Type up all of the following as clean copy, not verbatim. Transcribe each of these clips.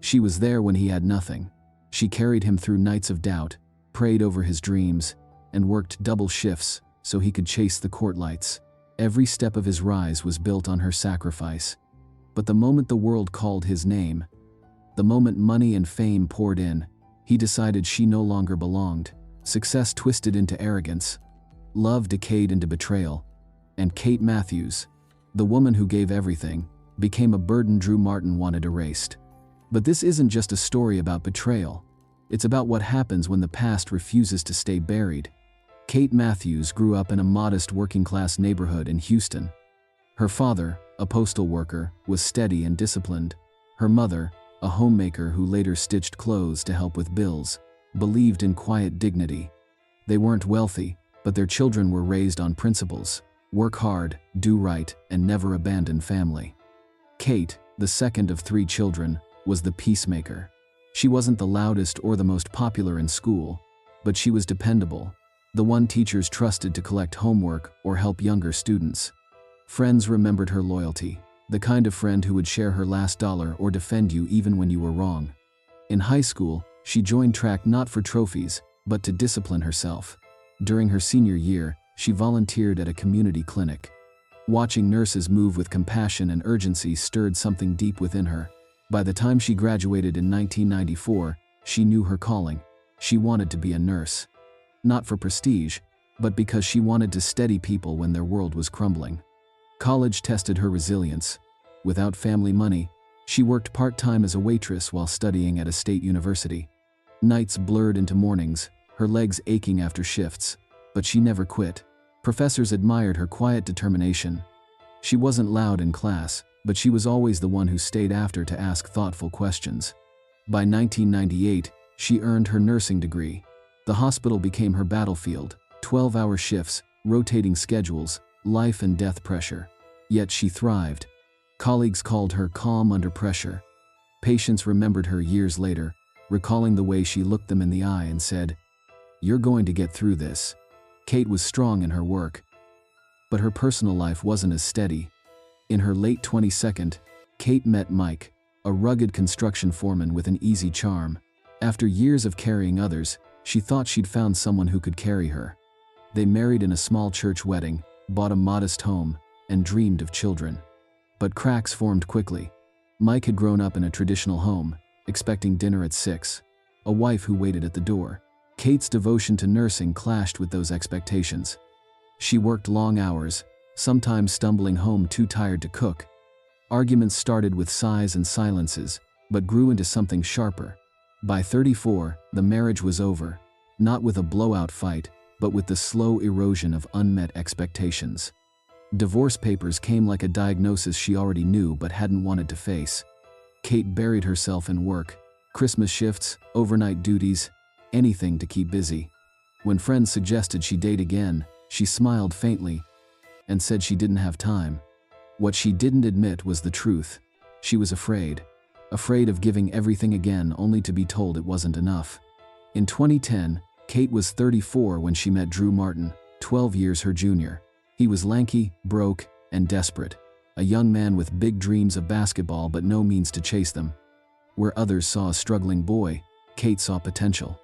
She was there when he had nothing. She carried him through nights of doubt, prayed over his dreams, and worked double shifts so he could chase the court lights. Every step of his rise was built on her sacrifice. But the moment the world called his name, the moment money and fame poured in, he decided she no longer belonged. Success twisted into arrogance. Love decayed into betrayal. And Kate Matthews, the woman who gave everything, became a burden Drew Martin wanted erased. But this isn't just a story about betrayal. It's about what happens when the past refuses to stay buried. Kate Matthews grew up in a modest working-class neighborhood in Houston. Her father, a postal worker, was steady and disciplined. Her mother, a homemaker who later stitched clothes to help with bills, believed in quiet dignity. They weren't wealthy, but their children were raised on principles: work hard, do right, and never abandon family. Kate, the second of 3 children, was the peacemaker. She wasn't the loudest or the most popular in school, but she was dependable, the one teachers trusted to collect homework or help younger students. Friends remembered her loyalty, the kind of friend who would share her last dollar or defend you even when you were wrong. In high school, she joined track not for trophies, but to discipline herself. During her senior year, she volunteered at a community clinic. Watching nurses move with compassion and urgency stirred something deep within her. By the time she graduated in 1994, she knew her calling. She wanted to be a nurse. Not for prestige, but because she wanted to steady people when their world was crumbling. College tested her resilience. Without family money, she worked part-time as a waitress while studying at a state university. Nights blurred into mornings, her legs aching after shifts, but she never quit. Professors admired her quiet determination. She wasn't loud in class, but she was always the one who stayed after to ask thoughtful questions. By 1998, she earned her nursing degree. The hospital became her battlefield: 12-hour shifts, rotating schedules, life and death pressure. Yet she thrived. Colleagues called her calm under pressure. Patients remembered her years later, recalling the way she looked them in the eye and said, "You're going to get through this." Kate was strong in her work, but her personal life wasn't as steady. In her late 22nd, Kate met Mike, a rugged construction foreman with an easy charm. After years of carrying others, she thought she'd found someone who could carry her. They married in a small church wedding, bought a modest home, and dreamed of children. But cracks formed quickly. Mike had grown up in a traditional home, expecting dinner at 6, a wife who waited at the door. Kate's devotion to nursing clashed with those expectations. She worked long hours, sometimes stumbling home too tired to cook. Arguments started with sighs and silences, but grew into something sharper. By 34, the marriage was over, not with a blowout fight, but with the slow erosion of unmet expectations. Divorce papers came like a diagnosis she already knew but hadn't wanted to face. Kate buried herself in work: Christmas shifts, overnight duties, anything to keep busy. When friends suggested she date again, she smiled faintly and said she didn't have time. What she didn't admit was the truth. She was afraid of giving everything again only to be told it wasn't enough. In 2010, Kate was 34 when she met Drew Martin, 12 years her junior. He was lanky, broke, and desperate, a young man with big dreams of basketball but no means to chase them. Where others saw a struggling boy, Kate saw potential.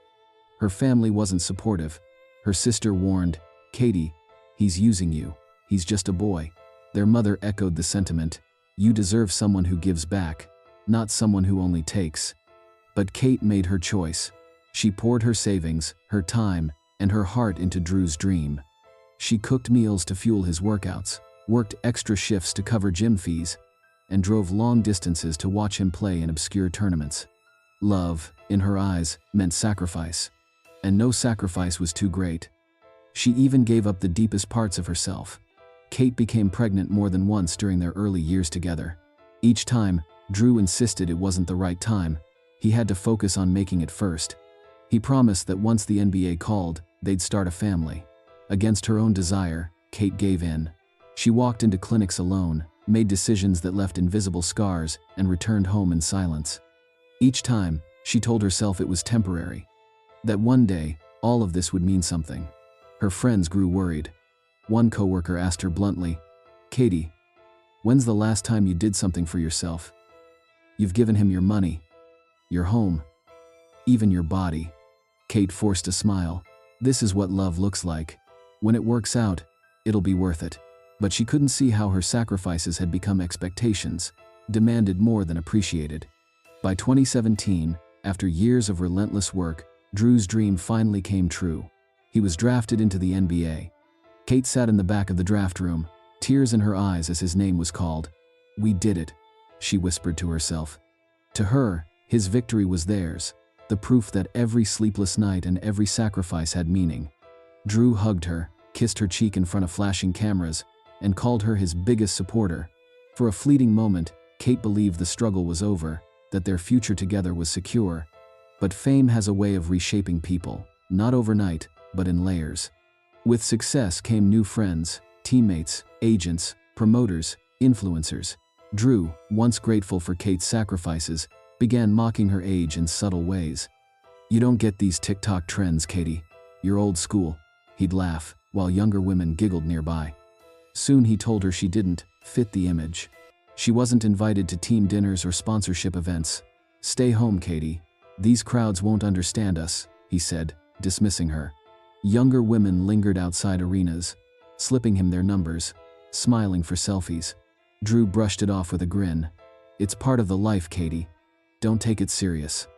Her family wasn't supportive. Her sister warned, "Katie, he's using you. He's just a boy." Their mother echoed the sentiment, "You deserve someone who gives back, not someone who only takes." But Kate made her choice. She poured her savings, her time, and her heart into Drew's dream. She cooked meals to fuel his workouts, worked extra shifts to cover gym fees, and drove long distances to watch him play in obscure tournaments. Love, in her eyes, meant sacrifice. And no sacrifice was too great. She even gave up the deepest parts of herself. Kate became pregnant more than once during their early years together. Each time, Drew insisted it wasn't the right time. He had to focus on making it first. He promised that once the NBA called, they'd start a family. Against her own desire, Kate gave in. She walked into clinics alone, made decisions that left invisible scars, and returned home in silence. Each time, she told herself it was temporary. That one day, all of this would mean something. Her friends grew worried. One coworker asked her bluntly, "Katie, when's the last time you did something for yourself? You've given him your money, your home, even your body. Kate forced a smile. This is what love looks like. When it works out, it'll be worth it. But she couldn't see how her sacrifices had become expectations, demanded more than appreciated. By 2017, after years of relentless work, Drew's dream finally came true. He was drafted into the NBA. Kate sat in the back of the draft room, tears in her eyes as his name was called. "We did it," she whispered to herself. To her, his victory was theirs, the proof that every sleepless night and every sacrifice had meaning. Drew hugged her, kissed her cheek in front of flashing cameras, and called her his biggest supporter. For a fleeting moment, Kate believed the struggle was over, that their future together was secure. But fame has a way of reshaping people, not overnight, but in layers. With success came new friends, teammates, agents, promoters, influencers. Drew, once grateful for Kate's sacrifices, began mocking her age in subtle ways. "You don't get these TikTok trends, Katie. You're old school," he'd laugh, while younger women giggled nearby. Soon he told her she didn't fit the image. She wasn't invited to team dinners or sponsorship events. "Stay home, Katie. These crowds won't understand us," he said, dismissing her. Younger women lingered outside arenas, slipping him their numbers, smiling for selfies. Drew brushed it off with a grin. "It's part of the life, Katie. Don't take it serious."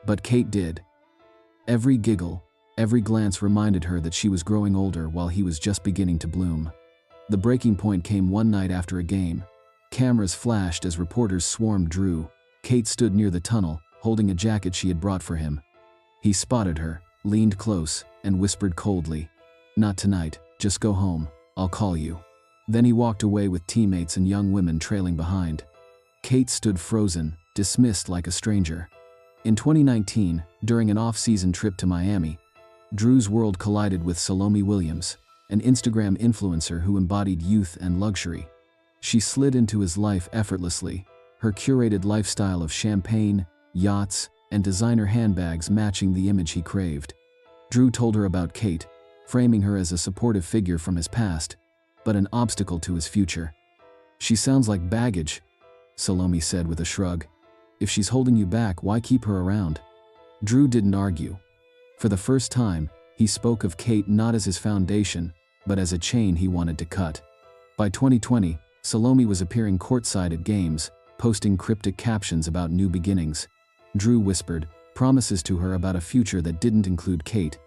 But Kate did. Every giggle, every glance reminded her that she was growing older while he was just beginning to bloom. The breaking point came one night after a game. Cameras flashed as reporters swarmed Drew. Kate stood near the tunnel, holding a jacket she had brought for him. He spotted her, leaned close, and whispered coldly, "Not tonight, just go home, I'll call you." Then he walked away with teammates and young women trailing behind. Kate stood frozen, dismissed like a stranger. In 2019, during an off-season trip to Miami, Drew's world collided with Salome Williams, an Instagram influencer who embodied youth and luxury. She slid into his life effortlessly, her curated lifestyle of champagne, yachts, and designer handbags matching the image he craved. Drew told her about Kate, framing her as a supportive figure from his past, but an obstacle to his future. "She sounds like baggage," Salome said with a shrug. "If she's holding you back, why keep her around?" Drew didn't argue. For the first time, he spoke of Kate not as his foundation, but as a chain he wanted to cut. By 2020, Salome was appearing courtside at games, posting cryptic captions about new beginnings. Drew whispered, promises to her about a future that didn't include Kate.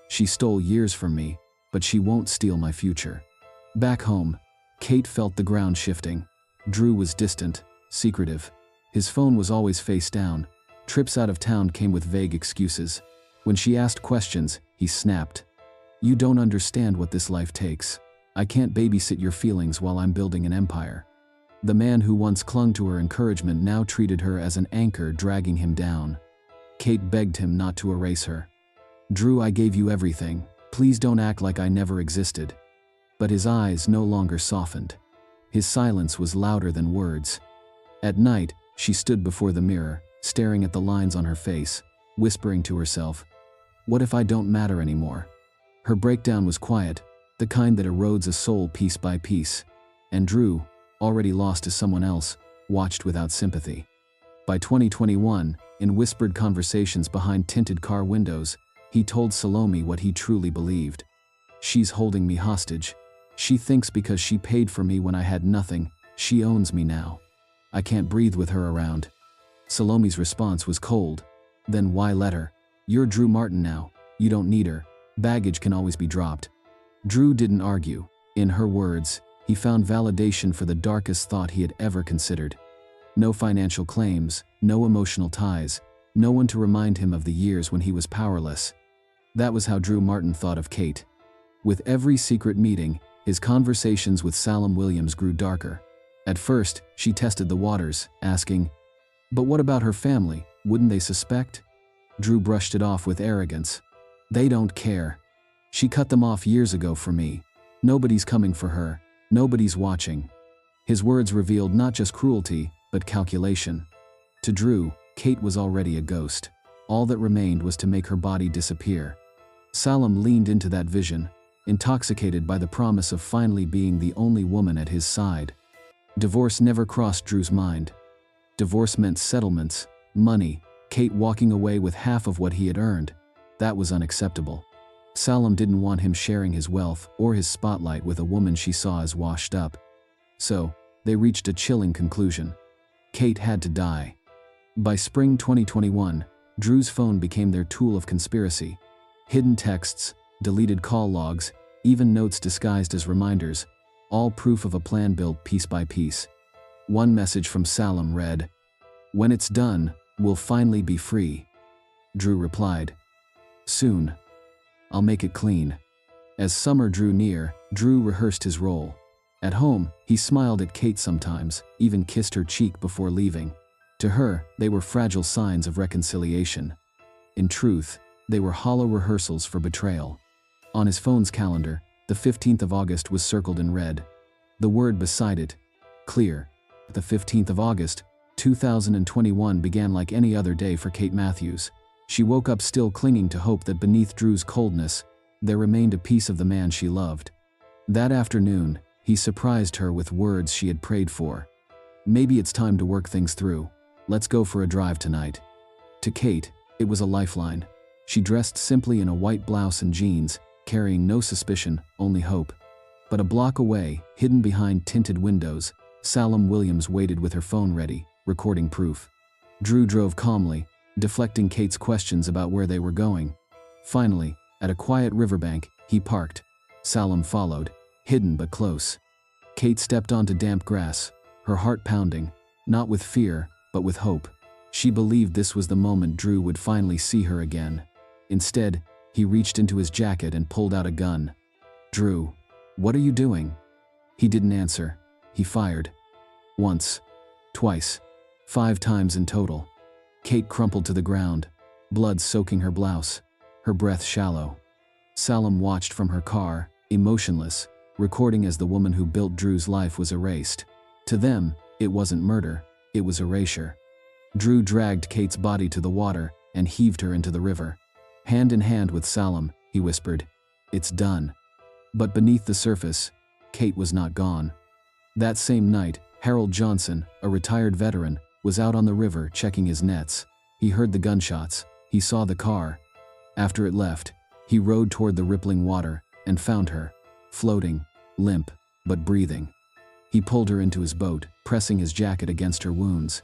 "She stole years from me, but she won't steal my future." Back home, Kate felt the ground shifting. Drew was distant, secretive. His phone was always face down. Trips out of town came with vague excuses. When she asked questions, he snapped. "You don't understand what this life takes. I can't babysit your feelings while I'm building an empire." The man who once clung to her encouragement now treated her as an anchor dragging him down. Kate begged him not to erase her. "Drew, I gave you everything. Please don't act like I never existed." But his eyes no longer softened. His silence was louder than words. At night, she stood before the mirror, staring at the lines on her face, whispering to herself, "What if I don't matter anymore?" Her breakdown was quiet, the kind that erodes a soul piece by piece. And Drew, already lost to someone else, watched without sympathy. By 2021, in whispered conversations behind tinted car windows, he told Salome what he truly believed. "She's holding me hostage. She thinks because she paid for me when I had nothing, she owns me now. I can't breathe with her around." Salome's response was cold. "Then why let her? You're Drew Martin now. You don't need her. Baggage can always be dropped." Drew didn't argue. In her words, he found validation for the darkest thought he had ever considered. No financial claims, no emotional ties, no one to remind him of the years when he was powerless. That was how Drew Martin thought of Kate. With every secret meeting, his conversations with Salome Williams grew darker. At first, she tested the waters, asking, "But what about her family? Wouldn't they suspect?" Drew brushed it off with arrogance. "They don't care. She cut them off years ago for me. Nobody's coming for her. Nobody's watching." His words revealed not just cruelty, but calculation. To Drew, Kate was already a ghost. All that remained was to make her body disappear. Salome leaned into that vision, intoxicated by the promise of finally being the only woman at his side. Divorce never crossed Drew's mind. Divorce meant settlements, money, Kate walking away with half of what he had earned. That was unacceptable. Salam didn't want him sharing his wealth or his spotlight with a woman she saw as washed up. So, they reached a chilling conclusion. Kate had to die. By spring 2021, Drew's phone became their tool of conspiracy. Hidden texts, deleted call logs, even notes disguised as reminders, all proof of a plan built piece by piece. One message from Salam read, "When it's done, we'll finally be free." Drew replied, "Soon. I'll make it clean." As summer drew near, Drew rehearsed his role. At home, he smiled at Kate sometimes, even kissed her cheek before leaving. To her, they were fragile signs of reconciliation. In truth, they were hollow rehearsals for betrayal. On his phone's calendar, the 15th of August was circled in red. The word beside it, clear. The 15th of August, 2021 began like any other day for Kate Matthews. She woke up still clinging to hope that beneath Drew's coldness, there remained a piece of the man she loved. That afternoon, he surprised her with words she had prayed for. "Maybe it's time to work things through. Let's go for a drive tonight." To Kate, it was a lifeline. She dressed simply in a white blouse and jeans, carrying no suspicion, only hope. But a block away, hidden behind tinted windows, Salam Williams waited with her phone ready, recording proof. Drew drove calmly, deflecting Kate's questions about where they were going. Finally, at a quiet riverbank, he parked. Salam followed, hidden but close. Kate stepped onto damp grass, her heart pounding, not with fear, but with hope. She believed this was the moment Drew would finally see her again. Instead, he reached into his jacket and pulled out a gun. "Drew, what are you doing?" He didn't answer. He fired. Once. Twice. 5 times in total. Kate crumpled to the ground, blood soaking her blouse, her breath shallow. Salam watched from her car, emotionless, recording as the woman who built Drew's life was erased. To them, it wasn't murder, it was erasure. Drew dragged Kate's body to the water and heaved her into the river. Hand in hand with Salam, he whispered, "It's done." But beneath the surface, Kate was not gone. That same night, Harold Johnson, a retired veteran, was out on the river checking his nets. He heard the gunshots, he saw the car. After it left, he rowed toward the rippling water and found her, floating, limp, but breathing. He pulled her into his boat, pressing his jacket against her wounds.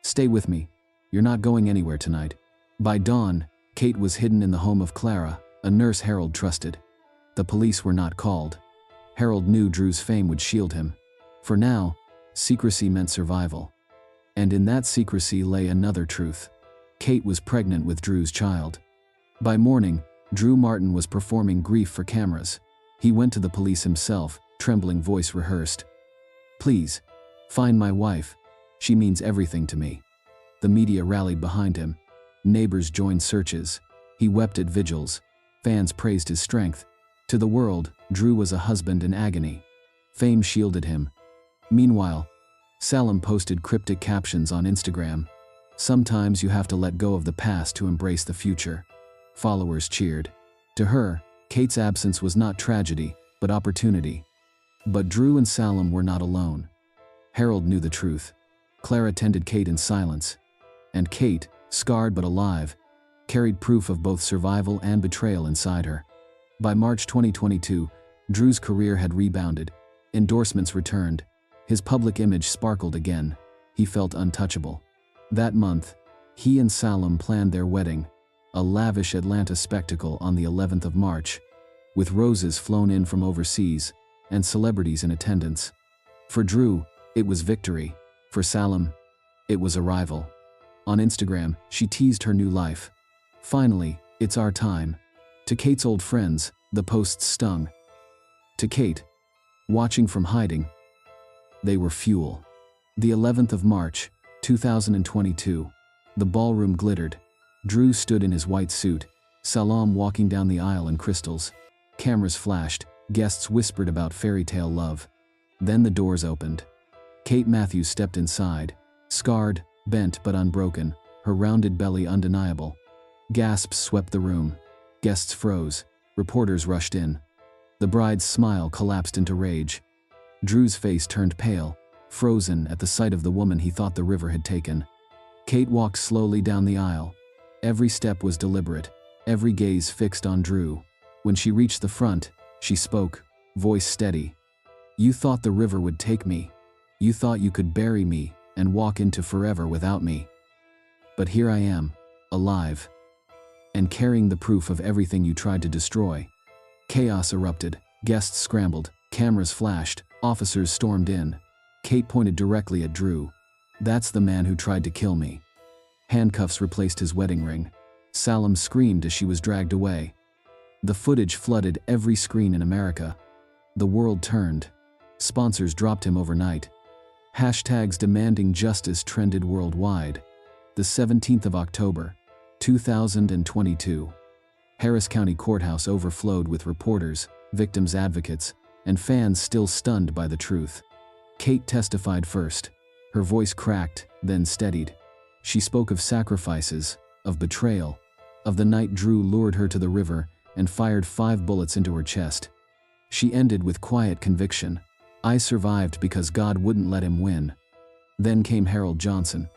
"Stay with me. You're not going anywhere tonight." By dawn, Kate was hidden in the home of Clara, a nurse Harold trusted. The police were not called. Harold knew Drew's fame would shield him. For now, secrecy meant survival. And in that secrecy lay another truth. Kate was pregnant with Drew's child. By morning, Drew Martin was performing grief for cameras. He went to the police himself, trembling voice rehearsed. "Please, find my wife. She means everything to me." The media rallied behind him. Neighbors joined searches. He wept at vigils. Fans praised his strength. To the world, Drew was a husband in agony. Fame shielded him. Meanwhile, Salam posted cryptic captions on Instagram. "Sometimes you have to let go of the past to embrace the future." Followers cheered. To her, Kate's absence was not tragedy, but opportunity. But Drew and Salam were not alone. Harold knew the truth. Clara tended Kate in silence. And Kate, scarred but alive, carried proof of both survival and betrayal inside her. By March 2022, Drew's career had rebounded. Endorsements returned. His public image sparkled again. He felt untouchable. That month, he and Salam planned their wedding, a lavish Atlanta spectacle on the 11th of March, with roses flown in from overseas and celebrities in attendance. For Drew, it was victory. For Salam, it was arrival. On Instagram, she teased her new life. "Finally, it's our time." To Kate's old friends, the posts stung. To Kate, watching from hiding, they were fuel. The 11th of March, 2022. The ballroom glittered. Drew stood in his white suit, Salam walking down the aisle in crystals. Cameras flashed, guests whispered about fairy tale love. Then the doors opened. Kate Matthews stepped inside, scarred, bent but unbroken, her rounded belly undeniable. Gasps swept the room. Guests froze. Reporters rushed in. The bride's smile collapsed into rage. Drew's face turned pale, frozen at the sight of the woman he thought the river had taken. Kate walked slowly down the aisle. Every step was deliberate, every gaze fixed on Drew. When she reached the front, she spoke, voice steady. "You thought the river would take me. You thought you could bury me and walk into forever without me. But here I am, alive, and carrying the proof of everything you tried to destroy." Chaos erupted, guests scrambled, cameras flashed, officers stormed in. Kate pointed directly at Drew. "That's the man who tried to kill me." Handcuffs replaced his wedding ring. Salem screamed as she was dragged away. The footage flooded every screen in America. The world turned. Sponsors dropped him overnight. Hashtags demanding justice trended worldwide. The 17th of October, 2022. Harris County Courthouse overflowed with reporters, victims' advocates, and fans still stunned by the truth. Kate testified first. Her voice cracked, then steadied. She spoke of sacrifices, of betrayal, of the night Drew lured her to the river and fired 5 bullets into her chest. She ended with quiet conviction. "I survived because God wouldn't let him win." Then came Harold Johnson.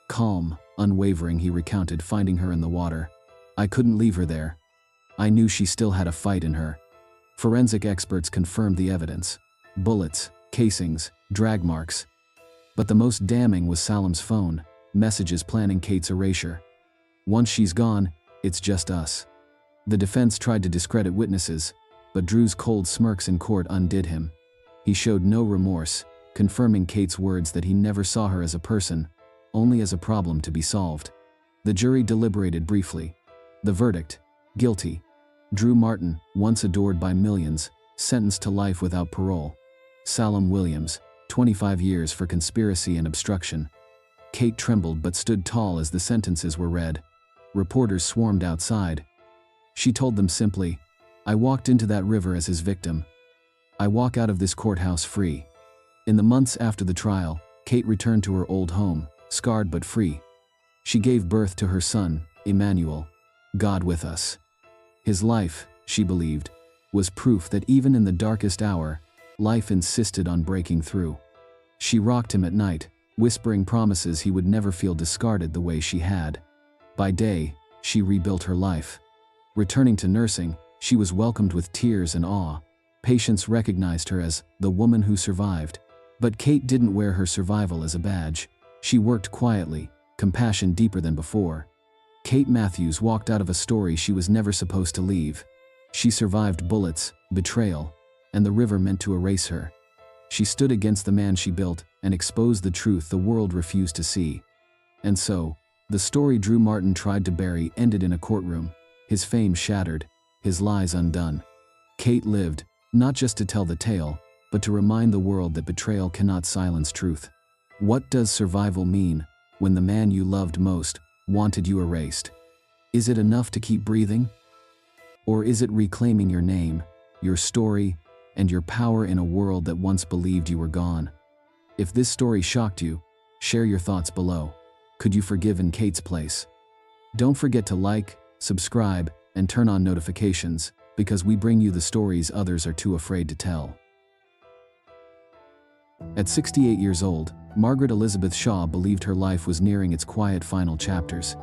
Calm, unwavering, he recounted finding her in the water. "I couldn't leave her there. I knew she still had a fight in her." Forensic experts confirmed the evidence. Bullets, casings, drag marks. But the most damning was Salem's phone, messages planning Kate's erasure. "Once she's gone, it's just us." The defense tried to discredit witnesses, but Drew's cold smirks in court undid him. He showed no remorse, confirming Kate's words that he never saw her as a person, only as a problem to be solved. The jury deliberated briefly. The verdict: guilty. Drew Martin, once adored by millions, sentenced to life without parole. Salem Williams, 25 years for conspiracy and obstruction. Kate trembled but stood tall as the sentences were read. Reporters swarmed outside. She told them simply, "I walked into that river as his victim. I walk out of this courthouse free." In the months after the trial, Kate returned to her old home, scarred but free. She gave birth to her son, Emmanuel, God with us. His life, she believed, was proof that even in the darkest hour, life insisted on breaking through. She rocked him at night, whispering promises he would never feel discarded the way she had. By day, she rebuilt her life. Returning to nursing, she was welcomed with tears and awe. Patients recognized her as the woman who survived. But Kate didn't wear her survival as a badge. She worked quietly, compassion deeper than before. Kate Matthews walked out of a story she was never supposed to leave. She survived bullets, betrayal, and the river meant to erase her. She stood against the man she built and exposed the truth the world refused to see. And so, the story Drew Martin tried to bury ended in a courtroom, his fame shattered, his lies undone. Kate lived, not just to tell the tale, but to remind the world that betrayal cannot silence truth. What does survival mean when the man you loved most wanted you erased? Is it enough to keep breathing? Or is it reclaiming your name, your story, and your power in a world that once believed you were gone? If this story shocked you, share your thoughts below. Could you forgive in Kate's place? Don't forget to like, subscribe, and turn on notifications, because we bring you the stories others are too afraid to tell. At 68 years old, Margaret Elizabeth Shaw believed her life was nearing its quiet final chapters.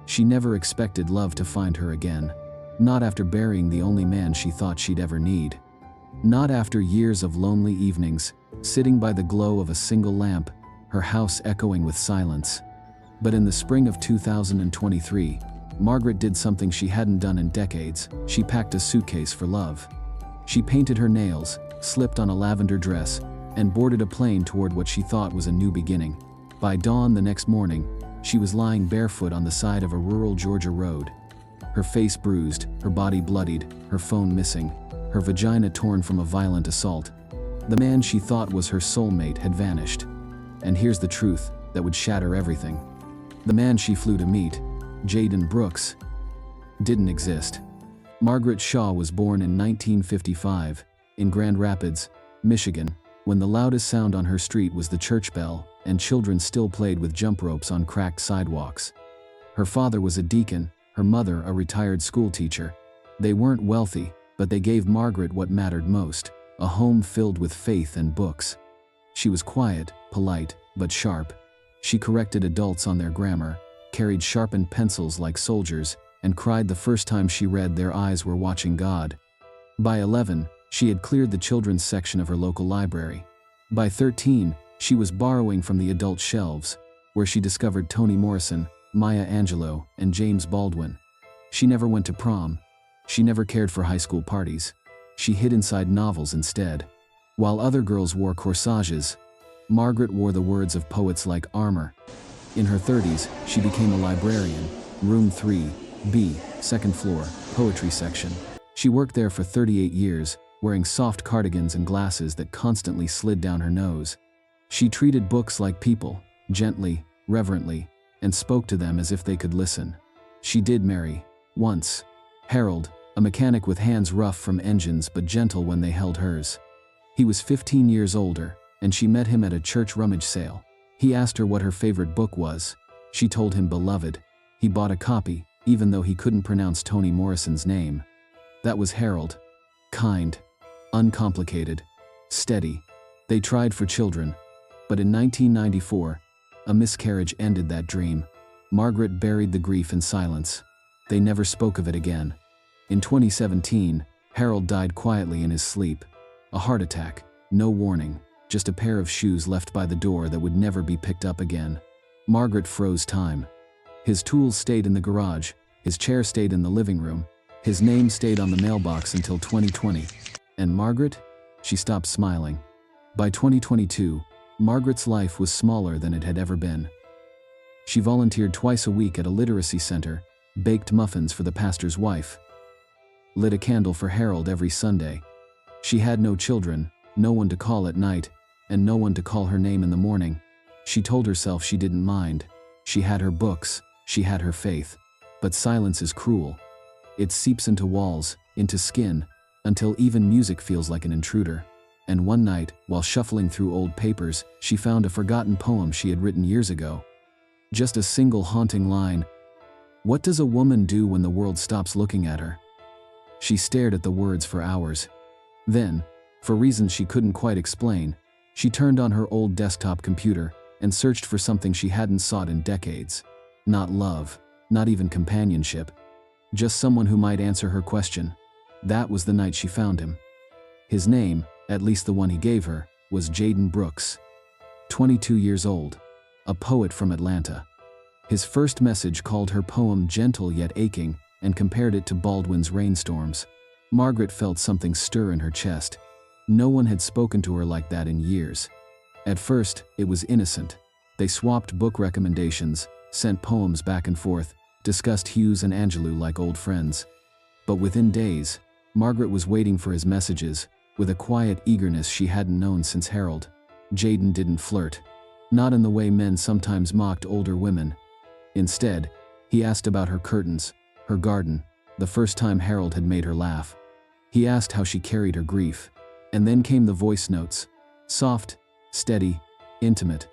She never expected love to find her again. Not after burying the only man she thought she'd ever need. Not after years of lonely evenings, sitting by the glow of a single lamp, her house echoing with silence. But in the spring of 2023, Margaret did something she hadn't done in decades. She packed a suitcase for love. She painted her nails, slipped on a lavender dress, and boarded a plane toward what she thought was a new beginning. By dawn the next morning, she was lying barefoot on the side of a rural Georgia road. Her face bruised, her body bloodied, her phone missing, her vagina torn from a violent assault. The man she thought was her soulmate had vanished. And here's the truth that would shatter everything. The man she flew to meet, Jaden Brooks, didn't exist. Margaret Shaw was born in 1955, in Grand Rapids, Michigan, when the loudest sound on her street was the church bell, and children still played with jump ropes on cracked sidewalks. Her father was a deacon, her mother a retired school teacher. They weren't wealthy, but they gave Margaret what mattered most, a home filled with faith and books. She was quiet, polite, but sharp. She corrected adults on their grammar, carried sharpened pencils like soldiers, and cried the first time she read Their Eyes Were Watching God. By 11, she had cleared the children's section of her local library. By 13, she was borrowing from the adult shelves, where she discovered Toni Morrison, Maya Angelou, and James Baldwin. She never went to prom. She never cared for high school parties. She hid inside novels instead. While other girls wore corsages, Margaret wore the words of poets like Armour. In her 30s, she became a librarian, room 3B, second floor, poetry section. She worked there for 38 years, wearing soft cardigans and glasses that constantly slid down her nose. She treated books like people, gently, reverently, and spoke to them as if they could listen. She did marry, once. Harold, a mechanic with hands rough from engines but gentle when they held hers. He was 15 years older, and she met him at a church rummage sale. He asked her what her favorite book was. She told him Beloved. He bought a copy, even though he couldn't pronounce Toni Morrison's name. That was Harold. Kind, uncomplicated, steady. They tried for children. But in 1994, a miscarriage ended that dream. Margaret buried the grief in silence. They never spoke of it again. In 2017, Harold died quietly in his sleep. A heart attack, no warning, just a pair of shoes left by the door that would never be picked up again. Margaret froze time. His tools stayed in the garage, his chair stayed in the living room, his name stayed on the mailbox until 2020. And Margaret? She stopped smiling. By 2022, Margaret's life was smaller than it had ever been. She volunteered twice a week at a literacy center, baked muffins for the pastor's wife, lit a candle for Harold every Sunday. She had no children, no one to call at night, and no one to call her name in the morning. She told herself she didn't mind. She had her books, she had her faith. But silence is cruel. It seeps into walls, into skin, until even music feels like an intruder. And one night, while shuffling through old papers, she found a forgotten poem she had written years ago. Just a single haunting line. What does a woman do when the world stops looking at her? She stared at the words for hours. Then, for reasons she couldn't quite explain, she turned on her old desktop computer and searched for something she hadn't sought in decades. Not love, not even companionship. Just someone who might answer her question. That was the night she found him. His name, at least the one he gave her, was Jaden Brooks. 22 years old. A poet from Atlanta. His first message called her poem gentle yet aching and compared it to Baldwin's Rainstorms. Margaret felt something stir in her chest. No one had spoken to her like that in years. At first, it was innocent. They swapped book recommendations, sent poems back and forth, discussed Hughes and Angelou like old friends. But within days, Margaret was waiting for his messages, with a quiet eagerness she hadn't known since Harold. Jaden didn't flirt. Not in the way men sometimes mocked older women. Instead, he asked about her curtains, her garden, the first time Harold had made her laugh. He asked how she carried her grief. And then came the voice notes. Soft, steady, intimate.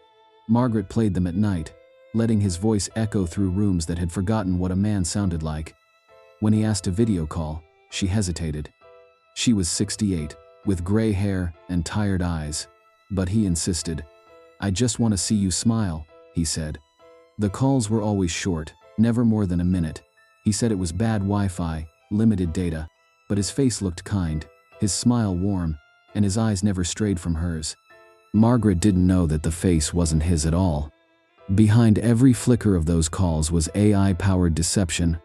Margaret played them at night, letting his voice echo through rooms that had forgotten what a man sounded like. When he asked a video call, she hesitated. She was 68, with gray hair and tired eyes. But he insisted. I just want to see you smile, he said. The calls were always short, never more than a minute. He said it was bad Wi-Fi, limited data, but his face looked kind, his smile warm, and his eyes never strayed from hers. Margaret didn't know that the face wasn't his at all. Behind every flicker of those calls was AI-powered deception,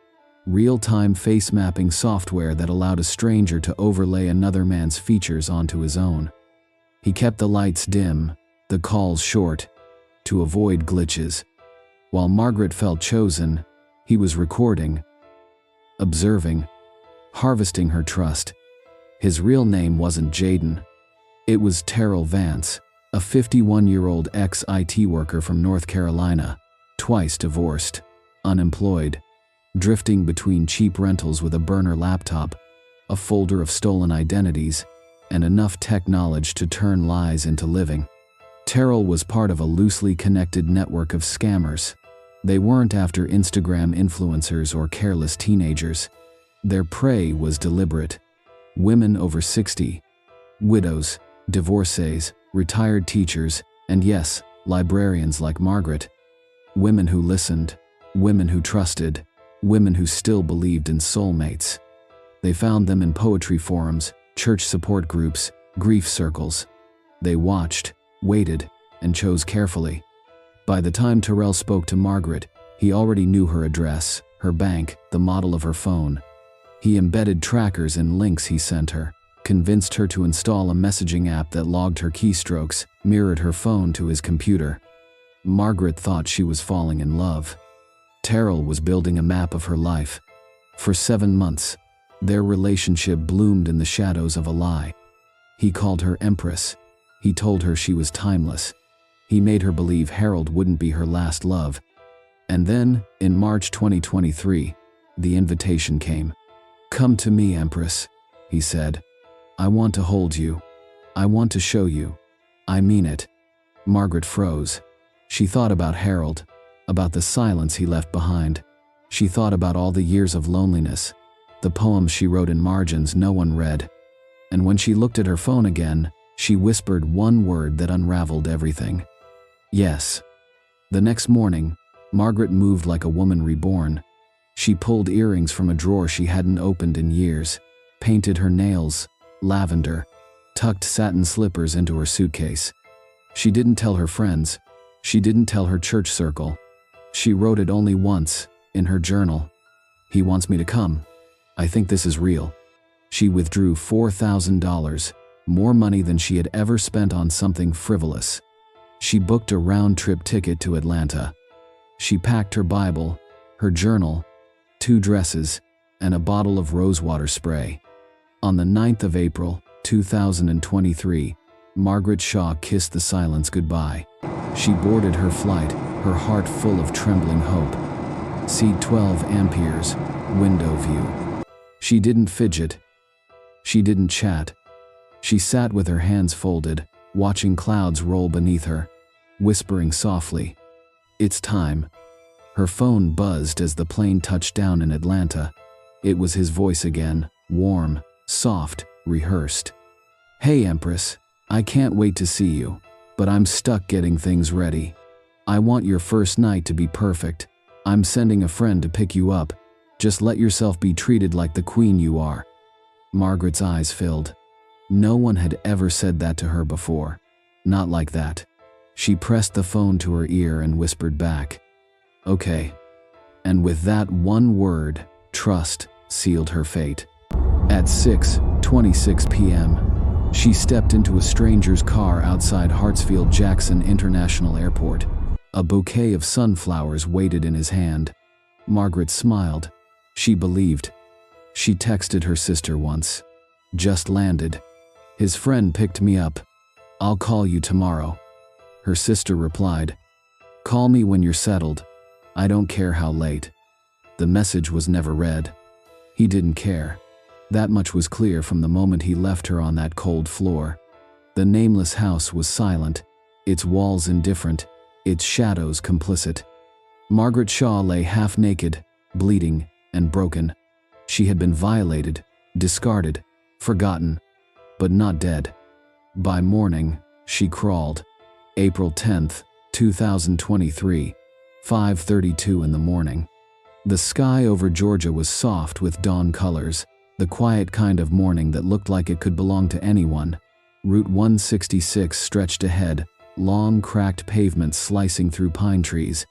real-time face mapping software that allowed a stranger to overlay another man's features onto his own. He kept the lights dim, the calls short, to avoid glitches. While Margaret felt chosen, he was recording, observing, harvesting her trust. His real name wasn't Jaden. It was Terrell Vance, a 51-year-old ex-IT worker from North Carolina, twice divorced, unemployed, drifting between cheap rentals with a burner laptop, a folder of stolen identities, and enough tech knowledge to turn lies into living. Terrell was part of a loosely connected network of scammers. They weren't after Instagram influencers or careless teenagers. Their prey was deliberate. Women over 60, widows, divorcees, retired teachers, and yes, librarians like Margaret. Women who listened, women who trusted, women who still believed in soulmates. They found them in poetry forums, church support groups, grief circles. They watched, waited, and chose carefully. By the time Terrell spoke to Margaret, he already knew her address, her bank, the model of her phone. He embedded trackers in links he sent her, convinced her to install a messaging app that logged her keystrokes, mirrored her phone to his computer. Margaret thought she was falling in love. Terrell was building a map of her life. For 7 months, their relationship bloomed in the shadows of a lie. He called her Empress. He told her she was timeless. He made her believe Harold wouldn't be her last love. And then, in March 2023, the invitation came. "Come to me, Empress," he said. "I want to hold you. I want to show you. I mean it." Margaret froze. She thought about Harold, about the silence he left behind. She thought about all the years of loneliness, the poems she wrote in margins no one read. And when she looked at her phone again, she whispered one word that unraveled everything. Yes. The next morning, Margaret moved like a woman reborn. She pulled earrings from a drawer she hadn't opened in years, painted her nails lavender, tucked satin slippers into her suitcase. She didn't tell her friends. She didn't tell her church circle. She wrote it only once, in her journal. "He wants me to come. I think this is real." She withdrew $4,000, more money than she had ever spent on something frivolous. She booked a round-trip ticket to Atlanta. She packed her Bible, her journal, 2 dresses, and a bottle of rosewater spray. On the 9th of April, 2023, Margaret Shaw kissed the silence goodbye. She boarded her flight, her heart full of trembling hope. Seat 12 amperes, window view. She didn't fidget. She didn't chat. She sat with her hands folded, watching clouds roll beneath her, whispering softly, "It's time." Her phone buzzed as the plane touched down in Atlanta. It was his voice again, warm, soft, rehearsed. "Hey, Empress, I can't wait to see you, but I'm stuck getting things ready. I want your first night to be perfect. I'm sending a friend to pick you up. Just let yourself be treated like the queen you are." Margaret's eyes filled. No one had ever said that to her before. Not like that. She pressed the phone to her ear and whispered back, "Okay." And with that one word, trust, sealed her fate. At 6:26 p.m., she stepped into a stranger's car outside Hartsfield-Jackson International Airport. A bouquet of sunflowers waited in his hand. Margaret smiled. She believed. She texted her sister once. "Just landed. His friend picked me up. I'll call you tomorrow." Her sister replied, "Call me when you're settled. I don't care how late." The message was never read. He didn't care. That much was clear from the moment he left her on that cold floor. The nameless house was silent, its walls indifferent, its shadows complicit. Margaret Shaw lay half-naked, bleeding, and broken. She had been violated, discarded, forgotten, but not dead. By morning, she crawled. April 10th, 2023, 5:32 in the morning. The sky over Georgia was soft with dawn colors, the quiet kind of morning that looked like it could belong to anyone. Route 166 stretched ahead, long cracked pavements slicing through pine trees.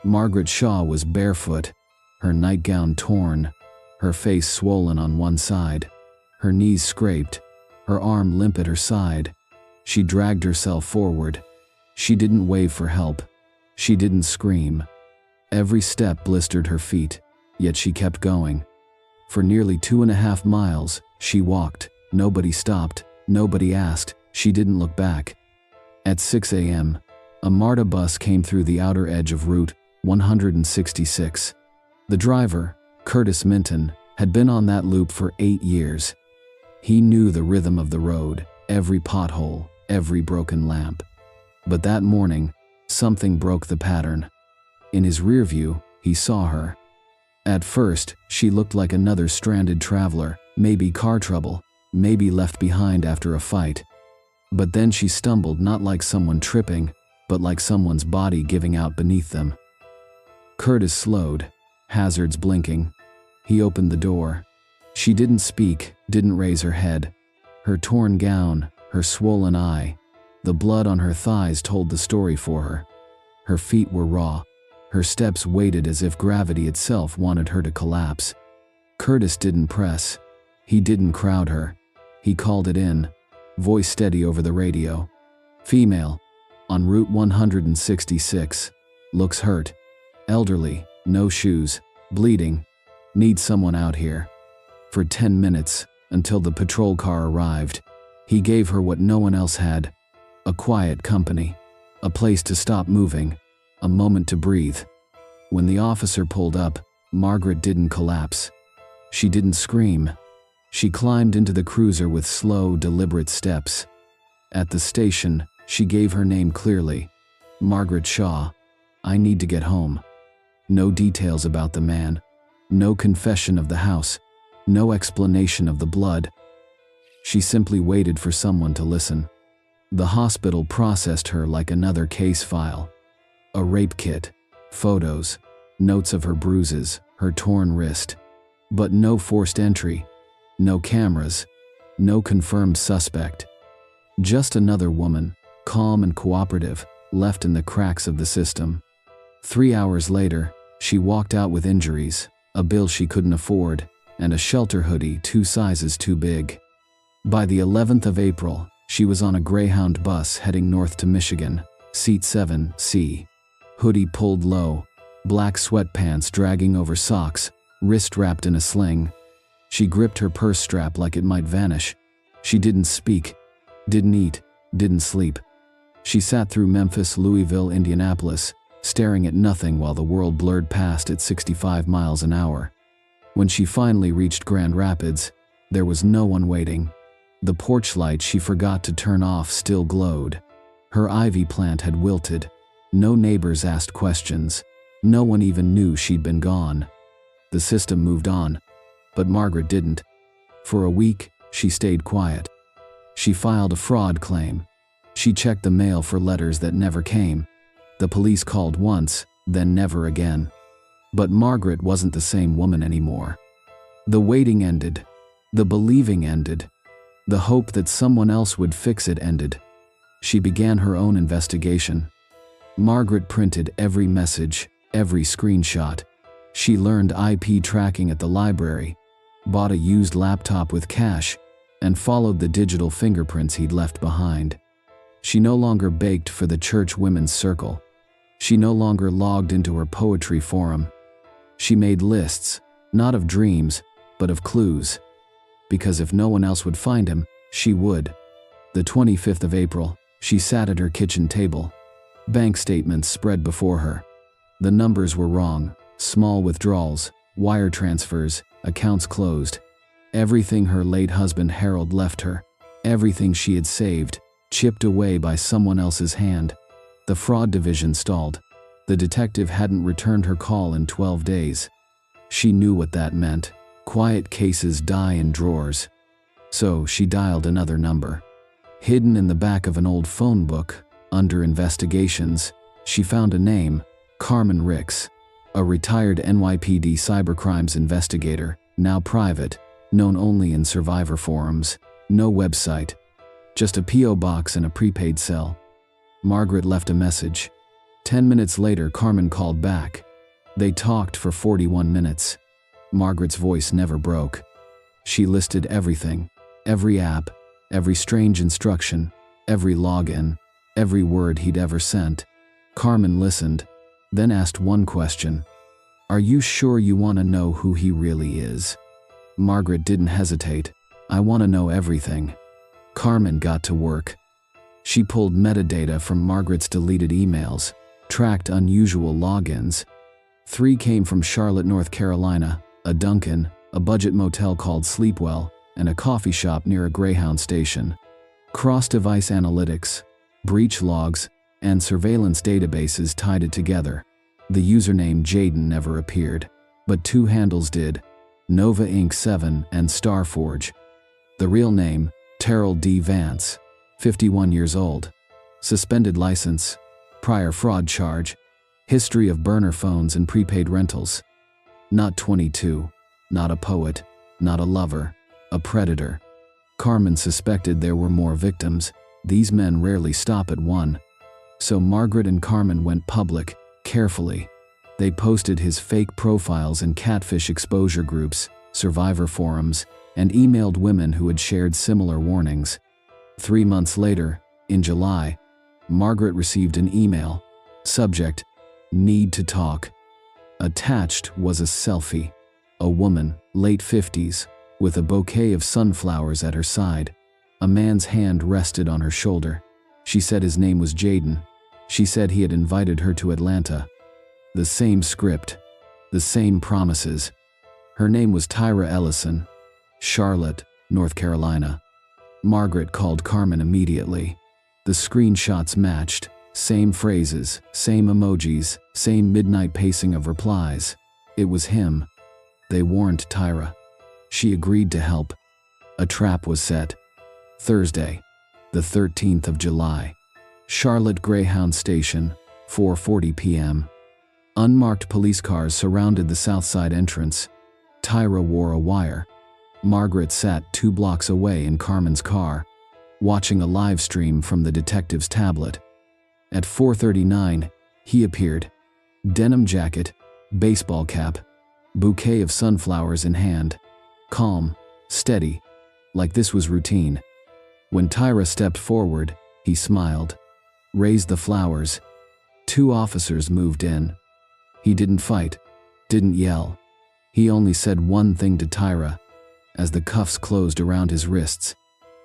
Margaret Shaw was barefoot, her nightgown torn, her face swollen on one side, her knees scraped, her arm limp at her side. She dragged herself forward. She didn't wave for help. She didn't scream. Every step blistered her feet, yet she kept going. For nearly 2.5 miles, she walked. Nobody stopped, nobody asked, she didn't look back. At 6 a.m., a MARTA bus came through the outer edge of Route 166. The driver, Curtis Minton, had been on that loop for 8 years. He knew the rhythm of the road, every pothole, every broken lamp. But that morning, something broke the pattern. In his rearview, he saw her. At first, she looked like another stranded traveler, maybe car trouble, maybe left behind after a fight. But then she stumbled, not like someone tripping, but like someone's body giving out beneath them. Curtis slowed, hazards blinking. He opened the door. She didn't speak, didn't raise her head. Her torn gown, her swollen eye, the blood on her thighs told the story for her. Her feet were raw. Her steps weighted as if gravity itself wanted her to collapse. Curtis didn't press. He didn't crowd her. He called it in, voice steady over the radio. Female, on Route 166, looks hurt. Elderly, no shoes, bleeding. Need someone out here. For 10 minutes, until the patrol car arrived, he gave her what no one else had. A quiet company. A place to stop moving. A moment to breathe. When the officer pulled up, Margaret didn't collapse. She didn't scream. She climbed into the cruiser with slow, deliberate steps. At the station, she gave her name clearly. Margaret Shaw. I need to get home. No details about the man. No confession of the house. No explanation of the blood. She simply waited for someone to listen. The hospital processed her like another case file. A rape kit, photos, notes of her bruises, her torn wrist. But no forced entry, no cameras, no confirmed suspect. Just another woman, calm and cooperative, left in the cracks of the system. 3 hours later, she walked out with injuries, a bill she couldn't afford, and a shelter hoodie 2 sizes too big. By the 11th of April, she was on a Greyhound bus heading north to Michigan, seat 7C. Hoodie pulled low, black sweatpants dragging over socks, wrist wrapped in a sling. She gripped her purse strap like it might vanish. She didn't speak, didn't eat, didn't sleep. She sat through Memphis, Louisville, Indianapolis, staring at nothing while the world blurred past at 65 miles an hour. When she finally reached Grand Rapids, there was no one waiting. The porch light she forgot to turn off still glowed. Her ivy plant had wilted. No neighbors asked questions. No one even knew she'd been gone. The system moved on, but Margaret didn't. For a week, she stayed quiet. She filed a fraud claim. She checked the mail for letters that never came. The police called once, then never again. But Margaret wasn't the same woman anymore. The waiting ended. The believing ended. The hope that someone else would fix it ended. She began her own investigation. Margaret printed every message, every screenshot. She learned IP tracking at the library, bought a used laptop with cash, and followed the digital fingerprints he'd left behind. She no longer baked for the church women's circle. She no longer logged into her poetry forum. She made lists, not of dreams, but of clues. Because if no one else would find him, she would. The 25th of April, she sat at her kitchen table. Bank statements spread before her. The numbers were wrong, small withdrawals, wire transfers, accounts closed. Everything her late husband Harold left her, everything she had saved, chipped away by someone else's hand. The fraud division stalled. The detective hadn't returned her call in 12 days. She knew what that meant. Quiet cases die in drawers. So she dialed another number. Hidden in the back of an old phone book, under investigations, she found a name, Carmen Ricks, a retired NYPD cybercrimes investigator, now private, known only in survivor forums, no website, just a P.O. box and a prepaid cell. Margaret left a message. 10 minutes later, Carmen called back. They talked for 41 minutes. Margaret's voice never broke. She listed everything, every app, every strange instruction, every login, every word he'd ever sent. Carmen listened, then asked one question. Are you sure you want to know who he really is? Margaret didn't hesitate. I want to know everything. Carmen got to work. She pulled metadata from Margaret's deleted emails, tracked unusual logins. 3 came from Charlotte, North Carolina, a Dunkin', a budget motel called Sleepwell, and a coffee shop near a Greyhound station. Cross-device analytics, breach logs, and surveillance databases tied it together. The username Jaden never appeared, but 2 handles did, Nova Inc. 7 and Starforge. The real name, Terrell D. Vance, 51 years old. Suspended license, prior fraud charge. History of burner phones and prepaid rentals. Not 22. Not a poet. Not a lover. A predator. Carmen suspected there were more victims. These men rarely stop at one. So Margaret and Carmen went public, carefully. They posted his fake profiles in catfish exposure groups, survivor forums, and emailed women who had shared similar warnings. 3 months later, in July, Margaret received an email. Subject: Need to talk. Attached was a selfie. A woman, late 50s, with a bouquet of sunflowers at her side. A man's hand rested on her shoulder. She said his name was Jaden. She said he had invited her to Atlanta. The same script. The same promises. Her name was Tyra Ellison. Charlotte, North Carolina. Margaret called Carmen immediately. The screenshots matched. Same phrases, same emojis, same midnight pacing of replies. It was him. They warned Tyra. She agreed to help. A trap was set. Thursday, the 13th of July. Charlotte Greyhound Station, 4:40 p.m. Unmarked police cars surrounded the Southside entrance. Tyra wore a wire. Margaret sat 2 blocks away in Carmen's car, watching a live stream from the detective's tablet. At 4:39, he appeared. Denim jacket, baseball cap, bouquet of sunflowers in hand. Calm, steady, like this was routine. When Tyra stepped forward, he smiled, raised the flowers. 2 officers moved in. He didn't fight, didn't yell. He only said one thing to Tyra, as the cuffs closed around his wrists.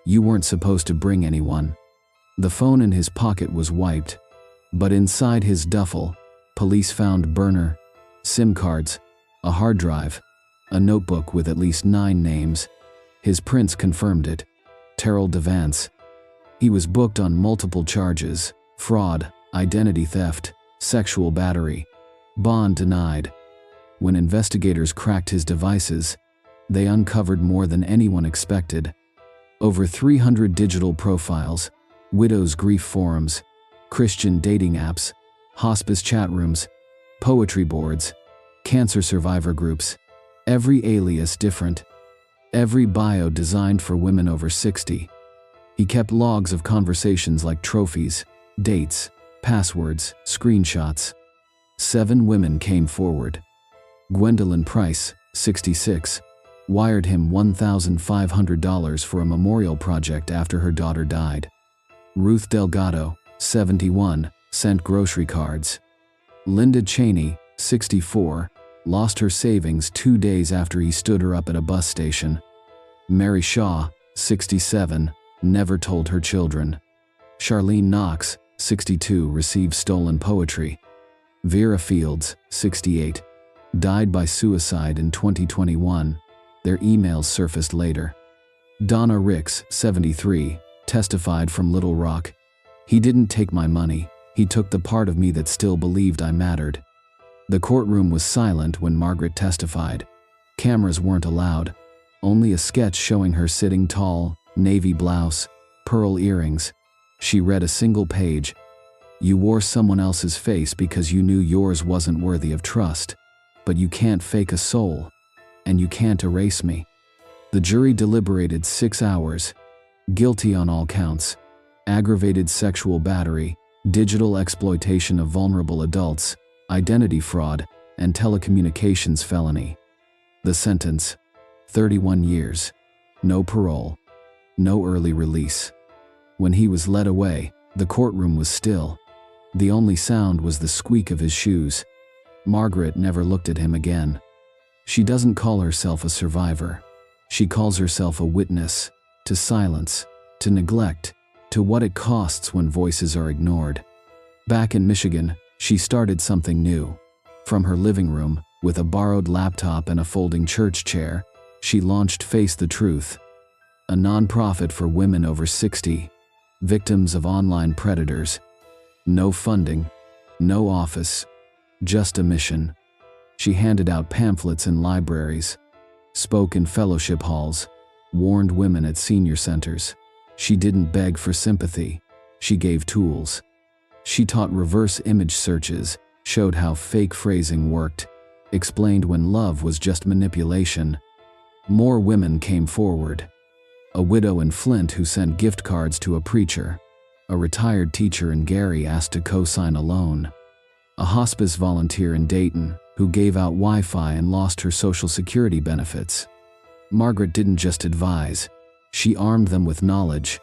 You weren't supposed to bring anyone. The phone in his pocket was wiped, but inside his duffel, police found burner, SIM cards, a hard drive, a notebook with at least 9 names. His prints confirmed it. Terrell Devance. He was booked on multiple charges: fraud, identity theft, sexual battery. Bond denied. When investigators cracked his devices, they uncovered more than anyone expected. Over 300 digital profiles, widows' grief forums, Christian dating apps, hospice chat rooms, poetry boards, cancer survivor groups. Every alias different. Every bio designed for women over 60. He kept logs of conversations like trophies, dates, passwords, screenshots. 7 women came forward. Gwendolyn Price, 66, wired him $1,500 for a memorial project after her daughter died. Ruth Delgado, 71, sent grocery cards. Linda Cheney, 64, lost her savings 2 days after he stood her up at a bus station. Mary Shaw, 67, never told her children. Charlene Knox, 62, received stolen poetry. Vera Fields, 68, died by suicide in 2021. Their emails surfaced later. Donna Ricks, 73, testified from Little Rock. He didn't take my money. He took the part of me that still believed I mattered. The courtroom was silent when Margaret testified. Cameras weren't allowed. Only a sketch showing her sitting tall, navy blouse, pearl earrings. She read a single page. You wore someone else's face because you knew yours wasn't worthy of trust. But you can't fake a soul. And you can't erase me. The jury deliberated 6 hours. Guilty on all counts. Aggravated sexual battery, digital exploitation of vulnerable adults, identity fraud, and telecommunications felony. The sentence: 31 years. No parole. No early release. When he was led away, the courtroom was still. The only sound was the squeak of his shoes. Margaret never looked at him again. She doesn't call herself a survivor. She calls herself a witness to silence, to neglect, to what it costs when voices are ignored. Back in Michigan, she started something new. From her living room, with a borrowed laptop and a folding church chair, she launched Face the Truth, a nonprofit for women over 60, victims of online predators. No funding, no office, just a mission. She handed out pamphlets in libraries, spoke in fellowship halls, warned women at senior centers. She didn't beg for sympathy. She gave tools. She taught reverse image searches, showed how fake phrasing worked, explained when love was just manipulation. More women came forward. A widow in Flint who sent gift cards to a preacher. A retired teacher in Gary asked to co-sign a loan. A hospice volunteer in Dayton who gave out Wi-Fi and lost her Social Security benefits. Margaret didn't just advise, she armed them with knowledge.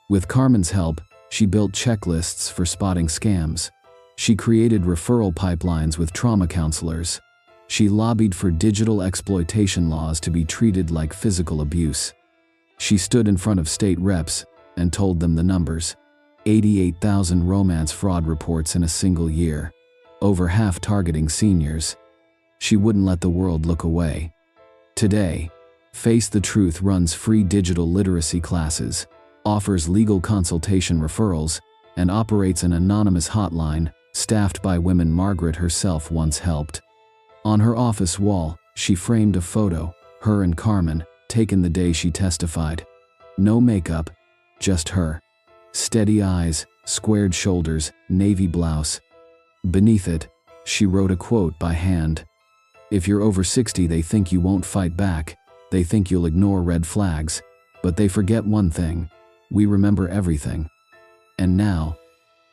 With Carmen's help, she built checklists for spotting scams. She created referral pipelines with trauma counselors. She lobbied for digital exploitation laws to be treated like physical abuse. She stood in front of state reps and told them the numbers. 88,000 romance fraud reports in a single year, over half targeting seniors. She wouldn't let the world look away. Today, Face the Truth runs free digital literacy classes, offers legal consultation referrals, and operates an anonymous hotline staffed by women Margaret herself once helped. On her office wall, she framed a photo, her and Carmen, taken the day she testified. No makeup, just her. Steady eyes, squared shoulders, navy blouse. Beneath it, she wrote a quote by hand. If you're over 60, they think you won't fight back. They think you'll ignore red flags. But they forget one thing. We remember everything. And now,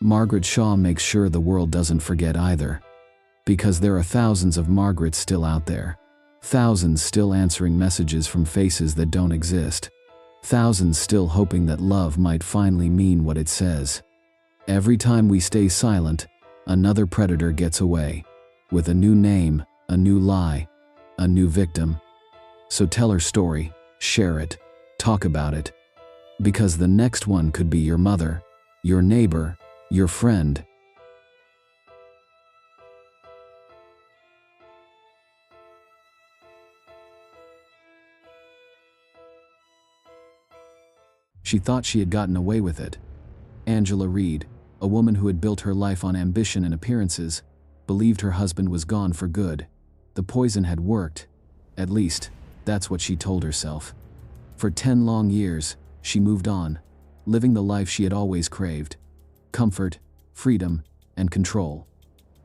Margaret Shaw makes sure the world doesn't forget either. Because there are thousands of Margarets still out there. Thousands still answering messages from faces that don't exist. Thousands still hoping that love might finally mean what it says. Every time we stay silent, another predator gets away. With a new name, a new lie, a new victim. So tell her story, share it, talk about it. Because the next one could be your mother, your neighbor, your friend. She thought she had gotten away with it. Angela Reed, a woman who had built her life on ambition and appearances, believed her husband was gone for good. The poison had worked. At least, that's what she told herself. For 10 long years, she moved on, living the life she had always craved. Comfort, freedom, and control.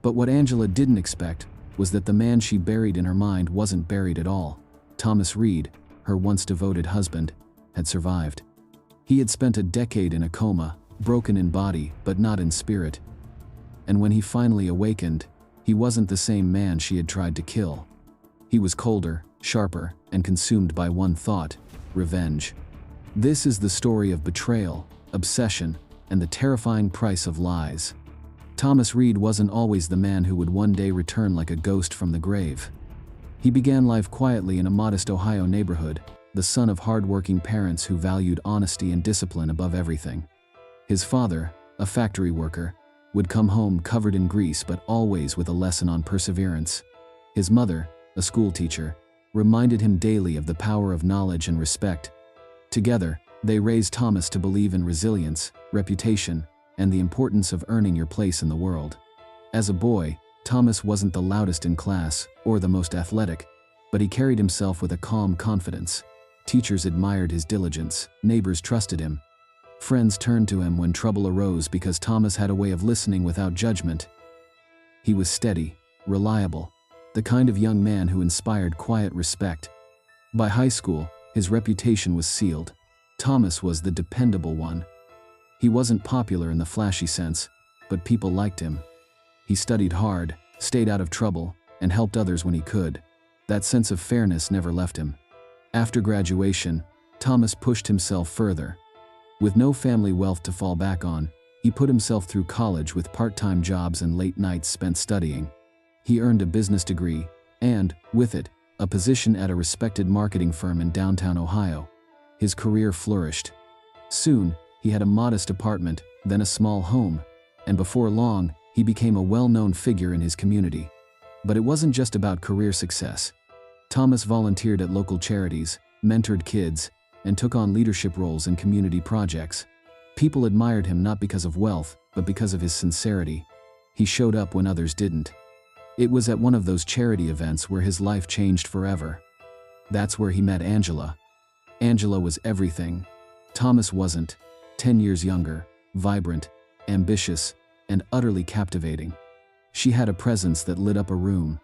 But what Angela didn't expect was that the man she buried in her mind wasn't buried at all. Thomas Reed, her once devoted husband, had survived. He had spent a decade in a coma, broken in body but not in spirit. And when he finally awakened, he wasn't the same man she had tried to kill. He was colder, sharper, and consumed by one thought: revenge. This is the story of betrayal, obsession, and the terrifying price of lies. Thomas Reed wasn't always the man who would one day return like a ghost from the grave. He began life quietly in a modest Ohio neighborhood, the son of hard-working parents who valued honesty and discipline above everything. His father, a factory worker, would come home covered in grease but always with a lesson on perseverance. His mother, a school teacher, reminded him daily of the power of knowledge and respect. Together, they raised Thomas to believe in resilience, reputation, and the importance of earning your place in the world. As a boy, Thomas wasn't the loudest in class or the most athletic, but he carried himself with a calm confidence. Teachers admired his diligence, neighbors trusted him. Friends turned to him when trouble arose because Thomas had a way of listening without judgment. He was steady, reliable, the kind of young man who inspired quiet respect. By high school, his reputation was sealed. Thomas was the dependable one. He wasn't popular in the flashy sense, but people liked him. He studied hard, stayed out of trouble, and helped others when he could. That sense of fairness never left him. After graduation, Thomas pushed himself further. With no family wealth to fall back on, he put himself through college with part-time jobs and late nights spent studying. He earned a business degree, and, with it, a position at a respected marketing firm in downtown Ohio. His career flourished. Soon, he had a modest apartment, then a small home, and before long, he became a well-known figure in his community. But it wasn't just about career success. Thomas volunteered at local charities, mentored kids, and took on leadership roles in community projects. People admired him not because of wealth, but because of his sincerity. He showed up when others didn't. It was at one of those charity events where his life changed forever. That's where he met Angela. Angela was everything Thomas wasn't. 10 years younger, vibrant, ambitious, and utterly captivating. She had a presence that lit up a room.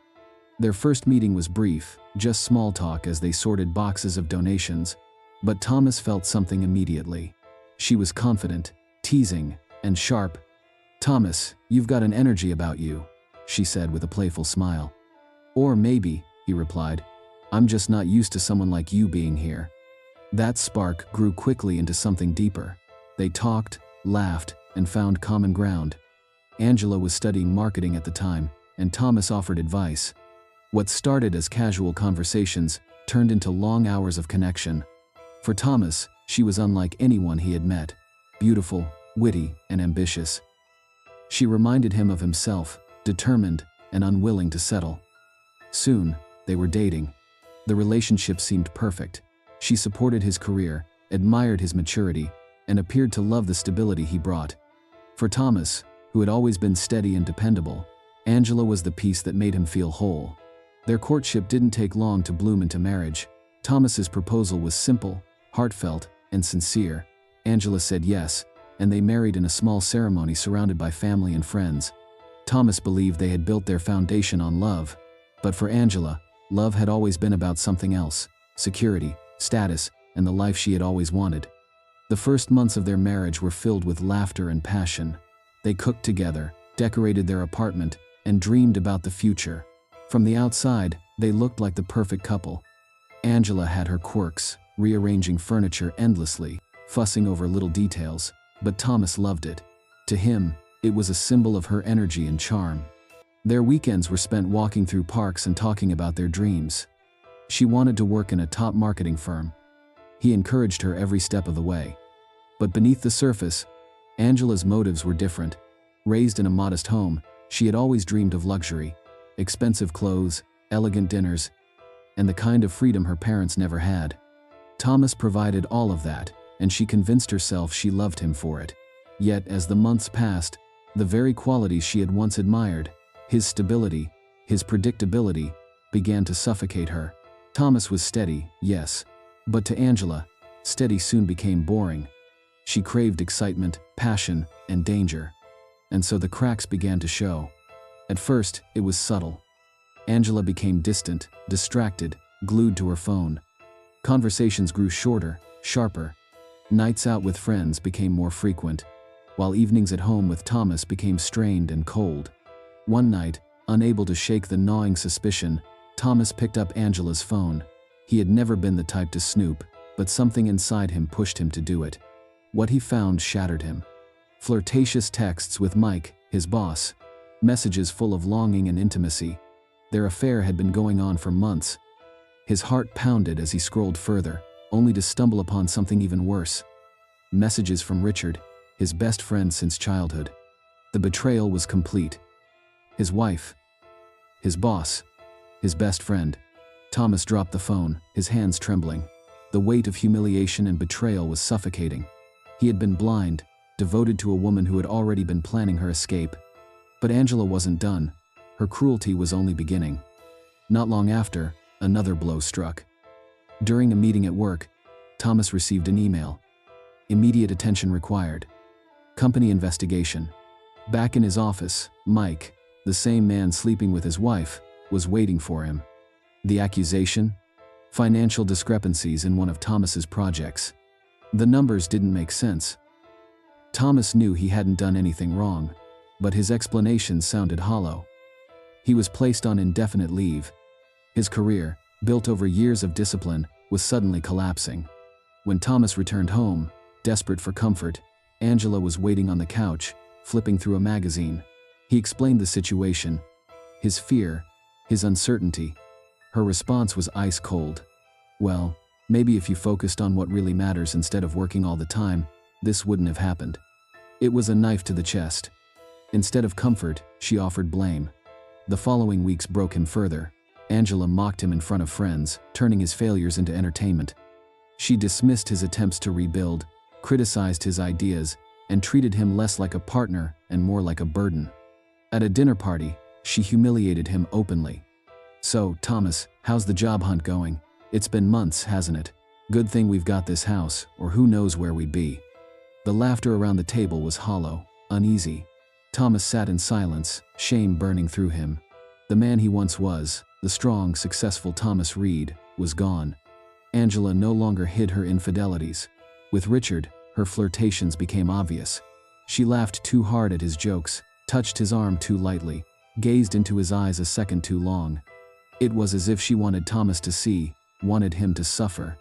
Their first meeting was brief, just small talk as they sorted boxes of donations, but Thomas felt something immediately. She was confident, teasing, and sharp. "Thomas, you've got an energy about you," she said with a playful smile. "Or maybe," he replied, "I'm just not used to someone like you being here." That spark grew quickly into something deeper. They talked, laughed, and found common ground. Angela was studying marketing at the time, and Thomas offered advice. What started as casual conversations turned into long hours of connection. For Thomas, she was unlike anyone he had met. Beautiful, witty, and ambitious. She reminded him of himself, determined and unwilling to settle. Soon, they were dating. The relationship seemed perfect. She supported his career, admired his maturity, and appeared to love the stability he brought. For Thomas, who had always been steady and dependable, Angela was the piece that made him feel whole. Their courtship didn't take long to bloom into marriage. Thomas's proposal was simple, heartfelt, and sincere. Angela said yes, and they married in a small ceremony surrounded by family and friends. Thomas believed they had built their foundation on love, but for Angela, love had always been about something else: security, status, and the life she had always wanted. The first months of their marriage were filled with laughter and passion. They cooked together, decorated their apartment, and dreamed about the future. From the outside, they looked like the perfect couple. Angela had her quirks, rearranging furniture endlessly, fussing over little details, but Thomas loved it. To him, it was a symbol of her energy and charm. Their weekends were spent walking through parks and talking about their dreams. She wanted to work in a top marketing firm. He encouraged her every step of the way. But beneath the surface, Angela's motives were different. Raised in a modest home, she had always dreamed of luxury, expensive clothes, elegant dinners, and the kind of freedom her parents never had. Thomas provided all of that, and she convinced herself she loved him for it. Yet, as the months passed, the very qualities she had once admired, his stability, his predictability, began to suffocate her. Thomas was steady, yes, but to Angela, steady soon became boring. She craved excitement, passion, and danger. And so the cracks began to show. At first, it was subtle. Angela became distant, distracted, glued to her phone. Conversations grew shorter, sharper. Nights out with friends became more frequent, while evenings at home with Thomas became strained and cold. One night, unable to shake the gnawing suspicion, Thomas picked up Angela's phone. He had never been the type to snoop, but something inside him pushed him to do it. What he found shattered him. Flirtatious texts with Mike, his boss. Messages full of longing and intimacy. Their affair had been going on for months. His heart pounded as he scrolled further, only to stumble upon something even worse. Messages from Richard, his best friend since childhood. The betrayal was complete. His wife, his boss, his best friend. Thomas dropped the phone, his hands trembling. The weight of humiliation and betrayal was suffocating. He had been blind, devoted to a woman who had already been planning her escape. But Angela wasn't done. Her cruelty was only beginning. Not long after, another blow struck. During a meeting at work, Thomas received an email. Immediate attention required. Company investigation. Back in his office, Mike, the same man sleeping with his wife, was waiting for him. The accusation? Financial discrepancies in one of Thomas's projects. The numbers didn't make sense. Thomas knew he hadn't done anything wrong, but his explanations sounded hollow. He was placed on indefinite leave. His career, built over years of discipline, was suddenly collapsing. When Thomas returned home, desperate for comfort, Angela was waiting on the couch, flipping through a magazine. He explained the situation, his fear, his uncertainty. Her response was ice cold. "Well, maybe if you focused on what really matters instead of working all the time, this wouldn't have happened." It was a knife to the chest. Instead of comfort, she offered blame. The following weeks broke him further. Angela mocked him in front of friends, turning his failures into entertainment. She dismissed his attempts to rebuild, criticized his ideas, and treated him less like a partner and more like a burden. At a dinner party, she humiliated him openly. "So, Thomas, how's the job hunt going? It's been months, hasn't it? Good thing we've got this house, or who knows where we'd be." The laughter around the table was hollow, uneasy. Thomas sat in silence, shame burning through him. The man he once was, the strong, successful Thomas Reed, was gone. Angela no longer hid her infidelities. With Richard, her flirtations became obvious. She laughed too hard at his jokes, touched his arm too lightly, gazed into his eyes a second too long. It was as if she wanted Thomas to see, wanted him to suffer.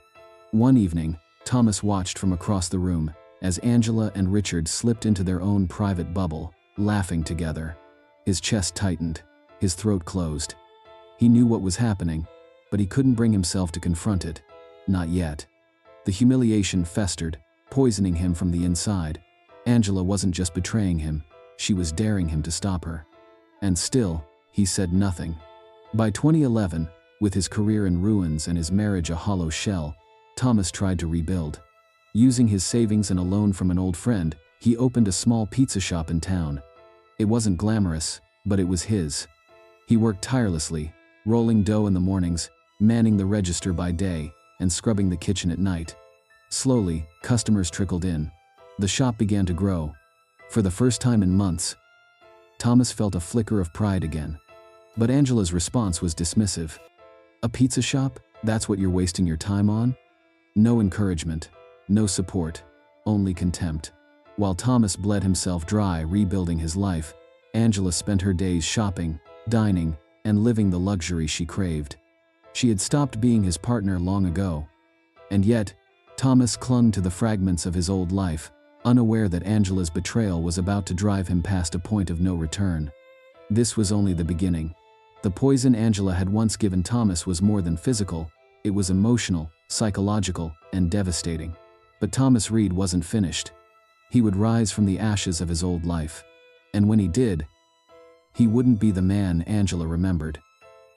One evening, Thomas watched from across the room as Angela and Richard slipped into their own private bubble, laughing together. His chest tightened, his throat closed. He knew what was happening, but he couldn't bring himself to confront it. Not yet. The humiliation festered, poisoning him from the inside. Angela wasn't just betraying him, she was daring him to stop her. And still, he said nothing. By 2011, with his career in ruins and his marriage a hollow shell, Thomas tried to rebuild. Using his savings and a loan from an old friend, he opened a small pizza shop in town. It wasn't glamorous, but it was his. He worked tirelessly, rolling dough in the mornings, manning the register by day, and scrubbing the kitchen at night. Slowly, customers trickled in. The shop began to grow. For the first time in months, Thomas felt a flicker of pride again. But Angela's response was dismissive. "A pizza shop? That's what you're wasting your time on?" No encouragement, no support, only contempt. While Thomas bled himself dry rebuilding his life, Angela spent her days shopping, dining, and living the luxury she craved. She had stopped being his partner long ago. And yet, Thomas clung to the fragments of his old life, unaware that Angela's betrayal was about to drive him past a point of no return. This was only the beginning. The poison Angela had once given Thomas was more than physical, it was emotional, psychological, and devastating. But Thomas Reed wasn't finished. He would rise from the ashes of his old life. And when he did, he wouldn't be the man Angela remembered.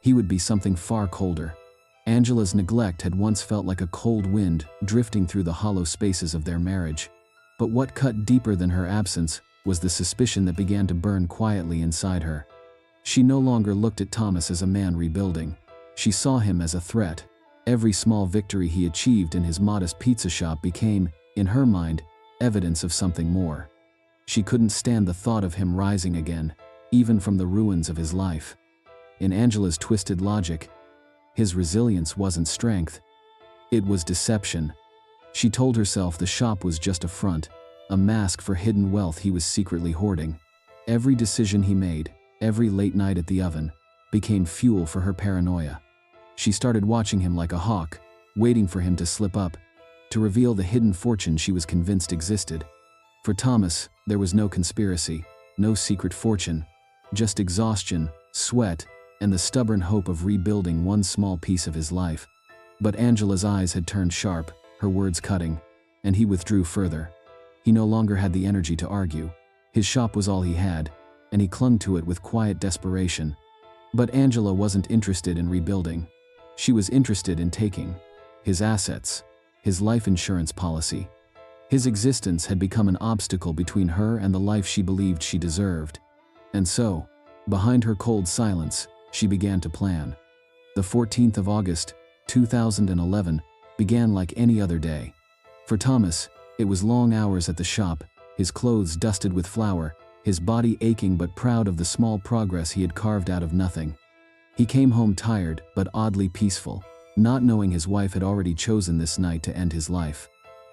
He would be something far colder. Angela's neglect had once felt like a cold wind drifting through the hollow spaces of their marriage. But what cut deeper than her absence was the suspicion that began to burn quietly inside her. She no longer looked at Thomas as a man rebuilding. She saw him as a threat. Every small victory he achieved in his modest pizza shop became, in her mind, evidence of something more. She couldn't stand the thought of him rising again, even from the ruins of his life. In Angela's twisted logic, his resilience wasn't strength. It was deception. She told herself the shop was just a front, a mask for hidden wealth he was secretly hoarding. Every decision he made, every late night at the oven, became fuel for her paranoia. She started watching him like a hawk, waiting for him to slip up, to reveal the hidden fortune she was convinced existed. For Thomas, there was no conspiracy, no secret fortune, just exhaustion, sweat, and the stubborn hope of rebuilding one small piece of his life. But Angela's eyes had turned sharp, her words cutting, and he withdrew further. He no longer had the energy to argue. His shop was all he had, and he clung to it with quiet desperation. But Angela wasn't interested in rebuilding. She was interested in taking his assets, his life insurance policy. His existence had become an obstacle between her and the life she believed she deserved. And so, behind her cold silence, she began to plan. The 14th of August, 2011, began like any other day. For Thomas, it was long hours at the shop, his clothes dusted with flour, his body aching but proud of the small progress he had carved out of nothing. He came home tired but oddly peaceful, not knowing his wife had already chosen this night to end his life.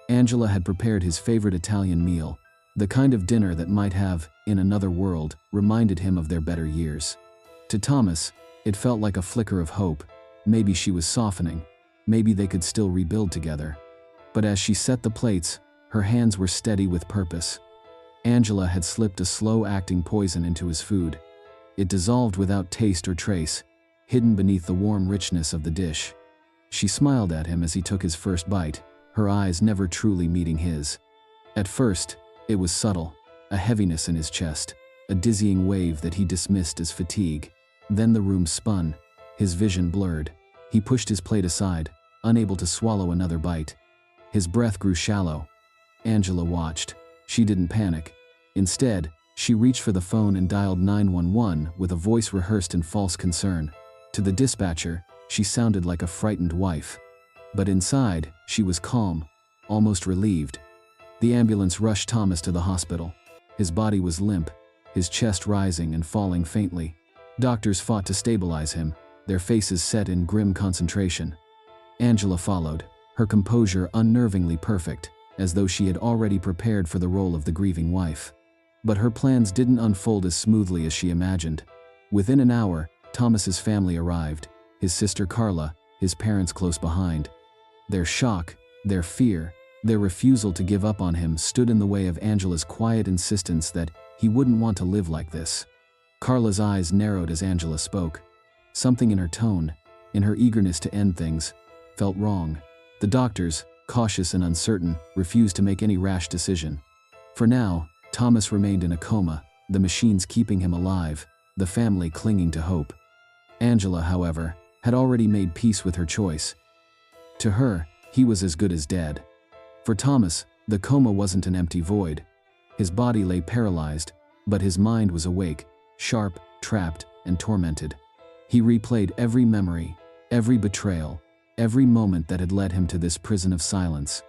Angela had prepared his favorite Italian meal, the kind of dinner that might have, in another world, reminded him of their better years. To Thomas, it felt like a flicker of hope. Maybe she was softening, maybe they could still rebuild together. But as she set the plates, her hands were steady with purpose. Angela had slipped a slow-acting poison into his food. It dissolved without taste or trace, hidden beneath the warm richness of the dish. She smiled at him as he took his first bite, her eyes never truly meeting his. At first, it was subtle, a heaviness in his chest, a dizzying wave that he dismissed as fatigue. Then the room spun, his vision blurred. He pushed his plate aside, unable to swallow another bite. His breath grew shallow. Angela watched. She didn't panic. Instead, she reached for the phone and dialed 911 with a voice rehearsed in false concern. To the dispatcher, she sounded like a frightened wife. But inside, she was calm, almost relieved. The ambulance rushed Thomas to the hospital. His body was limp, his chest rising and falling faintly. Doctors fought to stabilize him, their faces set in grim concentration. Angela followed, her composure unnervingly perfect, as though she had already prepared for the role of the grieving wife. But her plans didn't unfold as smoothly as she imagined. Within an hour, Thomas's family arrived, his sister Carla, his parents close behind. Their shock, their fear, their refusal to give up on him stood in the way of Angela's quiet insistence that he wouldn't want to live like this. Carla's eyes narrowed as Angela spoke. Something in her tone, in her eagerness to end things, felt wrong. The doctors, cautious and uncertain, refused to make any rash decision. For now, Thomas remained in a coma, the machines keeping him alive, the family clinging to hope. Angela, however, had already made peace with her choice. To her, he was as good as dead. For Thomas, the coma wasn't an empty void. His body lay paralyzed, but his mind was awake, sharp, trapped, and tormented. He replayed every memory, every betrayal, every moment that had led him to this prison of silence.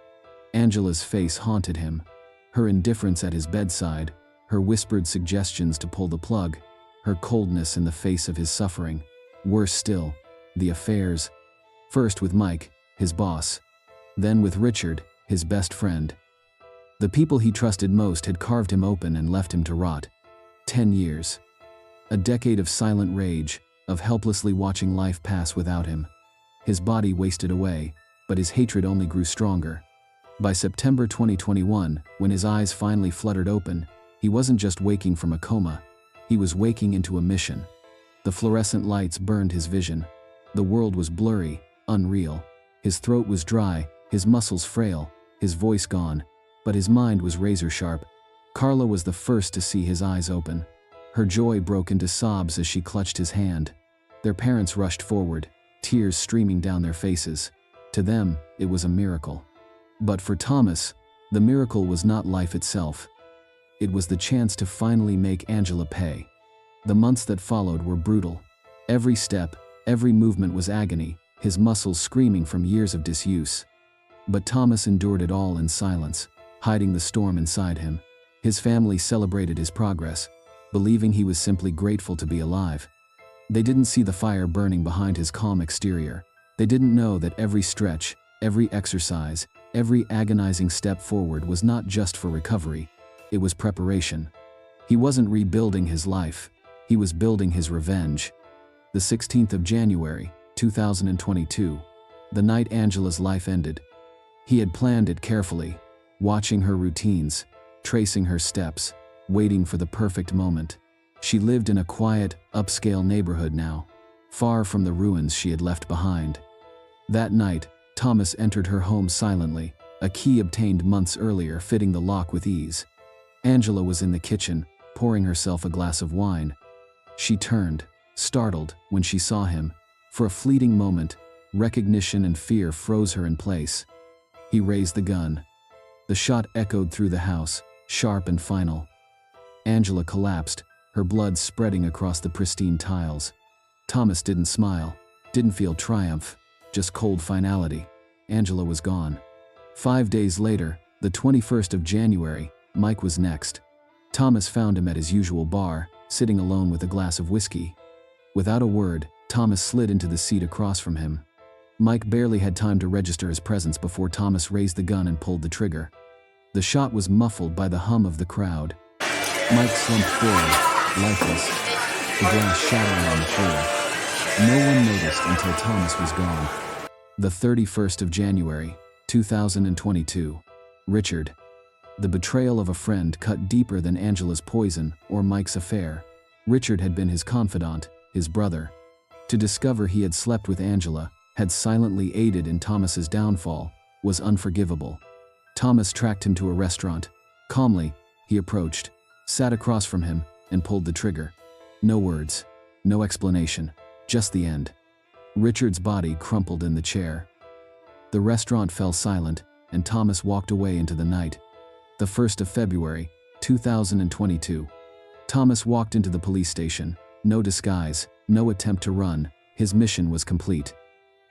Angela's face haunted him, her indifference at his bedside, her whispered suggestions to pull the plug, her coldness in the face of his suffering. Worse still, the affairs. First with Mike, his boss. Then with Richard, his best friend. The people he trusted most had carved him open and left him to rot. 10 years. A decade of silent rage, of helplessly watching life pass without him. His body wasted away, but his hatred only grew stronger. By September 2021, when his eyes finally fluttered open, he wasn't just waking from a coma, he was waking into a mission. The fluorescent lights burned his vision. The world was blurry, unreal. His throat was dry, his muscles frail, his voice gone, but his mind was razor sharp. Carla was the first to see his eyes open. Her joy broke into sobs as she clutched his hand. Their parents rushed forward, tears streaming down their faces. To them, it was a miracle. But for Thomas, the miracle was not life itself. It was the chance to finally make Angela pay. The months that followed were brutal. Every step, every movement was agony, his muscles screaming from years of disuse. But Thomas endured it all in silence, hiding the storm inside him. His family celebrated his progress, believing he was simply grateful to be alive. They didn't see the fire burning behind his calm exterior. They didn't know that every stretch, every exercise, every agonizing step forward was not just for recovery, it was preparation. He wasn't rebuilding his life, he was building his revenge. The 16th of January, 2022, the night Angela's life ended. He had planned it carefully, watching her routines, tracing her steps, waiting for the perfect moment. She lived in a quiet, upscale neighborhood now, far from the ruins she had left behind. That night, Thomas entered her home silently, a key obtained months earlier fitting the lock with ease. Angela was in the kitchen, pouring herself a glass of wine. She turned, startled, when she saw him. For a fleeting moment, recognition and fear froze her in place. He raised the gun. The shot echoed through the house, sharp and final. Angela collapsed, her blood spreading across the pristine tiles. Thomas didn't smile, didn't feel triumph, just cold finality. Angela was gone. 5 days later, the 21st of January, Mike was next. Thomas found him at his usual bar, sitting alone with a glass of whiskey. Without a word, Thomas slid into the seat across from him. Mike barely had time to register his presence before Thomas raised the gun and pulled the trigger. The shot was muffled by the hum of the crowd. Mike slumped forward, lifeless, the glass shattering on the floor. No one noticed until Thomas was gone. The 31st of January, 2022. Richard. The betrayal of a friend cut deeper than Angela's poison or Mike's affair. Richard had been his confidant, his brother. To discover he had slept with Angela, had silently aided in Thomas's downfall, was unforgivable. Thomas tracked him to a restaurant. Calmly, he approached, sat across from him, and pulled the trigger. No words, no explanation, just the end. Richard's body crumpled in the chair. The restaurant fell silent, and Thomas walked away into the night. The 1st of February, 2022. Thomas walked into the police station. No disguise, no attempt to run. His mission was complete.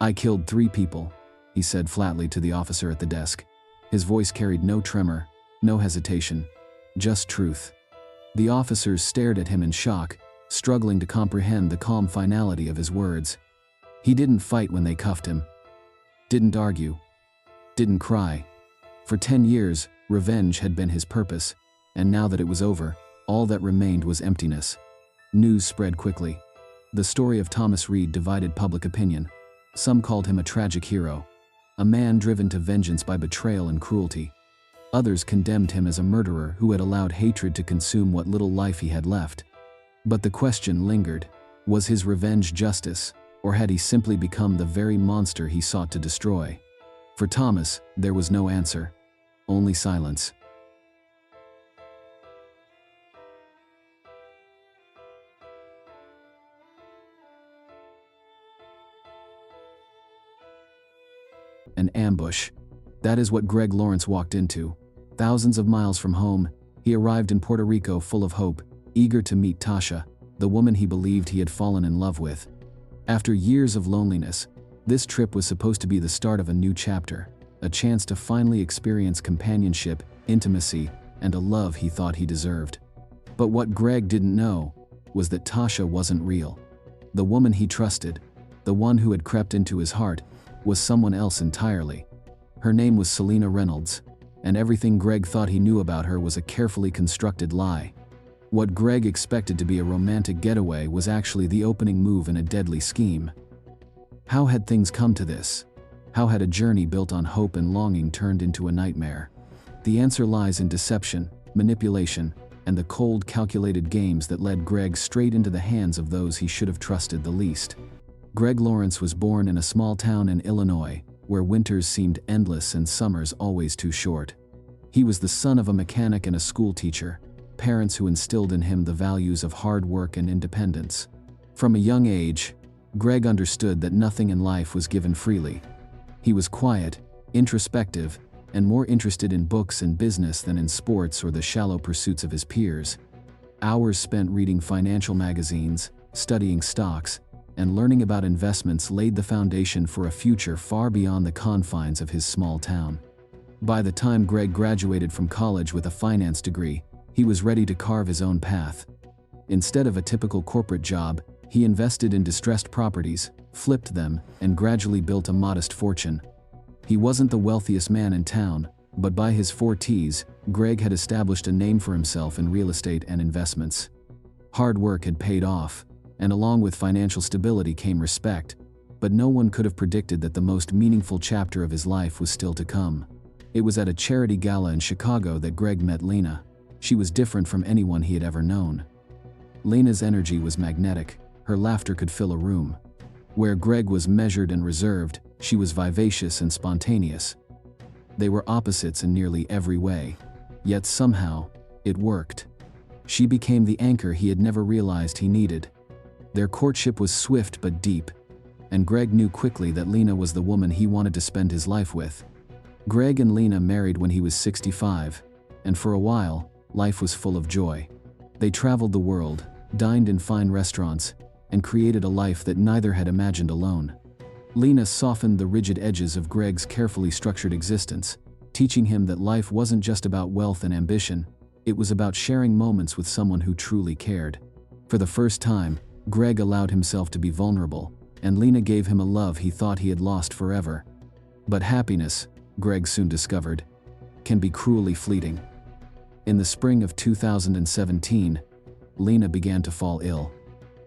"I killed 3 people," he said flatly to the officer at the desk. His voice carried no tremor, no hesitation, just truth. The officers stared at him in shock, struggling to comprehend the calm finality of his words. He didn't fight when they cuffed him. Didn't argue. Didn't cry. For 10 years, revenge had been his purpose, and now that it was over, all that remained was emptiness. News spread quickly. The story of Thomas Reed divided public opinion. Some called him a tragic hero, a man driven to vengeance by betrayal and cruelty. Others condemned him as a murderer who had allowed hatred to consume what little life he had left. But the question lingered: was his revenge justice, or had he simply become the very monster he sought to destroy? For Thomas, there was no answer, only silence. An ambush. That is what Greg Lawrence walked into. Thousands of miles from home, he arrived in Puerto Rico full of hope, eager to meet Tasha, the woman he believed he had fallen in love with. After years of loneliness, this trip was supposed to be the start of a new chapter, a chance to finally experience companionship, intimacy, and a love he thought he deserved. But what Greg didn't know was that Tasha wasn't real. The woman he trusted, the one who had crept into his heart, was someone else entirely. Her name was Selena Reynolds, and everything Greg thought he knew about her was a carefully constructed lie. What Greg expected to be a romantic getaway was actually the opening move in a deadly scheme. How had things come to this? How had a journey built on hope and longing turned into a nightmare? The answer lies in deception, manipulation, and the cold, calculated games that led Greg straight into the hands of those he should have trusted the least. Greg Lawrence was born in a small town in Illinois, where winters seemed endless and summers always too short. He was the son of a mechanic and a school teacher, parents who instilled in him the values of hard work and independence. From a young age, Greg understood that nothing in life was given freely. He was quiet, introspective, and more interested in books and business than in sports or the shallow pursuits of his peers. Hours spent reading financial magazines, studying stocks, and learning about investments laid the foundation for a future far beyond the confines of his small town. By the time Greg graduated from college with a finance degree, he was ready to carve his own path. Instead of a typical corporate job, he invested in distressed properties, flipped them, and gradually built a modest fortune. He wasn't the wealthiest man in town, but by his 40s, Greg had established a name for himself in real estate and investments. Hard work had paid off, and along with financial stability came respect, but no one could have predicted that the most meaningful chapter of his life was still to come. It was at a charity gala in Chicago that Greg met Lena. She was different from anyone he had ever known. Lena's energy was magnetic, her laughter could fill a room. Where Greg was measured and reserved, she was vivacious and spontaneous. They were opposites in nearly every way, yet somehow, it worked. She became the anchor he had never realized he needed. Their courtship was swift but deep, and Greg knew quickly that Lena was the woman he wanted to spend his life with. Greg and Lena married when he was 65, and for a while, life was full of joy. They traveled the world, dined in fine restaurants, and created a life that neither had imagined alone. Lena softened the rigid edges of Greg's carefully structured existence, teaching him that life wasn't just about wealth and ambition, it was about sharing moments with someone who truly cared. For the first time, Greg allowed himself to be vulnerable, and Lena gave him a love he thought he had lost forever. But happiness, Greg soon discovered, can be cruelly fleeting. In the spring of 2017, Lena began to fall ill.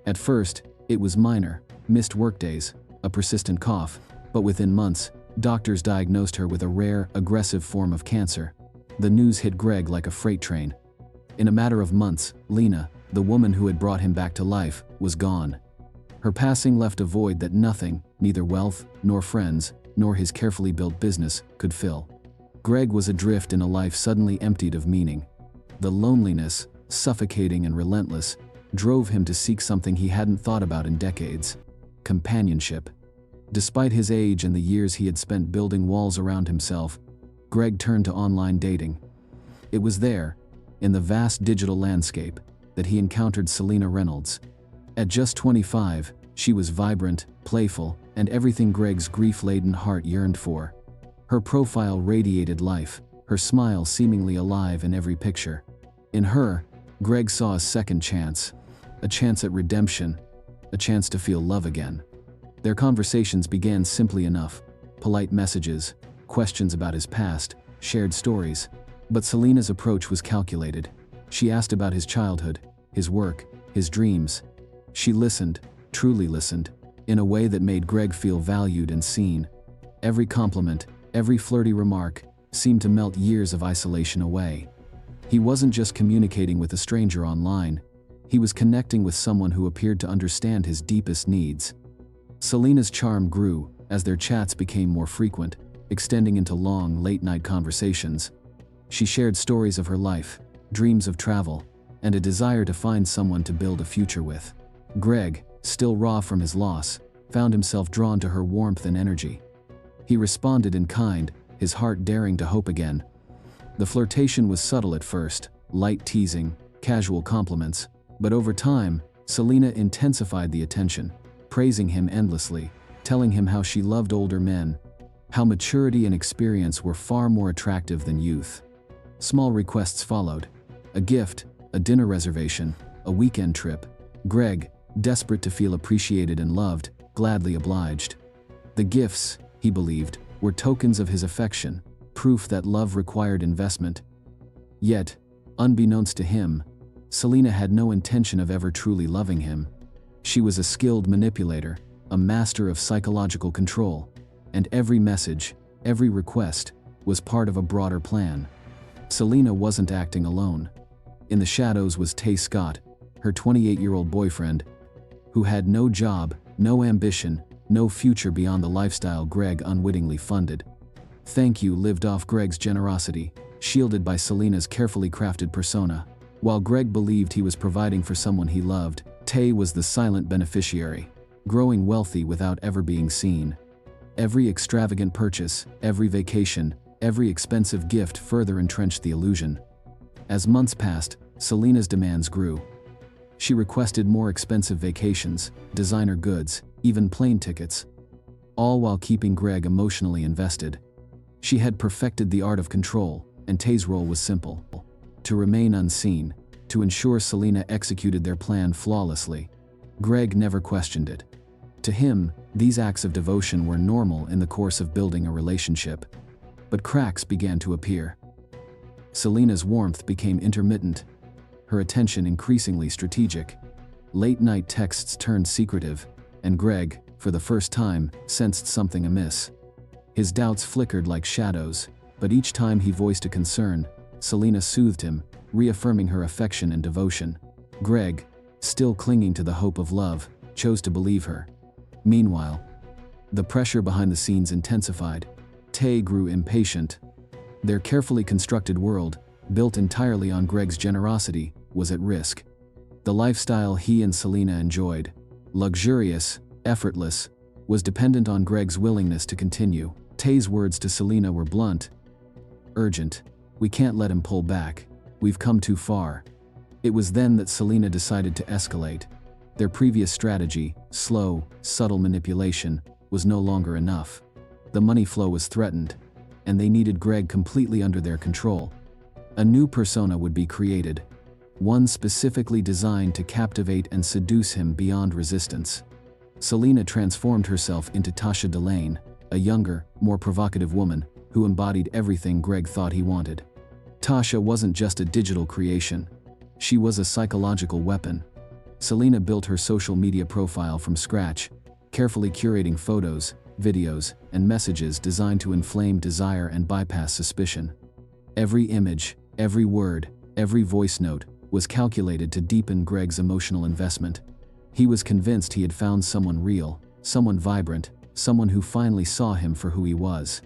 At first, it was minor, missed workdays, a persistent cough, but within months, doctors diagnosed her with a rare, aggressive form of cancer. The news hit Greg like a freight train. In a matter of months, Lena, the woman who had brought him back to life, was gone. Her passing left a void that nothing, neither wealth, nor friends, nor his carefully built business, could fill. Greg was adrift in a life suddenly emptied of meaning. The loneliness, suffocating and relentless, drove him to seek something he hadn't thought about in decades: companionship. Despite his age and the years he had spent building walls around himself, Greg turned to online dating. It was there, in the vast digital landscape, that he encountered Selena Reynolds. At just 25, she was vibrant, playful, and everything Greg's grief-laden heart yearned for. Her profile radiated life, her smile seemingly alive in every picture. In her, Greg saw a second chance, a chance at redemption, a chance to feel love again. Their conversations began simply enough: polite messages, questions about his past, shared stories. But Selena's approach was calculated. She asked about his childhood, his work, his dreams. She listened, truly listened, in a way that made Greg feel valued and seen. Every compliment, every flirty remark, seemed to melt years of isolation away. He wasn't just communicating with a stranger online. He was connecting with someone who appeared to understand his deepest needs. Selena's charm grew as their chats became more frequent, extending into long, late-night conversations. She shared stories of her life, dreams of travel, and a desire to find someone to build a future with. Greg, still raw from his loss, found himself drawn to her warmth and energy. He responded in kind, his heart daring to hope again. The flirtation was subtle at first, light teasing, casual compliments, but over time, Selena intensified the attention, praising him endlessly, telling him how she loved older men, how maturity and experience were far more attractive than youth. Small requests followed: a gift, a dinner reservation, a weekend trip. Greg, desperate to feel appreciated and loved, gladly obliged. The gifts, he believed, were tokens of his affection, proof that love required investment. Yet, unbeknownst to him, Selena had no intention of ever truly loving him. She was a skilled manipulator, a master of psychological control, and every message, every request, was part of a broader plan. Selena wasn't acting alone. In the shadows was Tay Scott, her 28-year-old boyfriend, who had no job, no ambition, no future beyond the lifestyle Greg unwittingly funded. Thank You lived off Greg's generosity, shielded by Selena's carefully crafted persona. While Greg believed he was providing for someone he loved, Tay was the silent beneficiary, growing wealthy without ever being seen. Every extravagant purchase, every vacation, every expensive gift further entrenched the illusion. As months passed, Selena's demands grew. She requested more expensive vacations, designer goods, even plane tickets, all while keeping Greg emotionally invested. She had perfected the art of control, and Tay's role was simple: to remain unseen, to ensure Selena executed their plan flawlessly. Greg never questioned it. To him, these acts of devotion were normal in the course of building a relationship. But cracks began to appear. Selena's warmth became intermittent, her attention increasingly strategic. Late-night texts turned secretive, and Greg, for the first time, sensed something amiss. His doubts flickered like shadows, but each time he voiced a concern, Selena soothed him, reaffirming her affection and devotion. Greg, still clinging to the hope of love, chose to believe her. Meanwhile, the pressure behind the scenes intensified. Tay grew impatient. Their carefully constructed world, built entirely on Greg's generosity, was at risk. The lifestyle he and Selena enjoyed, luxurious, effortless, was dependent on Greg's willingness to continue. Tay's words to Selena were blunt: urgent. We can't let him pull back. We've come too far. It was then that Selena decided to escalate. Their previous strategy, slow, subtle manipulation, was no longer enough. The money flow was threatened, and they needed Greg completely under their control. A new persona would be created, one specifically designed to captivate and seduce him beyond resistance. Selena transformed herself into Tasha Delane, a younger, more provocative woman who embodied everything Greg thought he wanted. Tasha wasn't just a digital creation. She was a psychological weapon. Selena built her social media profile from scratch, carefully curating photos, videos, and messages designed to inflame desire and bypass suspicion. Every image, every word, every voice note was calculated to deepen Greg's emotional investment. He was convinced he had found someone real, someone vibrant, someone who finally saw him for who he was.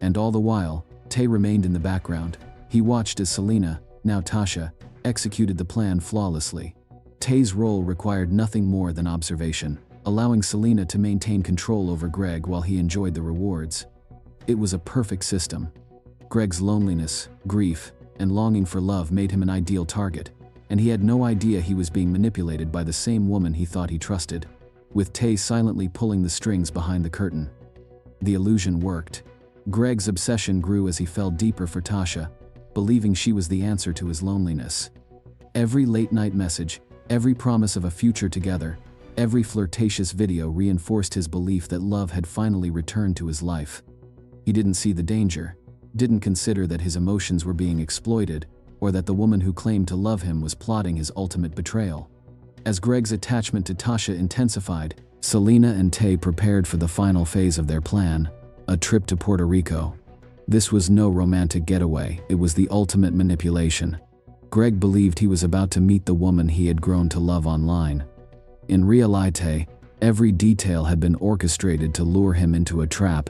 And all the while, Tay remained in the background. He watched as Selena, now Tasha, executed the plan flawlessly. Tay's role required nothing more than observation, allowing Selena to maintain control over Greg while he enjoyed the rewards. It was a perfect system. Greg's loneliness, grief, and longing for love made him an ideal target, and he had no idea he was being manipulated by the same woman he thought he trusted, with Tay silently pulling the strings behind the curtain. The illusion worked. Greg's obsession grew as he fell deeper for Tasha, believing she was the answer to his loneliness. Every late-night message, every promise of a future together, every flirtatious video reinforced his belief that love had finally returned to his life. He didn't see the danger, didn't consider that his emotions were being exploited, or that the woman who claimed to love him was plotting his ultimate betrayal. As Greg's attachment to Tasha intensified, Selena and Tay prepared for the final phase of their plan, a trip to Puerto Rico. This was no romantic getaway, it was the ultimate manipulation. Greg believed he was about to meet the woman he had grown to love online. In reality, every detail had been orchestrated to lure him into a trap.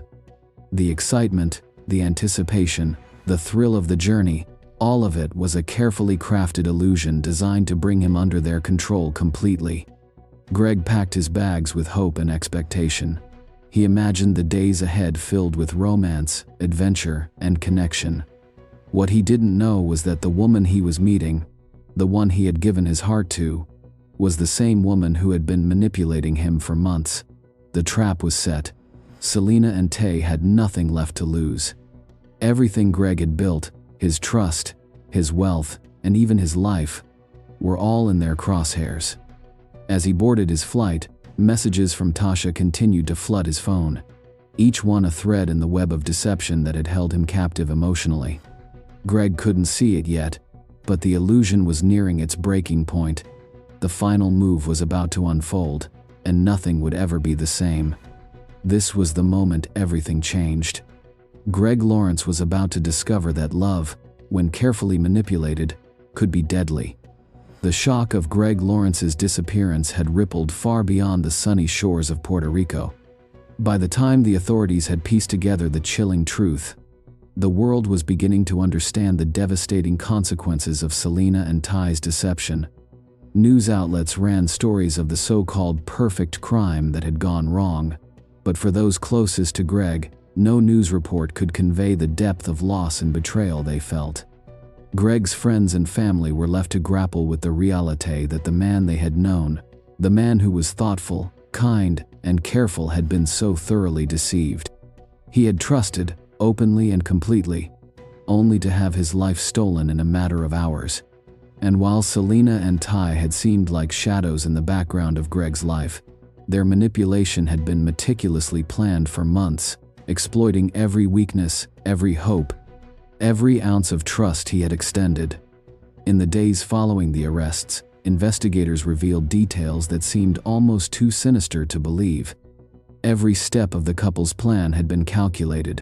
The excitement, the anticipation, the thrill of the journey, all of it was a carefully crafted illusion designed to bring him under their control completely. Greg packed his bags with hope and expectation. He imagined the days ahead filled with romance, adventure, and connection. What he didn't know was that the woman he was meeting, the one he had given his heart to, was the same woman who had been manipulating him for months. The trap was set. Selena and Tay had nothing left to lose. Everything Greg had built, his trust, his wealth, and even his life, were all in their crosshairs. As he boarded his flight, messages from Tasha continued to flood his phone, each one a thread in the web of deception that had held him captive emotionally. Greg couldn't see it yet, but the illusion was nearing its breaking point. The final move was about to unfold, and nothing would ever be the same. This was the moment everything changed. Greg Lawrence was about to discover that love, when carefully manipulated, could be deadly. The shock of Greg Lawrence's disappearance had rippled far beyond the sunny shores of Puerto Rico. By the time the authorities had pieced together the chilling truth, the world was beginning to understand the devastating consequences of Selena and Tay's deception. News outlets ran stories of the so-called perfect crime that had gone wrong, but for those closest to Greg, no news report could convey the depth of loss and betrayal they felt. Greg's friends and family were left to grapple with the reality that the man they had known, the man who was thoughtful, kind, and careful, had been so thoroughly deceived. He had trusted, openly and completely, only to have his life stolen in a matter of hours. And while Selena and Tay had seemed like shadows in the background of Greg's life, their manipulation had been meticulously planned for months, exploiting every weakness, every hope, every ounce of trust he had extended. In the days following the arrests, investigators revealed details that seemed almost too sinister to believe. Every step of the couple's plan had been calculated,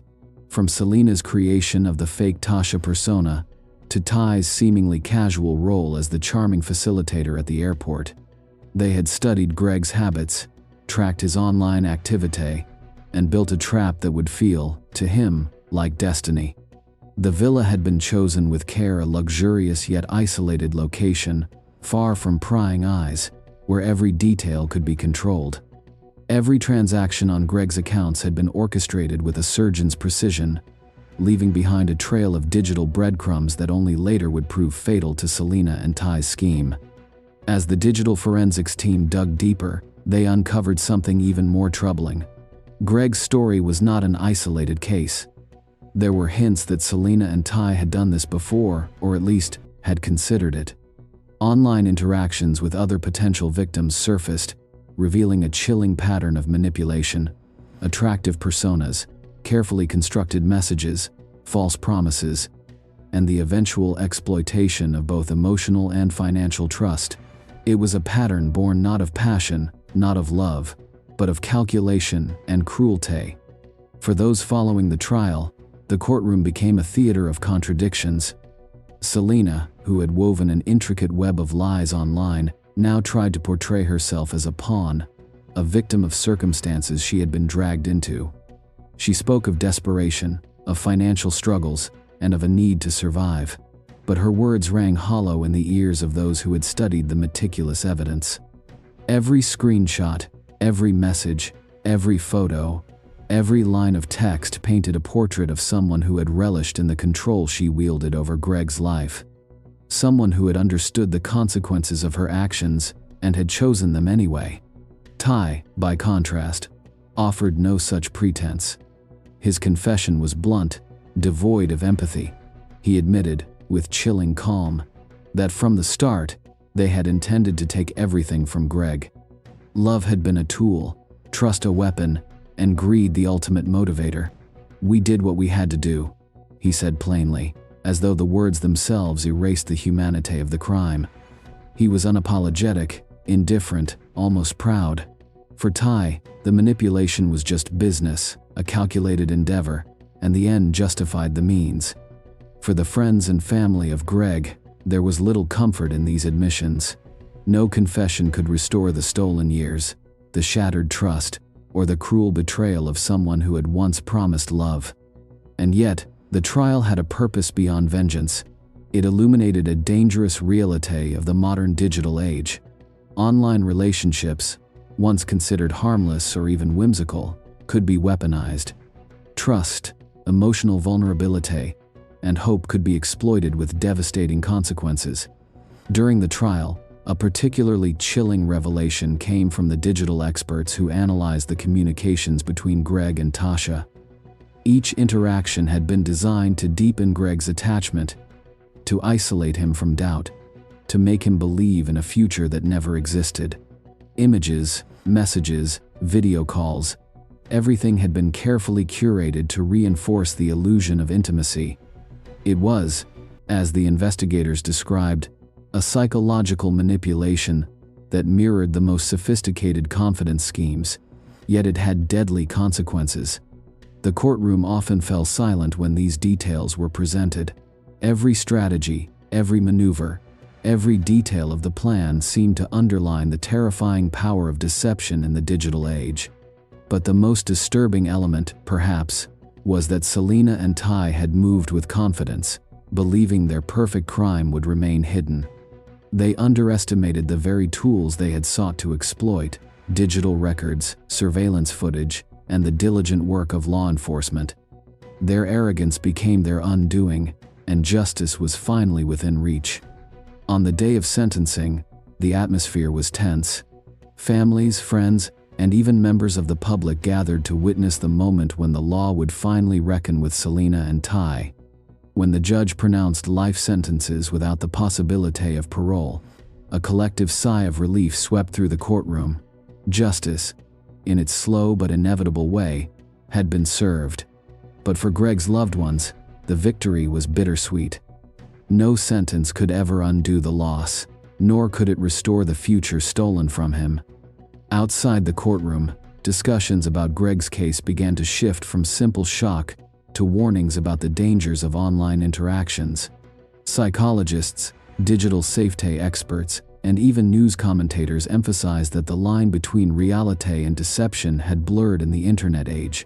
from Selena's creation of the fake Tasha persona to Tay's seemingly casual role as the charming facilitator at the airport. They had studied Greg's habits, tracked his online activity, and built a trap that would feel, to him, like destiny. The villa had been chosen with care, a luxurious yet isolated location, far from prying eyes, where every detail could be controlled. Every transaction on Greg's accounts had been orchestrated with a surgeon's precision, leaving behind a trail of digital breadcrumbs that only later would prove fatal to Selena and Tay's scheme. As the digital forensics team dug deeper, they uncovered something even more troubling. Greg's story was not an isolated case. There were hints that Selena and Tay had done this before, or at least had considered it. Online interactions with other potential victims surfaced, revealing a chilling pattern of manipulation, attractive personas, carefully constructed messages, false promises, and the eventual exploitation of both emotional and financial trust. It was a pattern born not of passion, not of love, but of calculation and cruelty. For those following the trial, the courtroom became a theater of contradictions. Selena, who had woven an intricate web of lies online, now tried to portray herself as a pawn, a victim of circumstances she had been dragged into. She spoke of desperation, of financial struggles, and of a need to survive, but her words rang hollow in the ears of those who had studied the meticulous evidence. Every screenshot, every message, every photo, every line of text painted a portrait of someone who had relished in the control she wielded over Greg's life. Someone who had understood the consequences of her actions and had chosen them anyway. Tay, by contrast, offered no such pretense. His confession was blunt, devoid of empathy. He admitted, with chilling calm, that from the start, they had intended to take everything from Greg. Love had been a tool, trust a weapon, and greed the ultimate motivator. "We did what we had to do," he said plainly, as though the words themselves erased the humanity of the crime. He was unapologetic, indifferent, almost proud. For Ty, the manipulation was just business, a calculated endeavor, and the end justified the means. For the friends and family of Greg, there was little comfort in these admissions. No confession could restore the stolen years, the shattered trust, or the cruel betrayal of someone who had once promised love. And yet, the trial had a purpose beyond vengeance. It illuminated a dangerous reality of the modern digital age. Online relationships, once considered harmless or even whimsical, could be weaponized. Trust, emotional vulnerability, and hope could be exploited with devastating consequences. During the trial, a particularly chilling revelation came from the digital experts who analyzed the communications between Greg and Tasha. Each interaction had been designed to deepen Greg's attachment, to isolate him from doubt, to make him believe in a future that never existed. Images, messages, video calls, everything had been carefully curated to reinforce the illusion of intimacy. It was, as the investigators described, a psychological manipulation that mirrored the most sophisticated confidence schemes, yet it had deadly consequences. The courtroom often fell silent when these details were presented. Every strategy, every maneuver, every detail of the plan seemed to underline the terrifying power of deception in the digital age. But the most disturbing element, perhaps, was that Selena and Ty had moved with confidence, believing their perfect crime would remain hidden. They underestimated the very tools they had sought to exploit: digital records, surveillance footage, and the diligent work of law enforcement. Their arrogance became their undoing, and justice was finally within reach. On the day of sentencing, the atmosphere was tense. Families, friends, and even members of the public gathered to witness the moment when the law would finally reckon with Selena and Ty. When the judge pronounced life sentences without the possibility of parole, a collective sigh of relief swept through the courtroom. Justice, in its slow but inevitable way, had been served. But for Greg's loved ones, the victory was bittersweet. No sentence could ever undo the loss, nor could it restore the future stolen from him. Outside the courtroom, discussions about Greg's case began to shift from simple shock to warnings about the dangers of online interactions. Psychologists, digital safety experts, and even news commentators emphasized that the line between reality and deception had blurred in the internet age.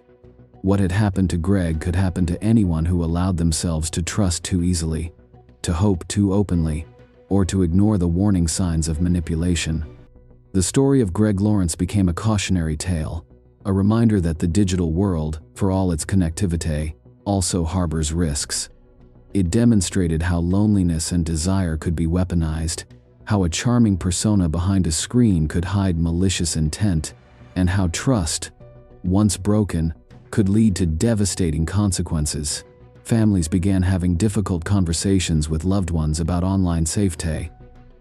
What had happened to Greg could happen to anyone who allowed themselves to trust too easily, to hope too openly, or to ignore the warning signs of manipulation. The story of Greg Lawrence became a cautionary tale, a reminder that the digital world, for all its connectivity, also harbors risks. It demonstrated how loneliness and desire could be weaponized, how a charming persona behind a screen could hide malicious intent, and how trust, once broken, could lead to devastating consequences. Families began having difficult conversations with loved ones about online safety.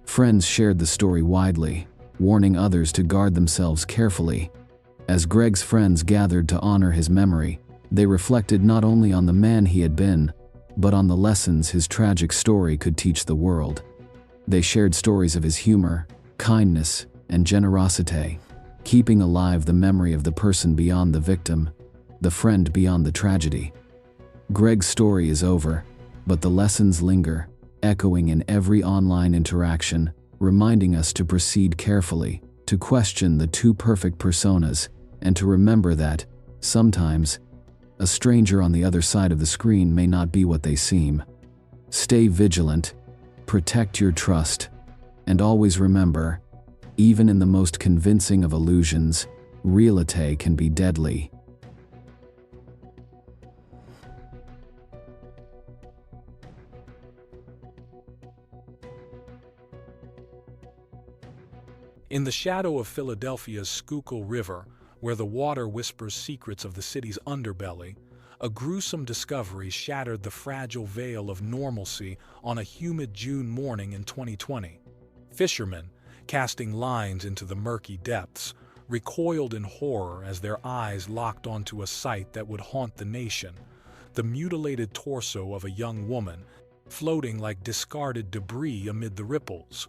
Friends shared the story widely, warning others to guard themselves carefully. As Greg's friends gathered to honor his memory, they reflected not only on the man he had been, but on the lessons his tragic story could teach the world. They shared stories of his humor, kindness, and generosity, keeping alive the memory of the person beyond the victim, the friend beyond the tragedy. Greg's story is over, but the lessons linger, echoing in every online interaction, reminding us to proceed carefully, to question the too perfect personas, and to remember that, sometimes, a stranger on the other side of the screen may not be what they seem. Stay vigilant, protect your trust, and always remember, even in the most convincing of illusions, reality can be deadly. In the shadow of Philadelphia's Schuylkill River, where the water whispers secrets of the city's underbelly, a gruesome discovery shattered the fragile veil of normalcy on a humid June morning in 2020. Fishermen, casting lines into the murky depths, recoiled in horror as their eyes locked onto a sight that would haunt the nation: the mutilated torso of a young woman, floating like discarded debris amid the ripples.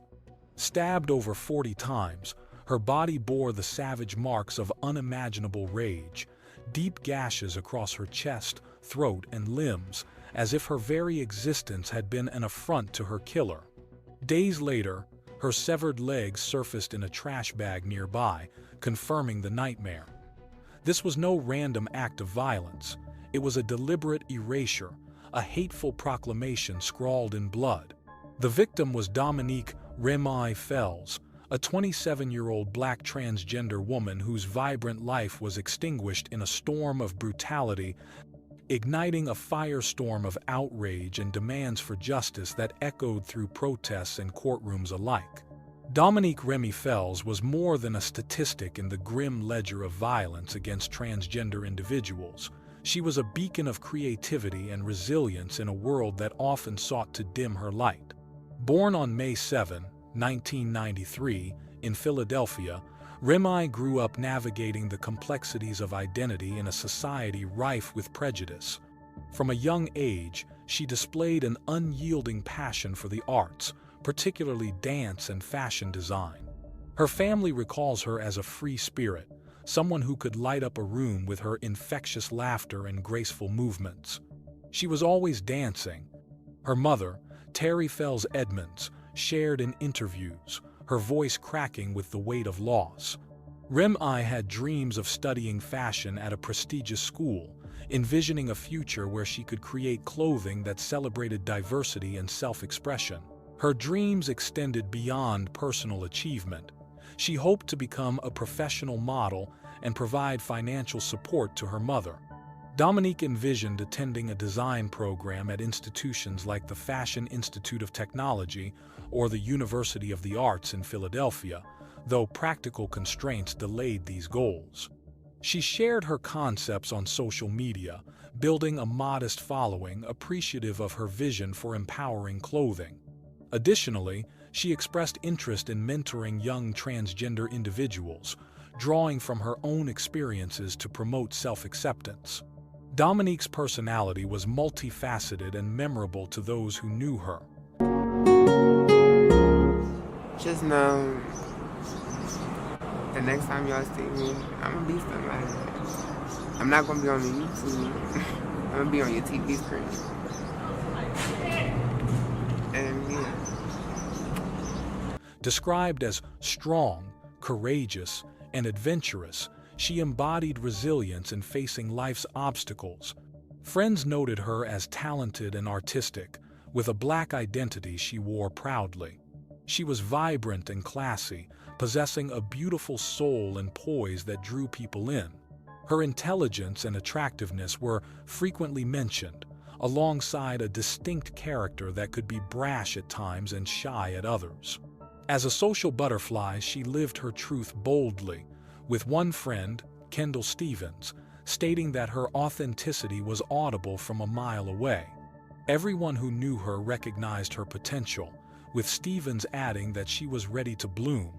Stabbed over 40 times, her body bore the savage marks of unimaginable rage, deep gashes across her chest, throat, and limbs, as if her very existence had been an affront to her killer. Days later, her severed legs surfaced in a trash bag nearby, confirming the nightmare. This was no random act of violence. It was a deliberate erasure, a hateful proclamation scrawled in blood. The victim was Dominique Remy Fells, a 27-year-old black transgender woman whose vibrant life was extinguished in a storm of brutality, igniting a firestorm of outrage and demands for justice that echoed through protests and courtrooms alike. Dominique Remy Fells was more than a statistic in the grim ledger of violence against transgender individuals. She was a beacon of creativity and resilience in a world that often sought to dim her light. Born on May 7, 1993, in Philadelphia, Remy grew up navigating the complexities of identity in a society rife with prejudice. From a young age, she displayed an unyielding passion for the arts, particularly dance and fashion design. Her family recalls her as a free spirit, someone who could light up a room with her infectious laughter and graceful movements. She was always dancing. Her mother, Terry Fells Edmonds, shared in interviews, her voice cracking with the weight of loss. Remy had dreams of studying fashion at a prestigious school, envisioning a future where she could create clothing that celebrated diversity and self-expression. Her dreams extended beyond personal achievement. She hoped to become a professional model and provide financial support to her mother. Dominique envisioned attending a design program at institutions like the Fashion Institute of Technology or the University of the Arts in Philadelphia, though practical constraints delayed these goals. She shared her concepts on social media, building a modest following appreciative of her vision for empowering clothing. Additionally, she expressed interest in mentoring young transgender individuals, drawing from her own experiences to promote self-acceptance. Dominique's personality was multifaceted and memorable to those who knew her. Just know, the next time y'all see me, I'm gonna be somebody. I'm not gonna be on the YouTube. I'm gonna be on your TV screen. And yeah. Described as strong, courageous, and adventurous, she embodied resilience in facing life's obstacles. Friends noted her as talented and artistic, with a black identity she wore proudly. She was vibrant and classy, possessing a beautiful soul and poise that drew people in. Her intelligence and attractiveness were frequently mentioned, alongside a distinct character that could be brash at times and shy at others. As a social butterfly, she lived her truth boldly, with one friend, Kendall Stevens, stating that her authenticity was audible from a mile away. Everyone who knew her recognized her potential, with Stevens adding that she was ready to bloom.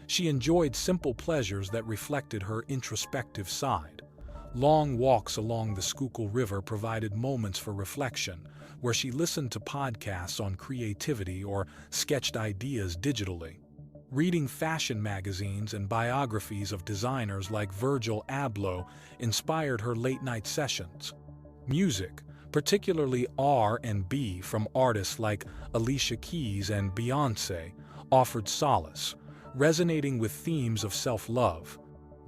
She enjoyed simple pleasures that reflected her introspective side. Long walks along the Schuylkill River provided moments for reflection, where she listened to podcasts on creativity or sketched ideas digitally. Reading fashion magazines and biographies of designers like Virgil Abloh inspired her late-night sessions. Music, particularly R&B from artists like Alicia Keys and Beyoncé, offered solace, resonating with themes of self-love.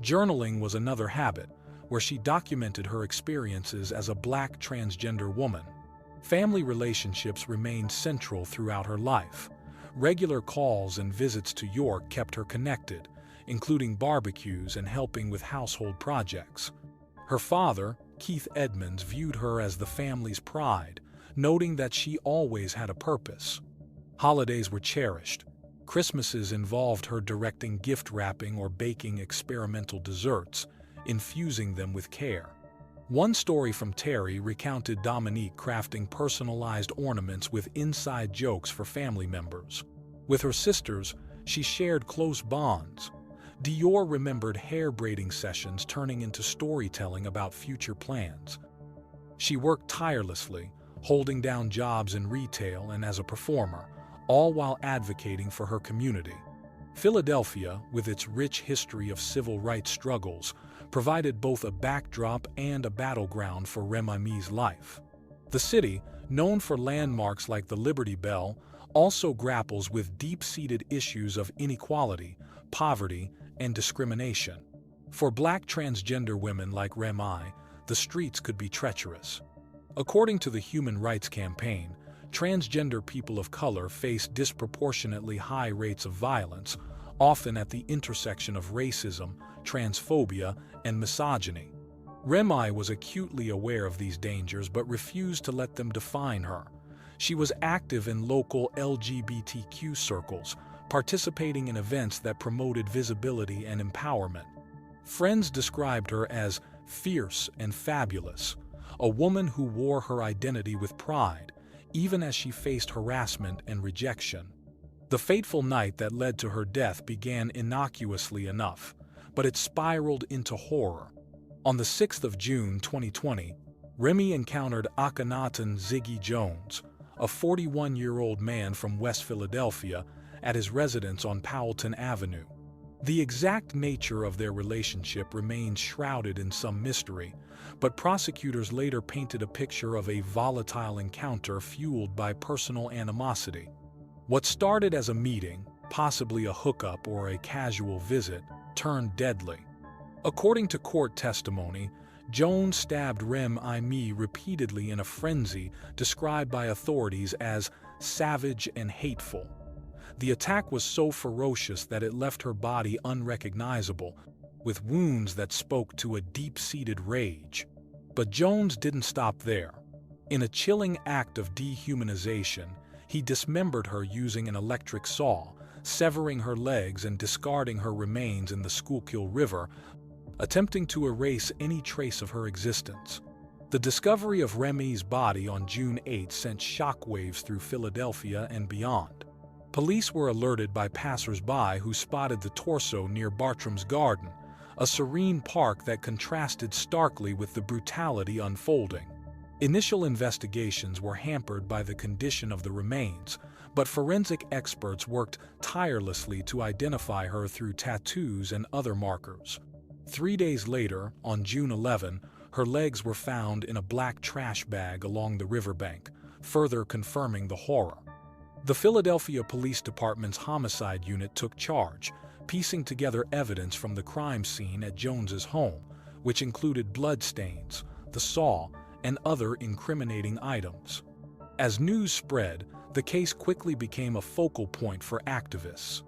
Journaling was another habit, where she documented her experiences as a black transgender woman. Family relationships remained central throughout her life. Regular calls and visits to York kept her connected, including barbecues and helping with household projects. Her father, Keith Edmonds, viewed her as the family's pride, noting that she always had a purpose. Holidays were cherished. Christmases involved her directing gift wrapping or baking experimental desserts, infusing them with care. One story from Terry recounted Dominique crafting personalized ornaments with inside jokes for family members. With her sisters, she shared close bonds. Dior remembered hair braiding sessions turning into storytelling about future plans. She worked tirelessly, holding down jobs in retail and as a performer, all while advocating for her community. Philadelphia, with its rich history of civil rights struggles, provided both a backdrop and a battleground for Remy's life. The city, known for landmarks like the Liberty Bell, also grapples with deep-seated issues of inequality, poverty, and discrimination. For Black transgender women like Remy, the streets could be treacherous. According to the Human Rights Campaign, transgender people of color face disproportionately high rates of violence, often at the intersection of racism, transphobia, and misogyny. Remy was acutely aware of these dangers but refused to let them define her. She was active in local LGBTQ circles, participating in events that promoted visibility and empowerment. Friends described her as fierce and fabulous, a woman who wore her identity with pride, even as she faced harassment and rejection. The fateful night that led to her death began innocuously enough, but it spiraled into horror. On the 6th of June 2020, Remy encountered Akhenaton Ziggy Jones, a 41-year-old man from West Philadelphia, at his residence on Powelton Avenue. The exact nature of their relationship remains shrouded in some mystery, but prosecutors later painted a picture of a volatile encounter fueled by personal animosity. What started as a meeting, possibly a hookup or a casual visit, turned deadly. According to court testimony, Jones stabbed Remy repeatedly in a frenzy described by authorities as savage and hateful. The attack was so ferocious that it left her body unrecognizable, with wounds that spoke to a deep-seated rage. But Jones didn't stop there. In a chilling act of dehumanization, he dismembered her using an electric saw, severing her legs and discarding her remains in the Schuylkill River, attempting to erase any trace of her existence. The discovery of Remy's body on June 8 sent shockwaves through Philadelphia and beyond. Police were alerted by passers-by who spotted the torso near Bartram's Garden, a serene park that contrasted starkly with the brutality unfolding. Initial investigations were hampered by the condition of the remains, but forensic experts worked tirelessly to identify her through tattoos and other markers. 3 days later, on June 11, her legs were found in a black trash bag along the riverbank, further confirming the horror. The Philadelphia Police Department's homicide unit took charge, piecing together evidence from the crime scene at Jones's home, which included bloodstains, the saw, and other incriminating items. As news spread, the case quickly became a focal point for activists.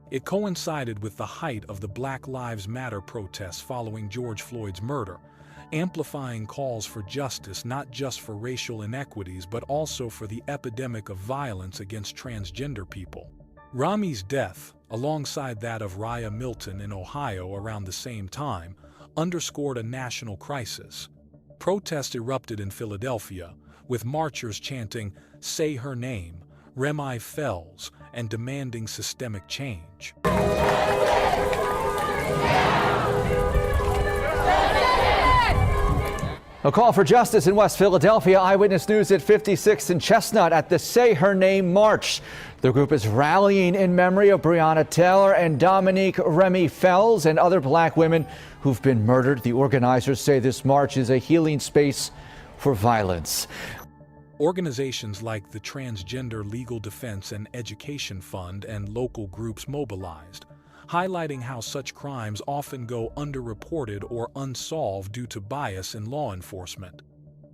It coincided with the height of the Black Lives Matter protests following George Floyd's murder, amplifying calls for justice not just for racial inequities but also for the epidemic of violence against transgender people. Remy's death, alongside that of Raya Milton in Ohio around the same time, underscored a national crisis. Protests erupted in Philadelphia, with marchers chanting, "Say her name, Remy Fells," and demanding systemic change. A call for justice in West Philadelphia. Eyewitness News at 56th and Chestnut at the Say Her Name March. The group is rallying in memory of Breonna Taylor and Dominique Remy Fells and other black women who've been murdered. The organizers say this march is a healing space for violence. Organizations like the Transgender Legal Defense and Education Fund and local groups mobilized, highlighting how such crimes often go underreported or unsolved due to bias in law enforcement.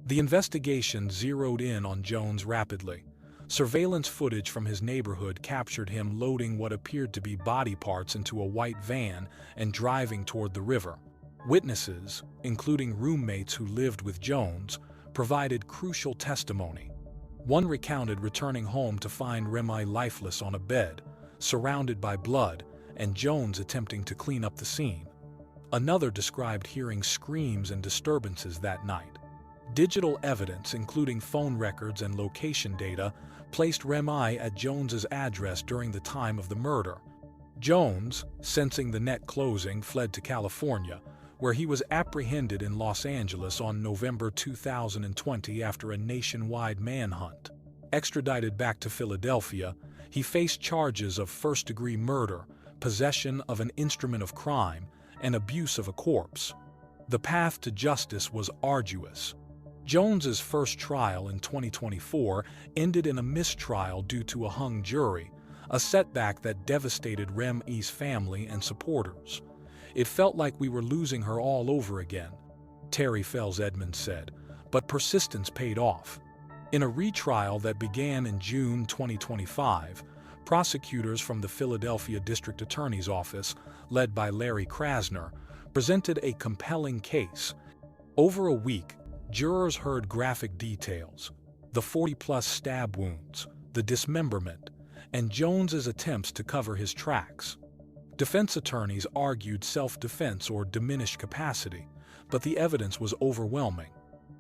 The investigation zeroed in on Jones rapidly. Surveillance footage from his neighborhood captured him loading what appeared to be body parts into a white van and driving toward the river. Witnesses, including roommates who lived with Jones, provided crucial testimony. One recounted returning home to find Remy lifeless on a bed, surrounded by blood, and Jones attempting to clean up the scene. Another described hearing screams and disturbances that night. Digital evidence, including phone records and location data, placed Remy at Jones's address during the time of the murder. Jones, sensing the net closing, fled to California, where he was apprehended in Los Angeles on November 2020 after a nationwide manhunt. Extradited back to Philadelphia, he faced charges of first-degree murder, possession of an instrument of crime, and abuse of a corpse. The path to justice was arduous. Jones's first trial in 2024 ended in a mistrial due to a hung jury, a setback that devastated Remy's family and supporters. "It felt like we were losing her all over again," Terry Fells Edmonds said, but persistence paid off. In a retrial that began in June 2025, prosecutors from the Philadelphia District Attorney's Office, led by Larry Krasner, presented a compelling case. Over a week, jurors heard graphic details: the 40-plus stab wounds, the dismemberment, and Jones's attempts to cover his tracks. Defense attorneys argued self-defense or diminished capacity, but the evidence was overwhelming.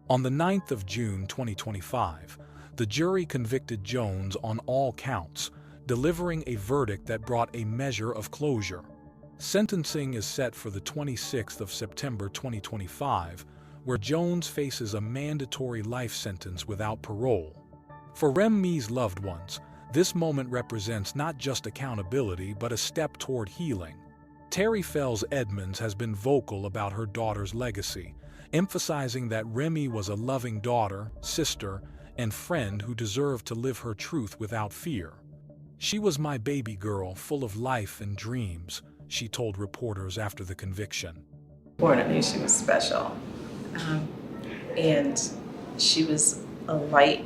On the 9th of June 2025, the jury convicted Jones on all counts, delivering a verdict that brought a measure of closure. Sentencing is set for the 26th of September 2025, where Jones faces a mandatory life sentence without parole. For Remy's loved ones, this moment represents not just accountability but a step toward healing. Terry Fells Edmonds has been vocal about her daughter's legacy, emphasizing that Remy was a loving daughter, sister, and friend who deserved to live her truth without fear. "She was my baby girl, full of life and dreams," she told reporters after the conviction. Born, I knew she was special. And she was a light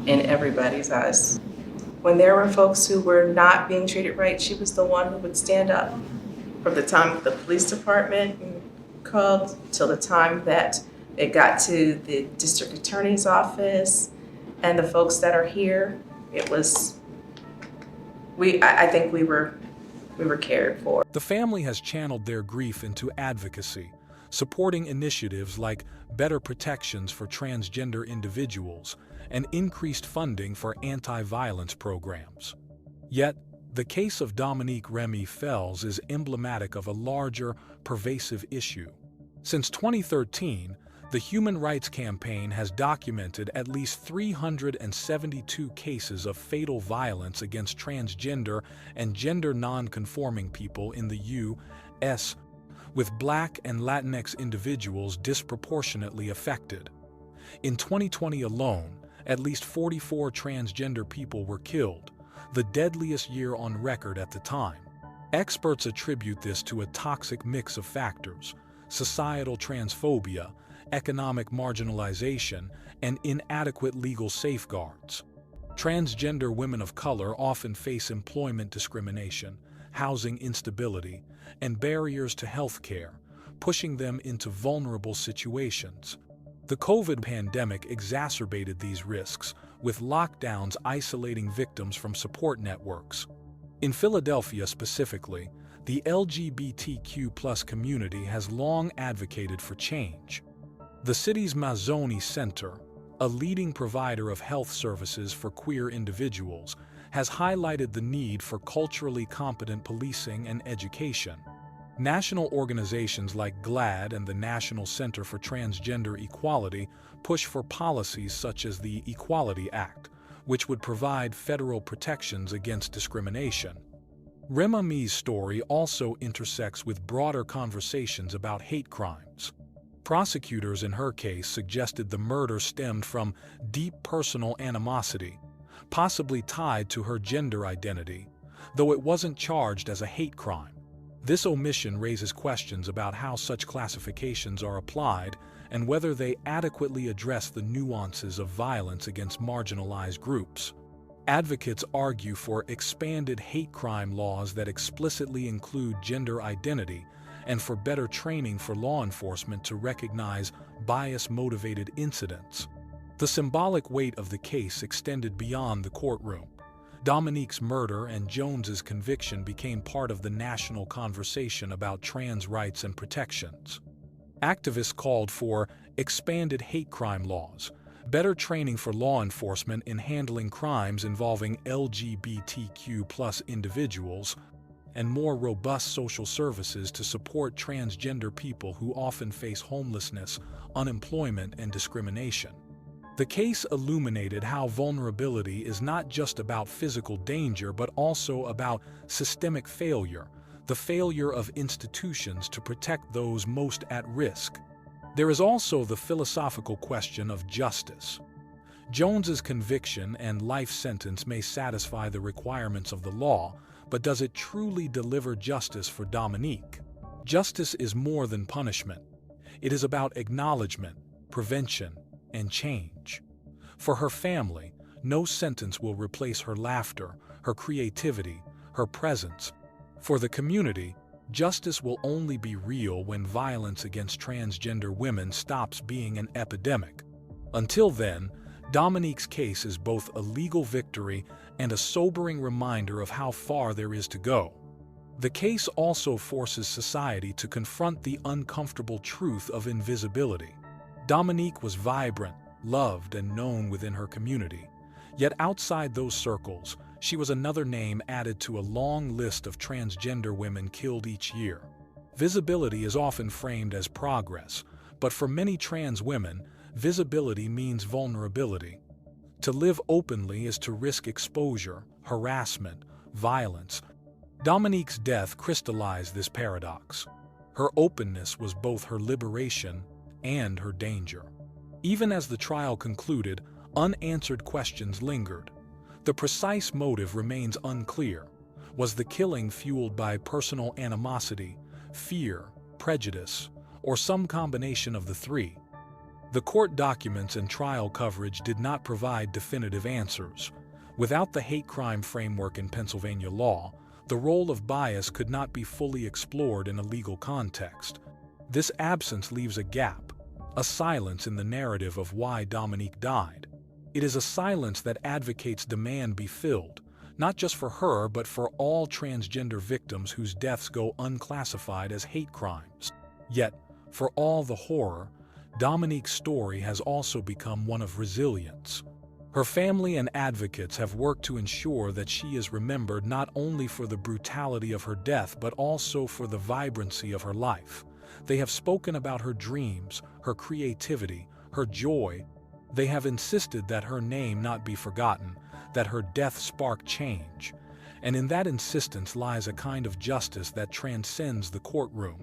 in everybody's eyes. When there were folks who were not being treated right, she was the one who would stand up. From the time the police department called till the time that it got to the district attorney's office and the folks that are here, it was, I think we were cared for. The family has channeled their grief into advocacy, supporting initiatives like better protections for transgender individuals and increased funding for anti-violence programs. Yet, the case of Dominique Remy Fells is emblematic of a larger, pervasive issue. Since 2013, the Human Rights Campaign has documented at least 372 cases of fatal violence against transgender and gender non-conforming people in the U.S., with Black and Latinx individuals disproportionately affected. In 2020 alone, at least 44 transgender people were killed, the deadliest year on record at the time. Experts attribute this to a toxic mix of factors: societal transphobia, economic marginalization, and inadequate legal safeguards. Transgender women of color often face employment discrimination, housing instability, and barriers to health care, pushing them into vulnerable situations. The COVID pandemic exacerbated these risks, with lockdowns isolating victims from support networks. In Philadelphia specifically, the LGBTQ+ community has long advocated for change. The city's Mazzoni Center, a leading provider of health services for queer individuals, has highlighted the need for culturally competent policing and education. National organizations like GLAAD and the National Center for Transgender Equality push for policies such as the Equality Act, which would provide federal protections against discrimination. Remy's story also intersects with broader conversations about hate crimes. Prosecutors in her case suggested the murder stemmed from deep personal animosity, possibly tied to her gender identity, though it wasn't charged as a hate crime. This omission raises questions about how such classifications are applied and whether they adequately address the nuances of violence against marginalized groups. Advocates argue for expanded hate crime laws that explicitly include gender identity and for better training for law enforcement to recognize bias-motivated incidents. The symbolic weight of the case extended beyond the courtroom. Dominique's murder and Jones's conviction became part of the national conversation about trans rights and protections. Activists called for expanded hate crime laws, better training for law enforcement in handling crimes involving LGBTQ+ individuals, and more robust social services to support transgender people who often face homelessness, unemployment, and discrimination. The case illuminated how vulnerability is not just about physical danger but also about systemic failure, the failure of institutions to protect those most at risk. There is also the philosophical question of justice. Jones's conviction and life sentence may satisfy the requirements of the law, but does it truly deliver justice for Dominique? Justice is more than punishment. It is about acknowledgement, prevention, and change. For her family, no sentence will replace her laughter, her creativity, her presence. For the community, justice will only be real when violence against transgender women stops being an epidemic. Until then, Dominique's case is both a legal victory and a sobering reminder of how far there is to go. The case also forces society to confront the uncomfortable truth of invisibility. Dominique was vibrant, loved, and known within her community. Yet outside those circles, she was another name added to a long list of transgender women killed each year. Visibility is often framed as progress, but for many trans women, visibility means vulnerability. To live openly is to risk exposure, harassment, violence. Dominique's death crystallized this paradox. Her openness was both her liberation and her danger. Even as the trial concluded, unanswered questions lingered. The precise motive remains unclear. Was the killing fueled by personal animosity, fear, prejudice, or some combination of the three? The court documents and trial coverage did not provide definitive answers. Without the hate crime framework in Pennsylvania law, the role of bias could not be fully explored in a legal context. This absence leaves a gap, a silence in the narrative of why Dominique died. It is a silence that advocates demand be filled, not just for her but for all transgender victims whose deaths go unclassified as hate crimes. Yet, for all the horror, Dominique's story has also become one of resilience. Her family and advocates have worked to ensure that she is remembered not only for the brutality of her death but also for the vibrancy of her life. They have spoken about her dreams, her creativity, her joy. They have insisted that her name not be forgotten, that her death spark change. And in that insistence lies a kind of justice that transcends the courtroom,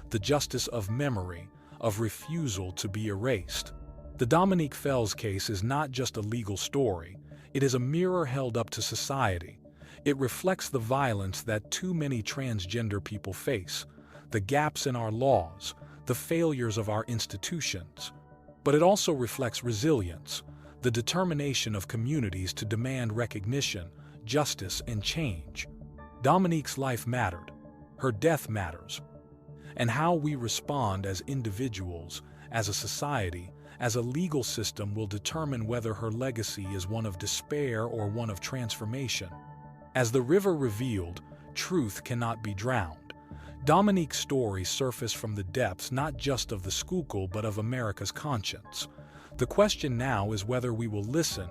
the justice of memory, of refusal to be erased. The Dominique Fells case is not just a legal story, it is a mirror held up to society. It reflects the violence that too many transgender people face, the gaps in our laws, the failures of our institutions. But it also reflects resilience, the determination of communities to demand recognition, justice, and change. Dominique's life mattered. Her death matters. And how we respond as individuals, as a society, as a legal system will determine whether her legacy is one of despair or one of transformation. As the river revealed, truth cannot be drowned. Dominique's story surfaced from the depths not just of the Schuylkill but of America's conscience. The question now is whether we will listen.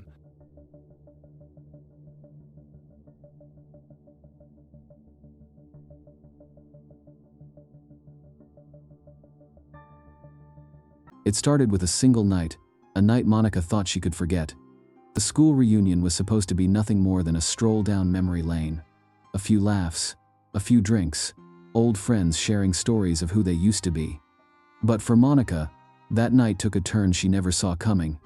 It started with a single night, a night Monica thought she could forget. The school reunion was supposed to be nothing more than a stroll down memory lane. A few laughs, a few drinks, old friends sharing stories of who they used to be. But for Monica, that night took a turn she never saw coming.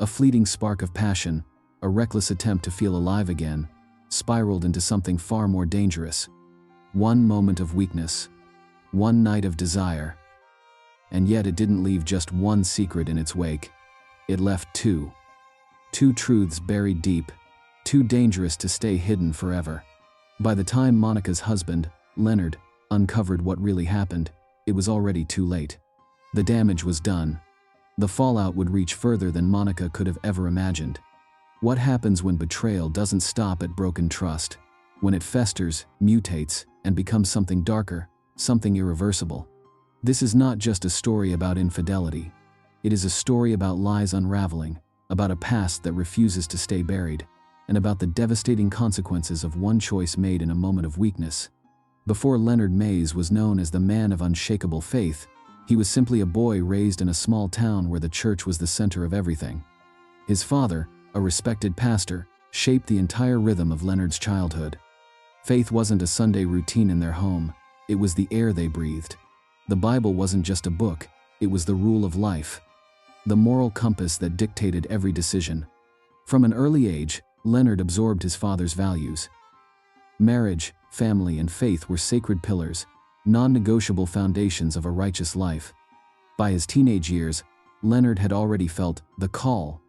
A fleeting spark of passion, a reckless attempt to feel alive again, spiraled into something far more dangerous. One moment of weakness, one night of desire. And yet it didn't leave just one secret in its wake. It left two. Two truths buried deep, too dangerous to stay hidden forever. By the time Monica's husband, Leonard, uncovered what really happened, it was already too late. The damage was done. The fallout would reach further than Monica could have ever imagined. What happens when betrayal doesn't stop at broken trust? When it festers, mutates, and becomes something darker, something irreversible? This is not just a story about infidelity. It is a story about lies unraveling, about a past that refuses to stay buried, and about the devastating consequences of one choice made in a moment of weakness. Before Leonard Mays was known as the man of unshakable faith, he was simply a boy raised in a small town where the church was the center of everything. His father, a respected pastor, shaped the entire rhythm of Leonard's childhood. Faith wasn't a Sunday routine in their home, it was the air they breathed. The Bible wasn't just a book, it was the rule of life, the moral compass that dictated every decision. From an early age, Leonard absorbed his father's values. Marriage, family, and faith were sacred pillars, non-negotiable foundations of a righteous life. By his teenage years, Leonard had already felt the call,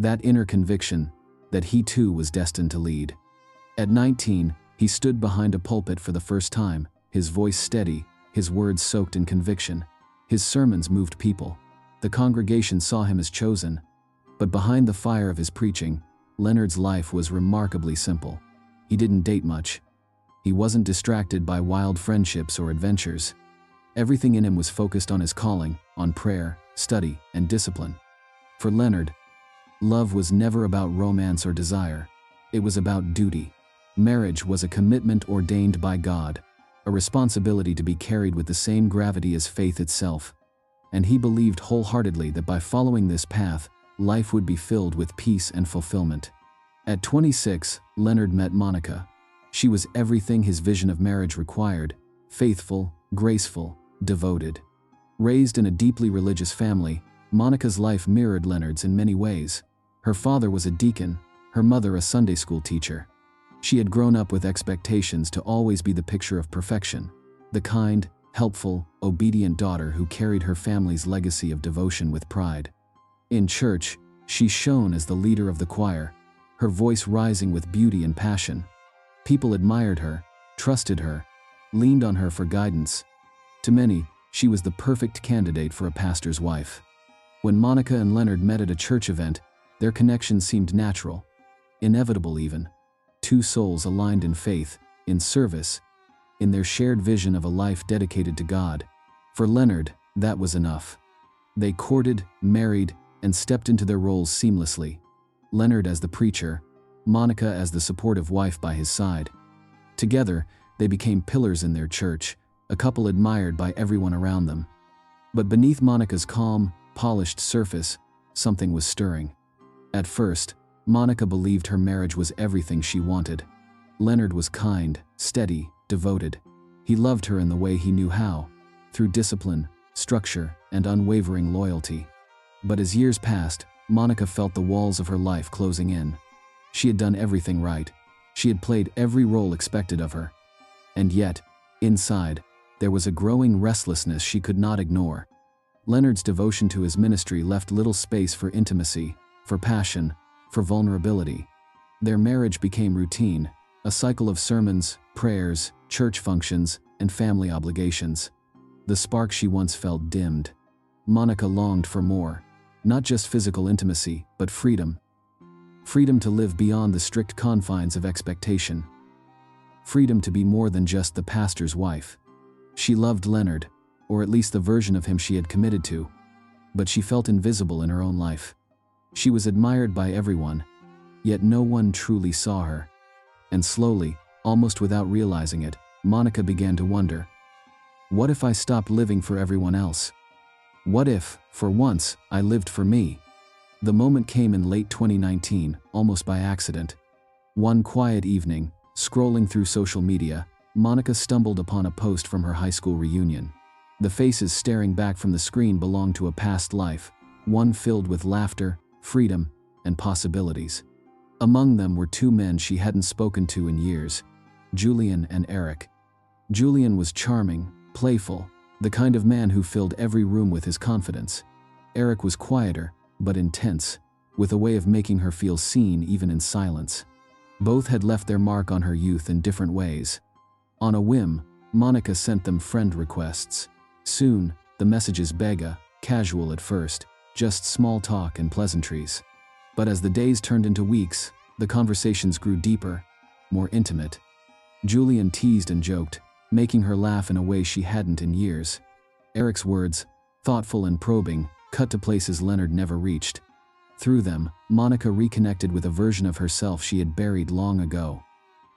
that inner conviction that he too was destined to lead. At 19, he stood behind a pulpit for the first time, his voice steady, his words soaked in conviction. His sermons moved people. The congregation saw him as chosen. But behind the fire of his preaching, Leonard's life was remarkably simple. He didn't date much. He wasn't distracted by wild friendships or adventures. Everything in him was focused on his calling, on prayer, study, and discipline. For Leonard, love was never about romance or desire. It was about duty. Marriage was a commitment ordained by God, a responsibility to be carried with the same gravity as faith itself. And he believed wholeheartedly that by following this path, life would be filled with peace and fulfillment. At 26, Leonard met Monica. She was everything his vision of marriage required: faithful, graceful, devoted. Raised in a deeply religious family, Monica's life mirrored Leonard's in many ways. Her father was a deacon, her mother a Sunday school teacher. She had grown up with expectations to always be the picture of perfection, the kind, helpful, obedient daughter who carried her family's legacy of devotion with pride. In church, she shone as the leader of the choir, her voice rising with beauty and passion. People admired her, trusted her, leaned on her for guidance. To many, she was the perfect candidate for a pastor's wife. When Monica and Leonard met at a church event, their connection seemed natural, inevitable even. Two souls aligned in faith, in service, in their shared vision of a life dedicated to God. For Leonard, that was enough. They courted, married, and stepped into their roles seamlessly. Leonard as the preacher, Monica as the supportive wife by his side. Together, they became pillars in their church, a couple admired by everyone around them. But beneath Monica's calm, polished surface, something was stirring. At first, Monica believed her marriage was everything she wanted. Leonard was kind, steady, devoted. He loved her in the way he knew how, through discipline, structure, and unwavering loyalty. But as years passed, Monica felt the walls of her life closing in. She had done everything right. She had played every role expected of her. And yet, inside, there was a growing restlessness she could not ignore. Leonard's devotion to his ministry left little space for intimacy, for passion, for vulnerability. Their marriage became routine, a cycle of sermons, prayers, church functions, and family obligations. The spark she once felt dimmed. Monica longed for more, not just physical intimacy, but freedom. Freedom to live beyond the strict confines of expectation. Freedom to be more than just the pastor's wife. She loved Leonard, or at least the version of him she had committed to, but she felt invisible in her own life. She was admired by everyone, yet no one truly saw her. And slowly, almost without realizing it, Monica began to wonder, what if I stopped living for everyone else? What if, for once, I lived for me? The moment came in late 2019, almost by accident. One quiet evening, scrolling through social media, Monica stumbled upon a post from her high school reunion. The faces staring back from the screen belonged to a past life, one filled with laughter, freedom, and possibilities. Among them were two men she hadn't spoken to in years, Julian and Eric. Julian was charming, playful, the kind of man who filled every room with his confidence. Eric was quieter, but intense, with a way of making her feel seen even in silence. Both had left their mark on her youth in different ways. On a whim, Monica sent them friend requests. Soon, the messages began, casual at first, just small talk and pleasantries. But as the days turned into weeks, the conversations grew deeper, more intimate. Julian teased and joked, making her laugh in a way she hadn't in years. Eric's words, thoughtful and probing, cut to places Leonard never reached. Through them, Monica reconnected with a version of herself she had buried long ago.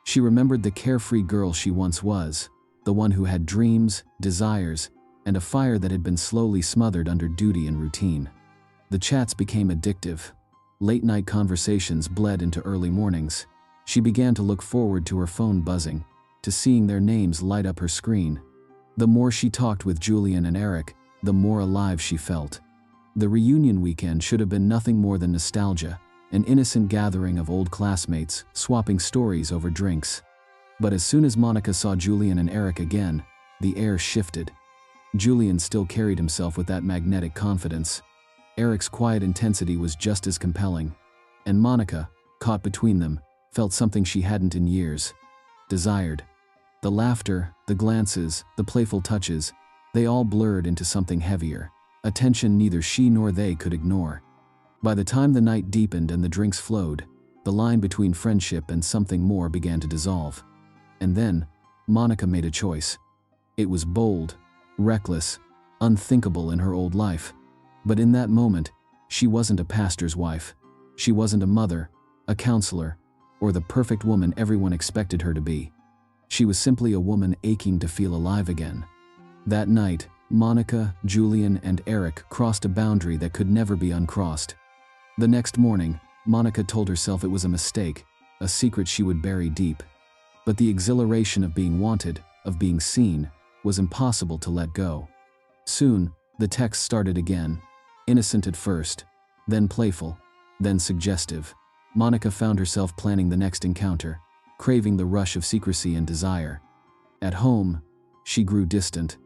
She remembered the carefree girl she once was, the one who had dreams, desires, and a fire that had been slowly smothered under duty and routine. The chats became addictive. Late-night conversations bled into early mornings. She began to look forward to her phone buzzing, to seeing their names light up her screen. The more she talked with Julian and Eric, the more alive she felt. The reunion weekend should have been nothing more than nostalgia, an innocent gathering of old classmates, swapping stories over drinks. But as soon as Monica saw Julian and Eric again, the air shifted. Julian still carried himself with that magnetic confidence. Eric's quiet intensity was just as compelling. And Monica, caught between them, felt something she hadn't in years. Desired. The laughter, the glances, the playful touches, they all blurred into something heavier, a tension neither she nor they could ignore. By the time the night deepened and the drinks flowed, the line between friendship and something more began to dissolve. And then, Monica made a choice. It was bold, reckless, unthinkable in her old life. But in that moment, she wasn't a pastor's wife. She wasn't a mother, a counselor, or the perfect woman everyone expected her to be. She was simply a woman aching to feel alive again. That night, Monica, Julian, and Eric crossed a boundary that could never be uncrossed. The next morning, Monica told herself it was a mistake, a secret she would bury deep. But the exhilaration of being wanted, of being seen, was impossible to let go. Soon, the texts started again, innocent at first, then playful, then suggestive. Monica found herself planning the next encounter, craving the rush of secrecy and desire. At home, she grew distant.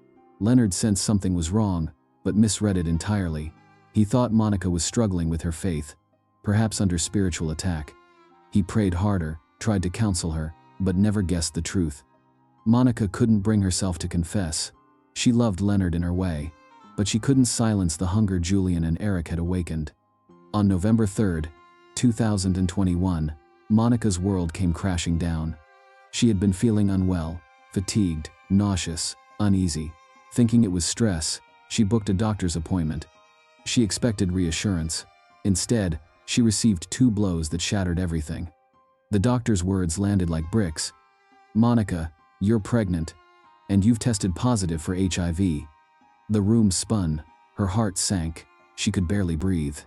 Leonard sensed something was wrong, but misread it entirely. He thought Monica was struggling with her faith, perhaps under spiritual attack. He prayed harder, tried to counsel her, but never guessed the truth. Monica couldn't bring herself to confess. She loved Leonard in her way, but she couldn't silence the hunger Julian and Eric had awakened. On November 3rd, 2021, Monica's world came crashing down. She had been feeling unwell, fatigued, nauseous, uneasy. Thinking it was stress, she booked a doctor's appointment. She expected reassurance. Instead, she received 2 blows that shattered everything. The doctor's words landed like bricks. "Monica, you're pregnant, and you've tested positive for HIV." The room spun, her heart sank, she could barely breathe.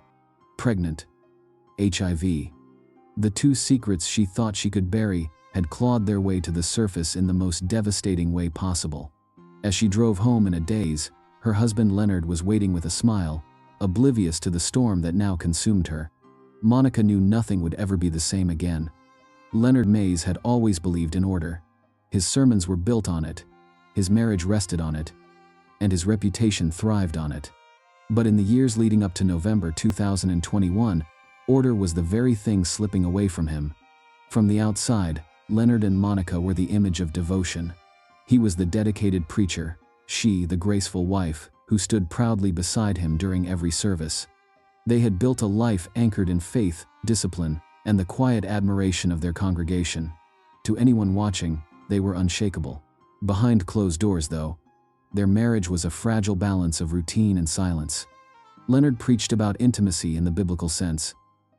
Pregnant. HIV. The 2 secrets she thought she could bury had clawed their way to the surface in the most devastating way possible. As she drove home in a daze, her husband Leonard was waiting with a smile, oblivious to the storm that now consumed her. Monica knew nothing would ever be the same again. Leonard Mays had always believed in order. His sermons were built on it, his marriage rested on it, and his reputation thrived on it. But in the years leading up to November 2021, order was the very thing slipping away from him. From the outside, Leonard and Monica were the image of devotion. He was the dedicated preacher, she the graceful wife, who stood proudly beside him during every service. They had built a life anchored in faith, discipline, and the quiet admiration of their congregation. To anyone watching, they were unshakable. Behind closed doors, though, their marriage was a fragile balance of routine and silence. Leonard preached about intimacy in the biblical sense,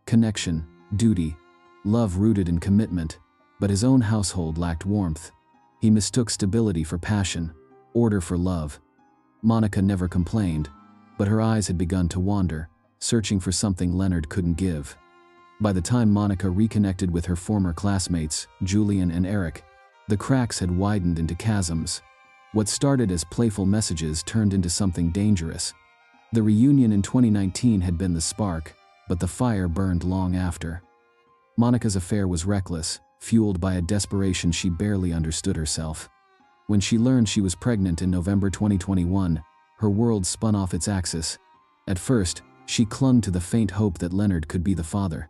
connection, duty, love rooted in commitment, but his own household lacked warmth. He mistook stability for passion, order for love. Monica never complained, but her eyes had begun to wander, searching for something Leonard couldn't give. By the time Monica reconnected with her former classmates, Julian and Eric, the cracks had widened into chasms. What started as playful messages turned into something dangerous. The reunion in 2019 had been the spark, but the fire burned long after. Monica's affair was reckless, fueled by a desperation she barely understood herself. When she learned she was pregnant in November 2021, her world spun off its axis. At first, she clung to the faint hope that Leonard could be the father.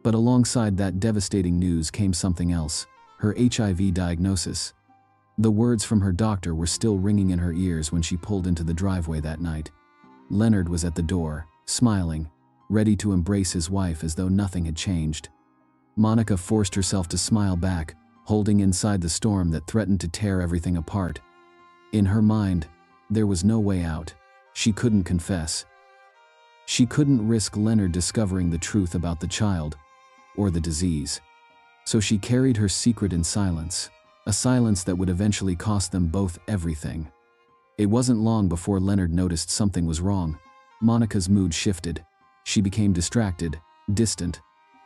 But alongside that devastating news came something else, her HIV diagnosis. The words from her doctor were still ringing in her ears when she pulled into the driveway that night. Leonard was at the door, smiling, ready to embrace his wife as though nothing had changed. Monica forced herself to smile back, holding inside the storm that threatened to tear everything apart. In her mind, there was no way out. She couldn't confess. She couldn't risk Leonard discovering the truth about the child, or the disease. So she carried her secret in silence, a silence that would eventually cost them both everything. It wasn't long before Leonard noticed something was wrong. Monica's mood shifted. She became distracted, distant,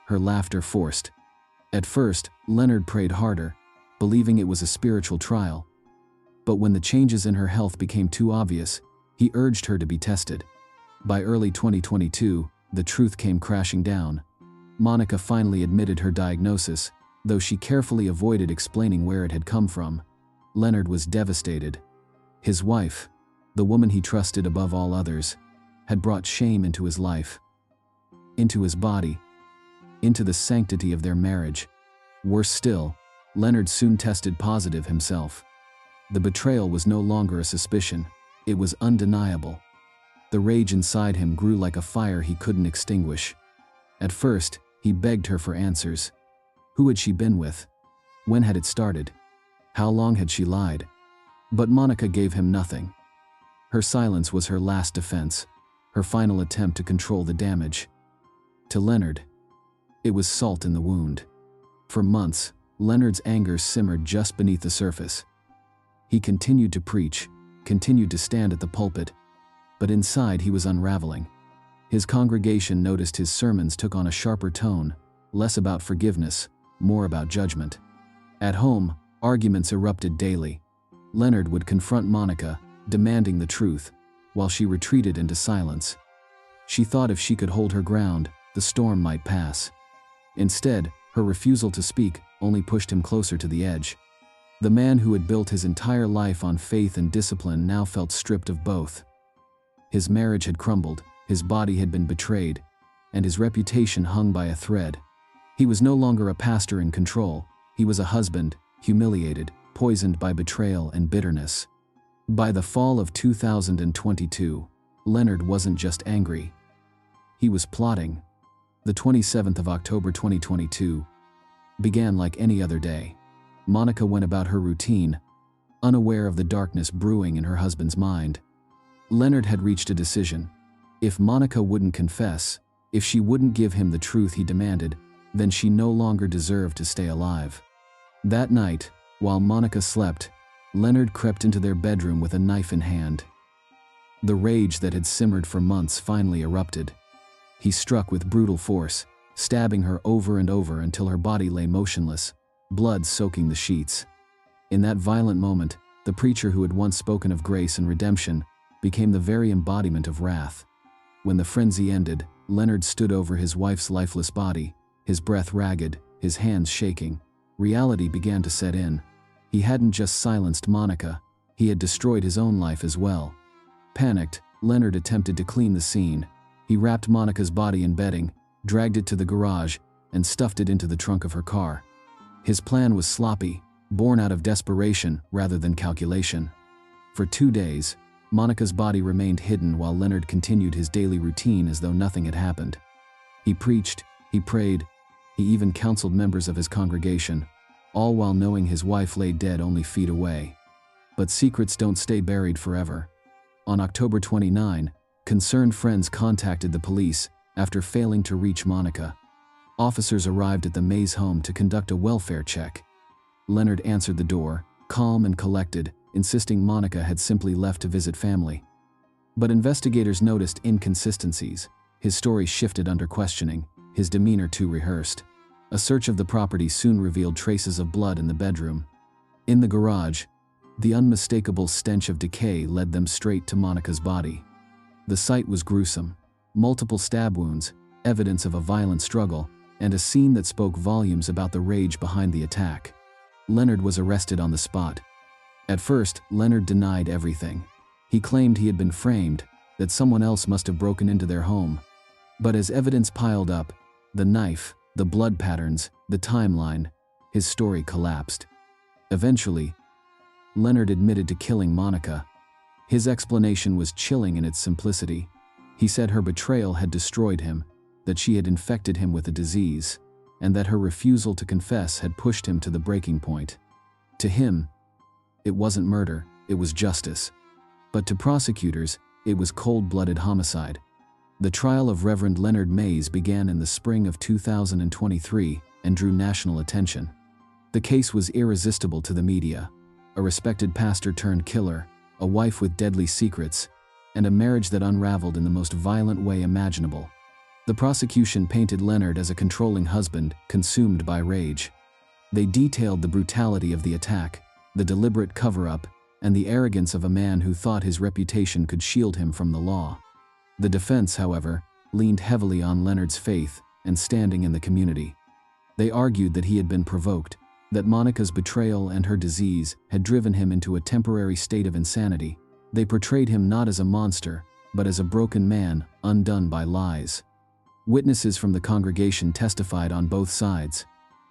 her laughter forced. At first, Leonard prayed harder, believing it was a spiritual trial. But when the changes in her health became too obvious, he urged her to be tested. By early 2022, the truth came crashing down. Monica finally admitted her diagnosis, though she carefully avoided explaining where it had come from. Leonard was devastated. His wife, the woman he trusted above all others, had brought shame into his life, into his body, into the sanctity of their marriage. Worse still, Leonard soon tested positive himself. The betrayal was no longer a suspicion, it was undeniable. The rage inside him grew like a fire he couldn't extinguish. At first, he begged her for answers. Who had she been with? When had it started? How long had she lied? But Monica gave him nothing. Her silence was her last defense, her final attempt to control the damage. To Leonard, it was salt in the wound. For months, Leonard's anger simmered just beneath the surface. He continued to preach, continued to stand at the pulpit, but inside he was unraveling. His congregation noticed his sermons took on a sharper tone, less about forgiveness, more about judgment. At home, arguments erupted daily. Leonard would confront Monica, demanding the truth, while she retreated into silence. She thought if she could hold her ground, the storm might pass. Instead, her refusal to speak only pushed him closer to the edge. The man who had built his entire life on faith and discipline now felt stripped of both. His marriage had crumbled, his body had been betrayed, and his reputation hung by a thread. He was no longer a pastor in control, he was a husband, humiliated, poisoned by betrayal and bitterness. By the fall of 2022, Leonard wasn't just angry. He was plotting. The 27th of October 2022 began like any other day. Monica went about her routine, unaware of the darkness brewing in her husband's mind. Leonard had reached a decision. If Monica wouldn't confess, if she wouldn't give him the truth he demanded, then she no longer deserved to stay alive. That night, while Monica slept, Leonard crept into their bedroom with a knife in hand. The rage that had simmered for months finally erupted. He struck with brutal force, stabbing her over and over until her body lay motionless, blood soaking the sheets. In that violent moment, the preacher who had once spoken of grace and redemption became the very embodiment of wrath. When the frenzy ended, Leonard stood over his wife's lifeless body, his breath ragged, his hands shaking. Reality began to set in. He hadn't just silenced Monica, he had destroyed his own life as well. Panicked, Leonard attempted to clean the scene. He wrapped Monica's body in bedding, dragged it to the garage, and stuffed it into the trunk of her car. His plan was sloppy, born out of desperation rather than calculation. For 2 days, Monica's body remained hidden while Leonard continued his daily routine as though nothing had happened. He preached, he prayed, he even counseled members of his congregation, all while knowing his wife lay dead only feet away. But secrets don't stay buried forever. On October 29, concerned friends contacted the police after failing to reach Monica. Officers arrived at the Mays home to conduct a welfare check. Leonard answered the door, calm and collected, insisting Monica had simply left to visit family. But investigators noticed inconsistencies. His story shifted under questioning, his demeanor too rehearsed. A search of the property soon revealed traces of blood in the bedroom. In the garage, the unmistakable stench of decay led them straight to Monica's body. The sight was gruesome. Multiple stab wounds, evidence of a violent struggle, and a scene that spoke volumes about the rage behind the attack. Leonard was arrested on the spot. At first, Leonard denied everything. He claimed he had been framed, that someone else must have broken into their home. But as evidence piled up, the knife, the blood patterns, the timeline, his story collapsed. Eventually, Leonard admitted to killing Monica. His explanation was chilling in its simplicity. He said her betrayal had destroyed him, that she had infected him with a disease, and that her refusal to confess had pushed him to the breaking point. To him, it wasn't murder, it was justice. But to prosecutors, it was cold-blooded homicide. The trial of Reverend Leonard Mays began in the spring of 2023 and drew national attention. The case was irresistible to the media. A respected pastor turned killer, a wife with deadly secrets, and a marriage that unraveled in the most violent way imaginable. The prosecution painted Leonard as a controlling husband, consumed by rage. They detailed the brutality of the attack, the deliberate cover-up, and the arrogance of a man who thought his reputation could shield him from the law. The defense, however, leaned heavily on Leonard's faith and standing in the community. They argued that he had been provoked, that Monica's betrayal and her disease had driven him into a temporary state of insanity. They portrayed him not as a monster, but as a broken man, undone by lies. Witnesses from the congregation testified on both sides.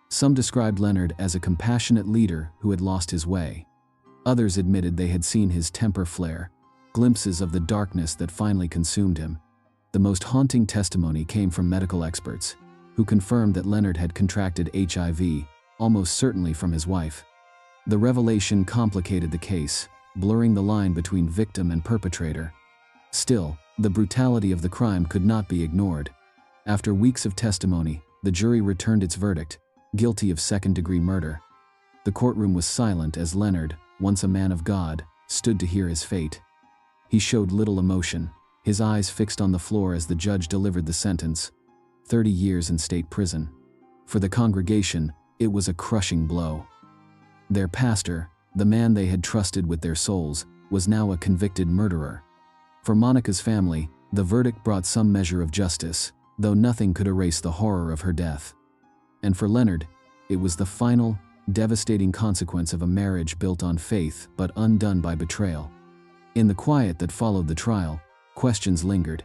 Some described Leonard as a compassionate leader who had lost his way. Others admitted they had seen his temper flare, glimpses of the darkness that finally consumed him. The most haunting testimony came from medical experts, who confirmed that Leonard had contracted HIV, almost certainly from his wife. The revelation complicated the case, blurring the line between victim and perpetrator. Still, the brutality of the crime could not be ignored. After weeks of testimony, the jury returned its verdict, guilty of second-degree murder. The courtroom was silent as Leonard, once a man of God, stood to hear his fate. He showed little emotion, his eyes fixed on the floor as the judge delivered the sentence: 30 years in state prison. For the congregation, it was a crushing blow. Their pastor, the man they had trusted with their souls, was now a convicted murderer. For Monica's family, the verdict brought some measure of justice, though nothing could erase the horror of her death. And for Leonard, it was the final, devastating consequence of a marriage built on faith but undone by betrayal. In the quiet that followed the trial, questions lingered.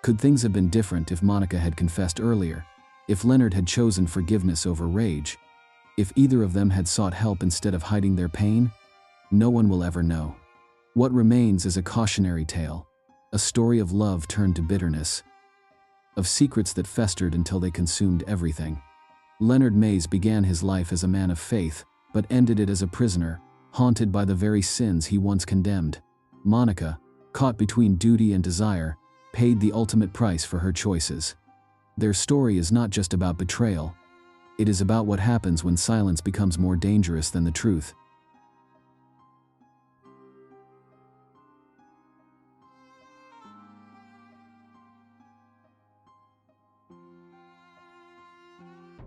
Could things have been different if Monica had confessed earlier? If Leonard had chosen forgiveness over rage? If either of them had sought help instead of hiding their pain? No one will ever know. What remains is a cautionary tale, a story of love turned to bitterness, of secrets that festered until they consumed everything. Leonard Mays began his life as a man of faith, but ended it as a prisoner, haunted by the very sins he once condemned. Monica, caught between duty and desire, paid the ultimate price for her choices. Their story is not just about betrayal. It is about what happens when silence becomes more dangerous than the truth.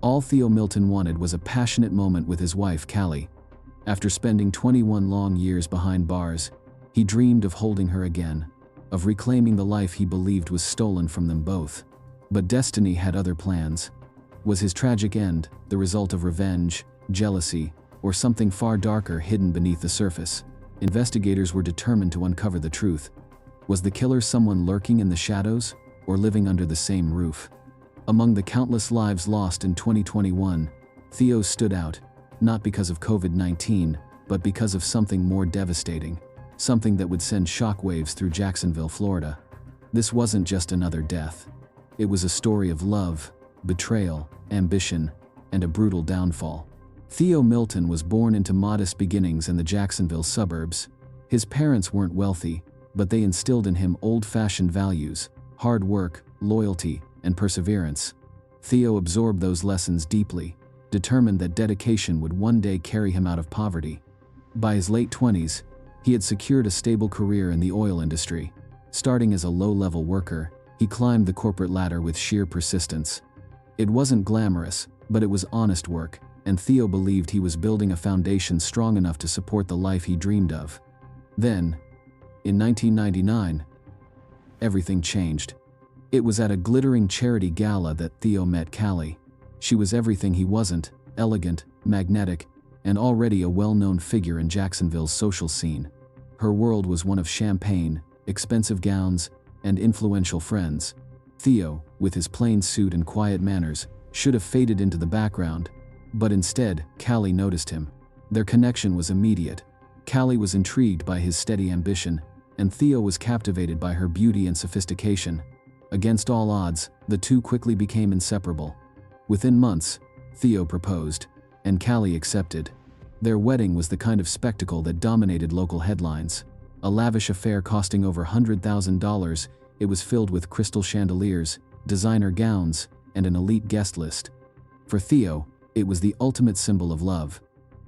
All Theo Milton wanted was a passionate moment with his wife, Callie. After spending 21 long years behind bars, he dreamed of holding her again, of reclaiming the life he believed was stolen from them both. But destiny had other plans. Was his tragic end the result of revenge, jealousy, or something far darker hidden beneath the surface? Investigators were determined to uncover the truth. Was the killer someone lurking in the shadows, or living under the same roof? Among the countless lives lost in 2021, Theo stood out, not because of COVID-19, but because of something more devastating, something that would send shockwaves through Jacksonville, Florida. This wasn't just another death. It was a story of love, betrayal, ambition, and a brutal downfall. Theo Milton was born into modest beginnings in the Jacksonville suburbs. His parents weren't wealthy, but they instilled in him old-fashioned values: hard work, loyalty, and perseverance. Theo absorbed those lessons deeply, determined that dedication would one day carry him out of poverty. By his late 20s, he had secured a stable career in the oil industry. Starting as a low-level worker, he climbed the corporate ladder with sheer persistence. It wasn't glamorous, but it was honest work, and Theo believed he was building a foundation strong enough to support the life he dreamed of. Then, in 1999, everything changed. It was at a glittering charity gala that Theo met Callie. She was everything he wasn't: elegant, magnetic, and already a well-known figure in Jacksonville's social scene. Her world was one of champagne, expensive gowns, and influential friends. Theo, with his plain suit and quiet manners, should have faded into the background, but instead, Callie noticed him. Their connection was immediate. Callie was intrigued by his steady ambition, and Theo was captivated by her beauty and sophistication. Against all odds, the two quickly became inseparable. Within months, Theo proposed, and Callie accepted. Their wedding was the kind of spectacle that dominated local headlines. A lavish affair costing over $100,000, it was filled with crystal chandeliers, designer gowns, and an elite guest list. For Theo, it was the ultimate symbol of love.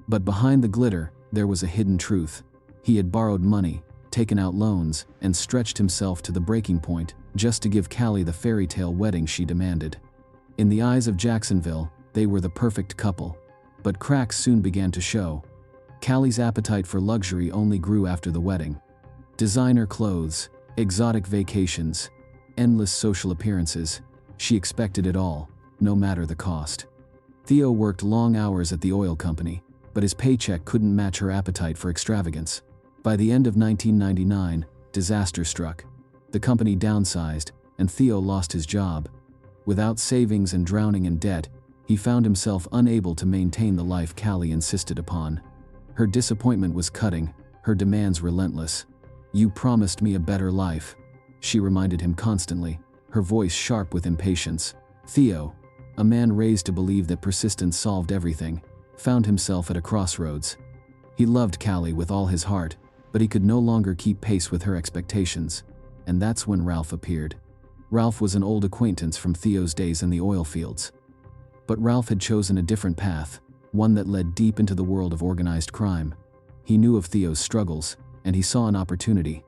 But behind the glitter, there was a hidden truth. He had borrowed money, taken out loans, and stretched himself to the breaking point just to give Callie the fairy tale wedding she demanded. In the eyes of Jacksonville, they were the perfect couple. But cracks soon began to show. Callie's appetite for luxury only grew after the wedding. Designer clothes, exotic vacations, endless social appearances. She expected it all, no matter the cost. Theo worked long hours at the oil company, but his paycheck couldn't match her appetite for extravagance. By the end of 1999, disaster struck. The company downsized, and Theo lost his job. Without savings and drowning in debt, he found himself unable to maintain the life Callie insisted upon. Her disappointment was cutting, her demands relentless. "You promised me a better life," she reminded him constantly, her voice sharp with impatience. Theo, a man raised to believe that persistence solved everything, found himself at a crossroads. He loved Callie with all his heart, but he could no longer keep pace with her expectations. And that's when Ralph appeared. Ralph was an old acquaintance from Theo's days in the oil fields. But Ralph had chosen a different path, one that led deep into the world of organized crime. He knew of Theo's struggles, and he saw an opportunity.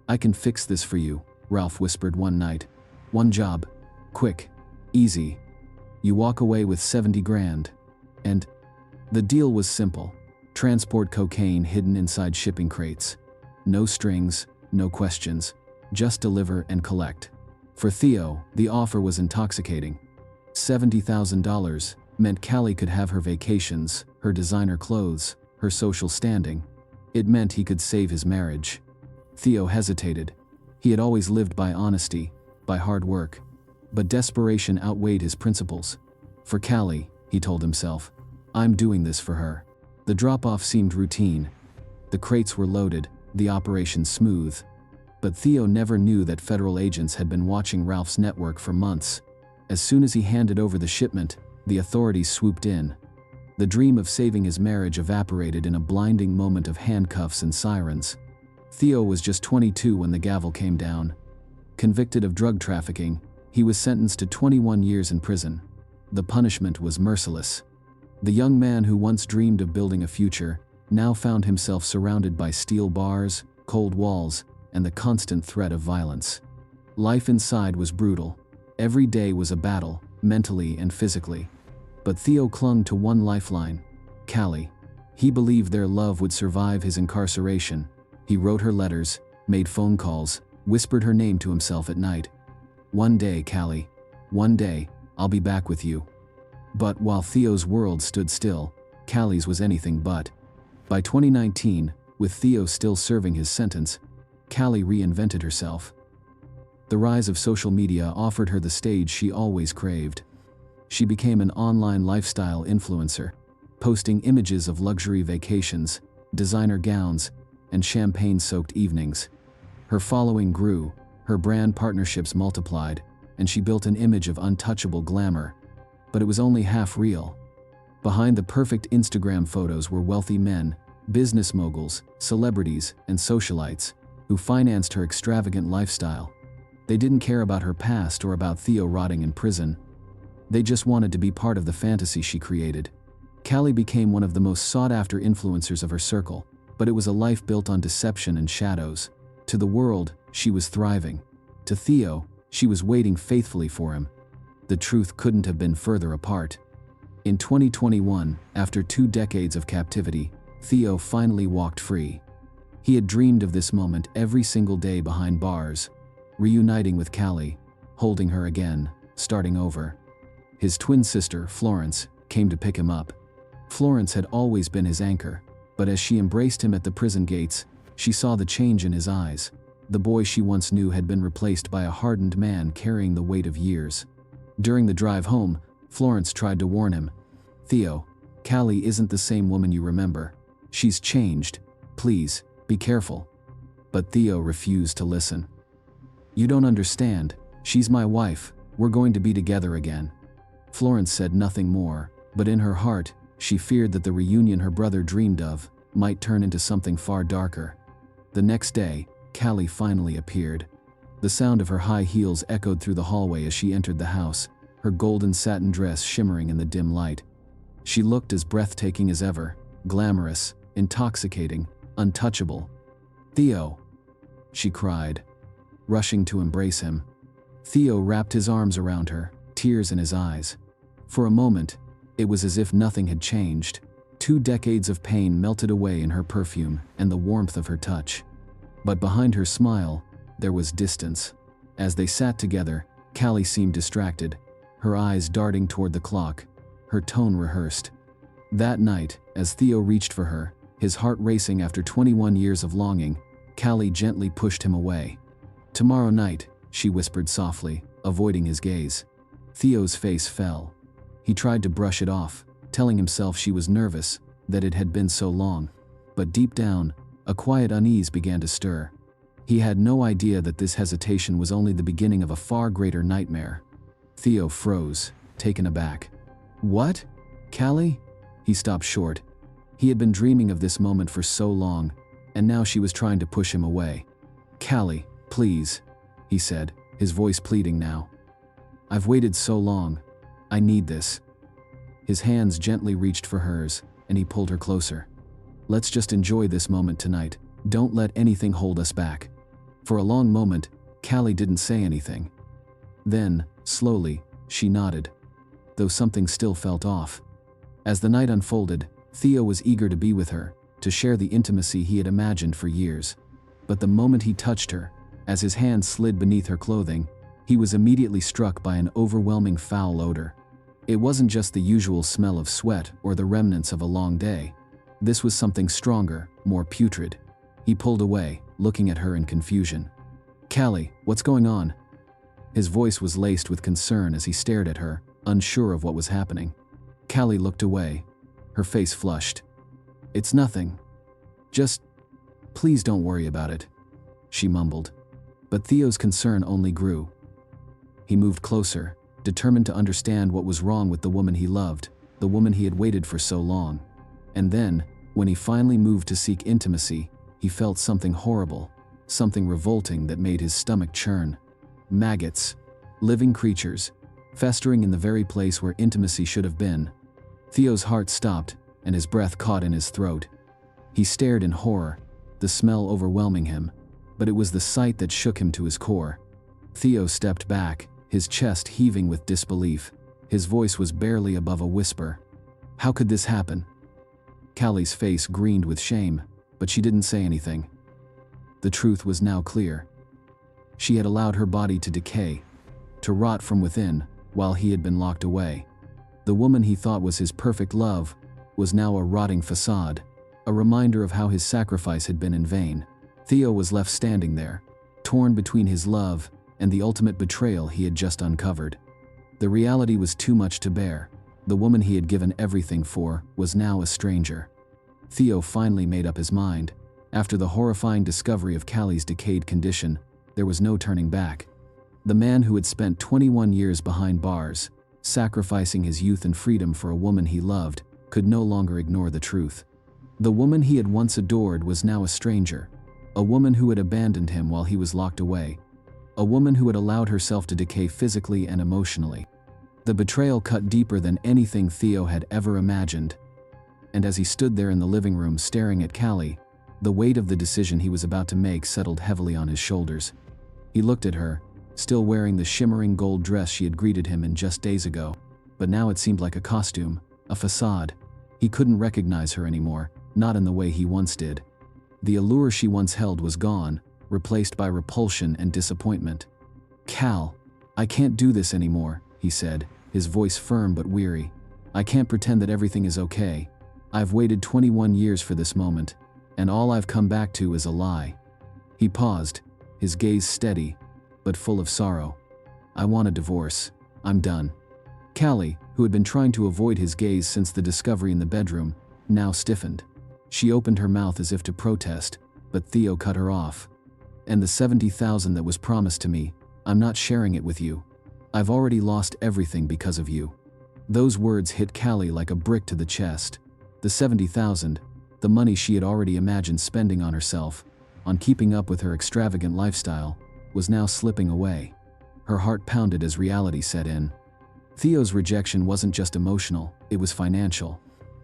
"I can fix this for you," Ralph whispered one night. "One job. Quick. Easy. You walk away with 70 grand. And the deal was simple. Transport cocaine hidden inside shipping crates. No strings, no questions. Just deliver and collect." For Theo, the offer was intoxicating. $70,000 meant Callie could have her vacations, her designer clothes, her social standing. It meant he could save his marriage. Theo hesitated. He had always lived by honesty, by hard work. But desperation outweighed his principles. For Callie, he told himself, "I'm doing this for her." The drop-off seemed routine. The crates were loaded, the operation smooth. But Theo never knew that federal agents had been watching Ralph's network for months. As soon as he handed over the shipment, the authorities swooped in. The dream of saving his marriage evaporated in a blinding moment of handcuffs and sirens. Theo was just 22 when the gavel came down. Convicted of drug trafficking, he was sentenced to 21 years in prison. The punishment was merciless. The young man who once dreamed of building a future now found himself surrounded by steel bars, cold walls, and the constant threat of violence. Life inside was brutal. Every day was a battle, mentally and physically. But Theo clung to one lifeline, Callie. He believed their love would survive his incarceration. He wrote her letters, made phone calls, whispered her name to himself at night. "One day, Callie. One day, I'll be back with you." But while Theo's world stood still, Callie's was anything but. By 2019, with Theo still serving his sentence, Callie reinvented herself. The rise of social media offered her the stage she always craved. She became an online lifestyle influencer, posting images of luxury vacations, designer gowns, and champagne-soaked evenings. Her following grew, her brand partnerships multiplied, and she built an image of untouchable glamour. But it was only half real. Behind the perfect Instagram photos were wealthy men, business moguls, celebrities, and socialites, who financed her extravagant lifestyle. They didn't care about her past or about Theo rotting in prison. They just wanted to be part of the fantasy she created. Callie became one of the most sought-after influencers of her circle, but it was a life built on deception and shadows. To the world, she was thriving. To Theo, she was waiting faithfully for him. The truth couldn't have been further apart. In 2021, after 2 decades of captivity, Theo finally walked free. He had dreamed of this moment every single day behind bars, reuniting with Callie, holding her again, starting over. His twin sister, Florence, came to pick him up. Florence had always been his anchor, but as she embraced him at the prison gates, she saw the change in his eyes. The boy she once knew had been replaced by a hardened man carrying the weight of years. During the drive home, Florence tried to warn him. "Theo, Callie isn't the same woman you remember. She's changed. Please, be careful." But Theo refused to listen. "You don't understand," She's my wife, we're going to be together again. Florence said nothing more, but in her heart, she feared that the reunion her brother dreamed of might turn into something far darker. The next day, Callie finally appeared. The sound of her high heels echoed through the hallway as she entered the house, her golden satin dress shimmering in the dim light. She looked as breathtaking as ever, glamorous, intoxicating, untouchable. "Theo!" she cried, rushing to embrace him. Theo wrapped his arms around her, tears in his eyes. For a moment, it was as if nothing had changed. 2 decades of pain melted away in her perfume and the warmth of her touch. But behind her smile, there was distance. As they sat together, Callie seemed distracted, her eyes darting toward the clock, her tone rehearsed. That night, as Theo reached for her, his heart racing after 21 years of longing, Callie gently pushed him away. "Tomorrow night," she whispered softly, avoiding his gaze. Theo's face fell. He tried to brush it off, telling himself she was nervous, that it had been so long. But deep down, a quiet unease began to stir. He had no idea that this hesitation was only the beginning of a far greater nightmare. Theo froze, taken aback. "What? Callie?" He stopped short. He had been dreaming of this moment for so long, and now she was trying to push him away. "Callie, please," he said, his voice pleading now. "I've waited so long. I need this." His hands gently reached for hers, and he pulled her closer. "Let's just enjoy this moment tonight. Don't let anything hold us back." For a long moment, Callie didn't say anything. Then, slowly, she nodded, though something still felt off. As the night unfolded, Theo was eager to be with her, to share the intimacy he had imagined for years. But the moment he touched her, as his hand slid beneath her clothing, he was immediately struck by an overwhelming foul odor. It wasn't just the usual smell of sweat or the remnants of a long day. This was something stronger, more putrid. He pulled away, looking at her in confusion. "Callie, what's going on?" His voice was laced with concern as he stared at her, unsure of what was happening. Callie looked away, her face flushed. "It's nothing. Just, please don't worry about it," she mumbled. But Theo's concern only grew. He moved closer, determined to understand what was wrong with the woman he loved, the woman he had waited for so long. And then, when he finally moved to seek intimacy, he felt something horrible, something revolting that made his stomach churn. Maggots, living creatures, festering in the very place where intimacy should have been. Theo's heart stopped, and his breath caught in his throat. He stared in horror, the smell overwhelming him, but it was the sight that shook him to his core. Theo stepped back, his chest heaving with disbelief. His voice was barely above a whisper. "How could this happen?" Callie's face greened with shame, but she didn't say anything. The truth was now clear. She had allowed her body to decay, to rot from within, while he had been locked away. The woman he thought was his perfect love was now a rotting facade, a reminder of how his sacrifice had been in vain. Theo was left standing there, torn between his love and the ultimate betrayal he had just uncovered. The reality was too much to bear. The woman he had given everything for was now a stranger. Theo finally made up his mind. After the horrifying discovery of Callie's decayed condition, there was no turning back. The man who had spent 21 years behind bars, sacrificing his youth and freedom for a woman he loved, could no longer ignore the truth. The woman he had once adored was now a stranger, a woman who had abandoned him while he was locked away, a woman who had allowed herself to decay physically and emotionally. The betrayal cut deeper than anything Theo had ever imagined. And as he stood there in the living room staring at Callie, the weight of the decision he was about to make settled heavily on his shoulders. He looked at her, still wearing the shimmering gold dress she had greeted him in just days ago, but now it seemed like a costume, a facade. He couldn't recognize her anymore, not in the way he once did. The allure she once held was gone, replaced by repulsion and disappointment. "Cal, I can't do this anymore," he said, his voice firm but weary. "I can't pretend that everything is okay. I've waited 21 years for this moment, and all I've come back to is a lie." He paused, his gaze steady, but full of sorrow. "I want a divorce. I'm done." Callie, who had been trying to avoid his gaze since the discovery in the bedroom, now stiffened. She opened her mouth as if to protest, but Theo cut her off. "And the 70,000 that was promised to me, I'm not sharing it with you. I've already lost everything because of you." Those words hit Callie like a brick to the chest. The $70,000, the money she had already imagined spending on herself, on keeping up with her extravagant lifestyle, was now slipping away. Her heart pounded as reality set in. Theo's rejection wasn't just emotional, it was financial.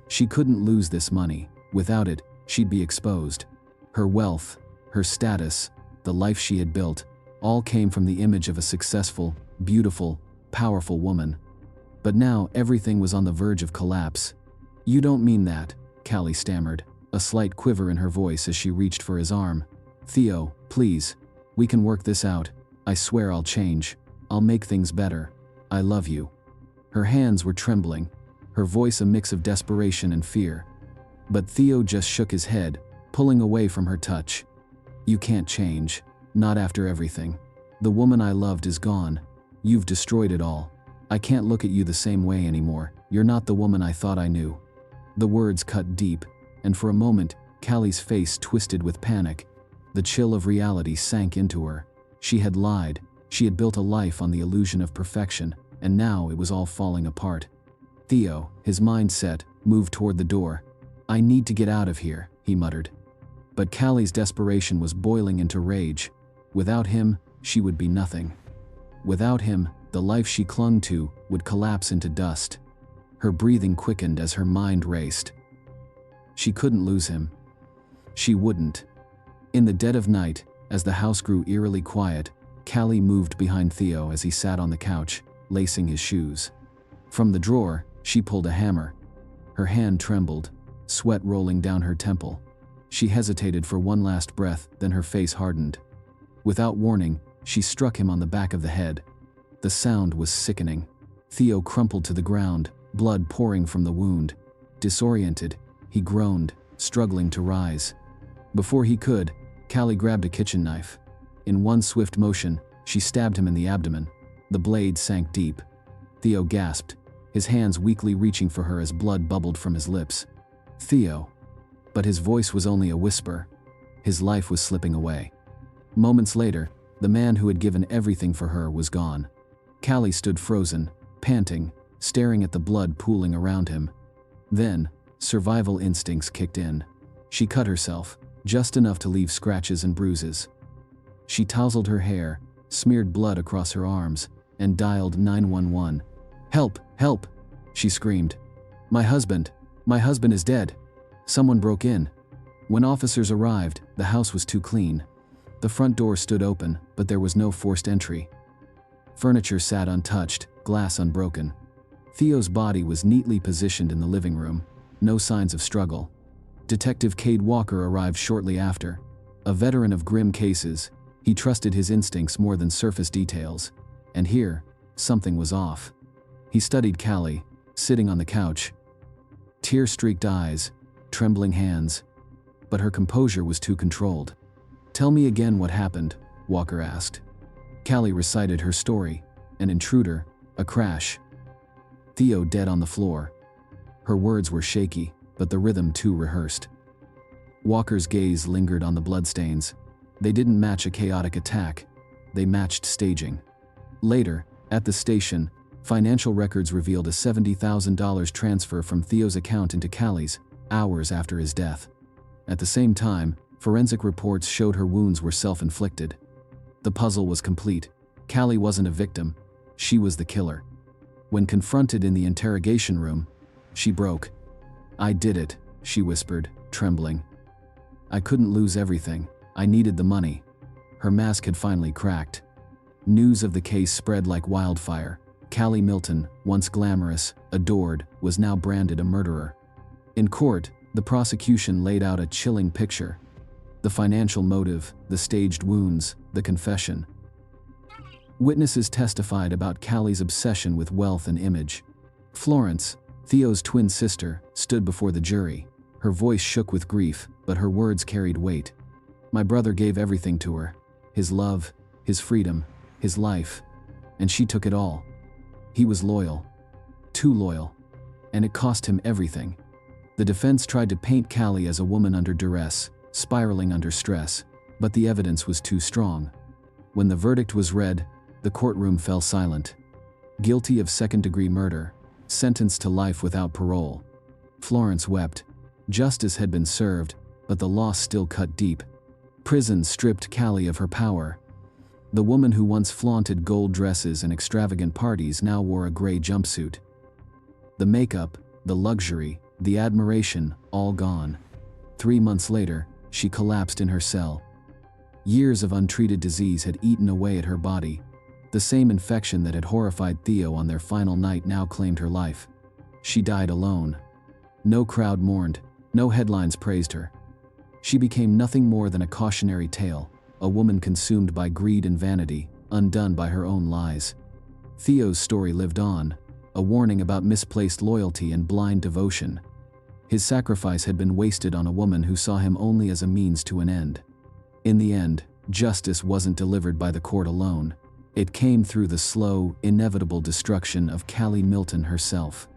She couldn't lose this money. Without it, she'd be exposed. Her wealth, her status, the life she had built, all came from the image of a successful, beautiful, powerful woman. But now everything was on the verge of collapse. "You don't mean that," Callie stammered, a slight quiver in her voice as she reached for his arm. "Theo, please. We can work this out. I swear I'll change. I'll make things better. I love you." Her hands were trembling, her voice a mix of desperation and fear. But Theo just shook his head, pulling away from her touch. "You can't change. Not after everything. The woman I loved is gone. You've destroyed it all. I can't look at you the same way anymore. You're not the woman I thought I knew." The words cut deep, and for a moment, Callie's face twisted with panic. The chill of reality sank into her. She had lied. She had built a life on the illusion of perfection, and now it was all falling apart. Theo, his mind set, moved toward the door. "I need to get out of here," he muttered. But Callie's desperation was boiling into rage. Without him, she would be nothing. Without him, the life she clung to would collapse into dust. Her breathing quickened as her mind raced. She couldn't lose him. She wouldn't. In the dead of night, as the house grew eerily quiet, Callie moved behind Theo as he sat on the couch, lacing his shoes. From the drawer, she pulled a hammer. Her hand trembled, sweat rolling down her temple. She hesitated for one last breath, then her face hardened. Without warning, she struck him on the back of the head. The sound was sickening. Theo crumpled to the ground, blood pouring from the wound. Disoriented, he groaned, struggling to rise. Before he could, Callie grabbed a kitchen knife. In one swift motion, she stabbed him in the abdomen. The blade sank deep. Theo gasped, his hands weakly reaching for her as blood bubbled from his lips. "Theo." But his voice was only a whisper. His life was slipping away. Moments later, the man who had given everything for her was gone. Callie stood frozen, panting, staring at the blood pooling around him. Then, survival instincts kicked in. She cut herself, just enough to leave scratches and bruises. She tousled her hair, smeared blood across her arms, and dialed 911. "Help! Help!" she screamed. My husband is dead. Someone broke in." When officers arrived, the house was too clean. The front door stood open, but there was no forced entry. Furniture sat untouched, glass unbroken. Theo's body was neatly positioned in the living room, no signs of struggle. Detective Cade Walker arrived shortly after. A veteran of grim cases, he trusted his instincts more than surface details. And here, something was off. He studied Callie, sitting on the couch. Tear-streaked eyes, trembling hands. But her composure was too controlled. "Tell me again what happened," Walker asked. Callie recited her story: an intruder, a crash. Theo dead on the floor. Her words were shaky, but the rhythm too rehearsed. Walker's gaze lingered on the bloodstains. They didn't match a chaotic attack. They matched staging. Later, at the station, financial records revealed a $70,000 transfer from Theo's account into Callie's, hours after his death. At the same time, forensic reports showed her wounds were self-inflicted. The puzzle was complete. Callie wasn't a victim. She was the killer. When confronted in the interrogation room, she broke. "I did it," she whispered, trembling. "I couldn't lose everything. I needed the money." Her mask had finally cracked. News of the case spread like wildfire. Callie Milton, once glamorous, adored, was now branded a murderer. In court, the prosecution laid out a chilling picture. The financial motive, the staged wounds, the confession. Witnesses testified about Callie's obsession with wealth and image. Florence, Theo's twin sister, stood before the jury. Her voice shook with grief, but her words carried weight. "My brother gave everything to her. His love, his freedom, his life. And she took it all. He was loyal. Too loyal. And it cost him everything." The defense tried to paint Callie as a woman under duress, spiraling under stress, but the evidence was too strong. When the verdict was read, The courtroom fell silent. Guilty of second-degree murder, sentenced to life without parole. Florence wept. Justice had been served, but the loss still cut deep. Prison stripped Callie of her power. The woman who once flaunted gold dresses and extravagant parties now wore a gray jumpsuit. The makeup, the luxury, the admiration, all gone. 3 months later, she collapsed in her cell. Years of untreated disease had eaten away at her body. The same infection that had horrified Theo on their final night now claimed her life. She died alone. No crowd mourned, no headlines praised her. She became nothing more than a cautionary tale, a woman consumed by greed and vanity, undone by her own lies. Theo's story lived on, a warning about misplaced loyalty and blind devotion. His sacrifice had been wasted on a woman who saw him only as a means to an end. In the end, justice wasn't delivered by the court alone. It came through the slow, inevitable destruction of Callie Milton herself.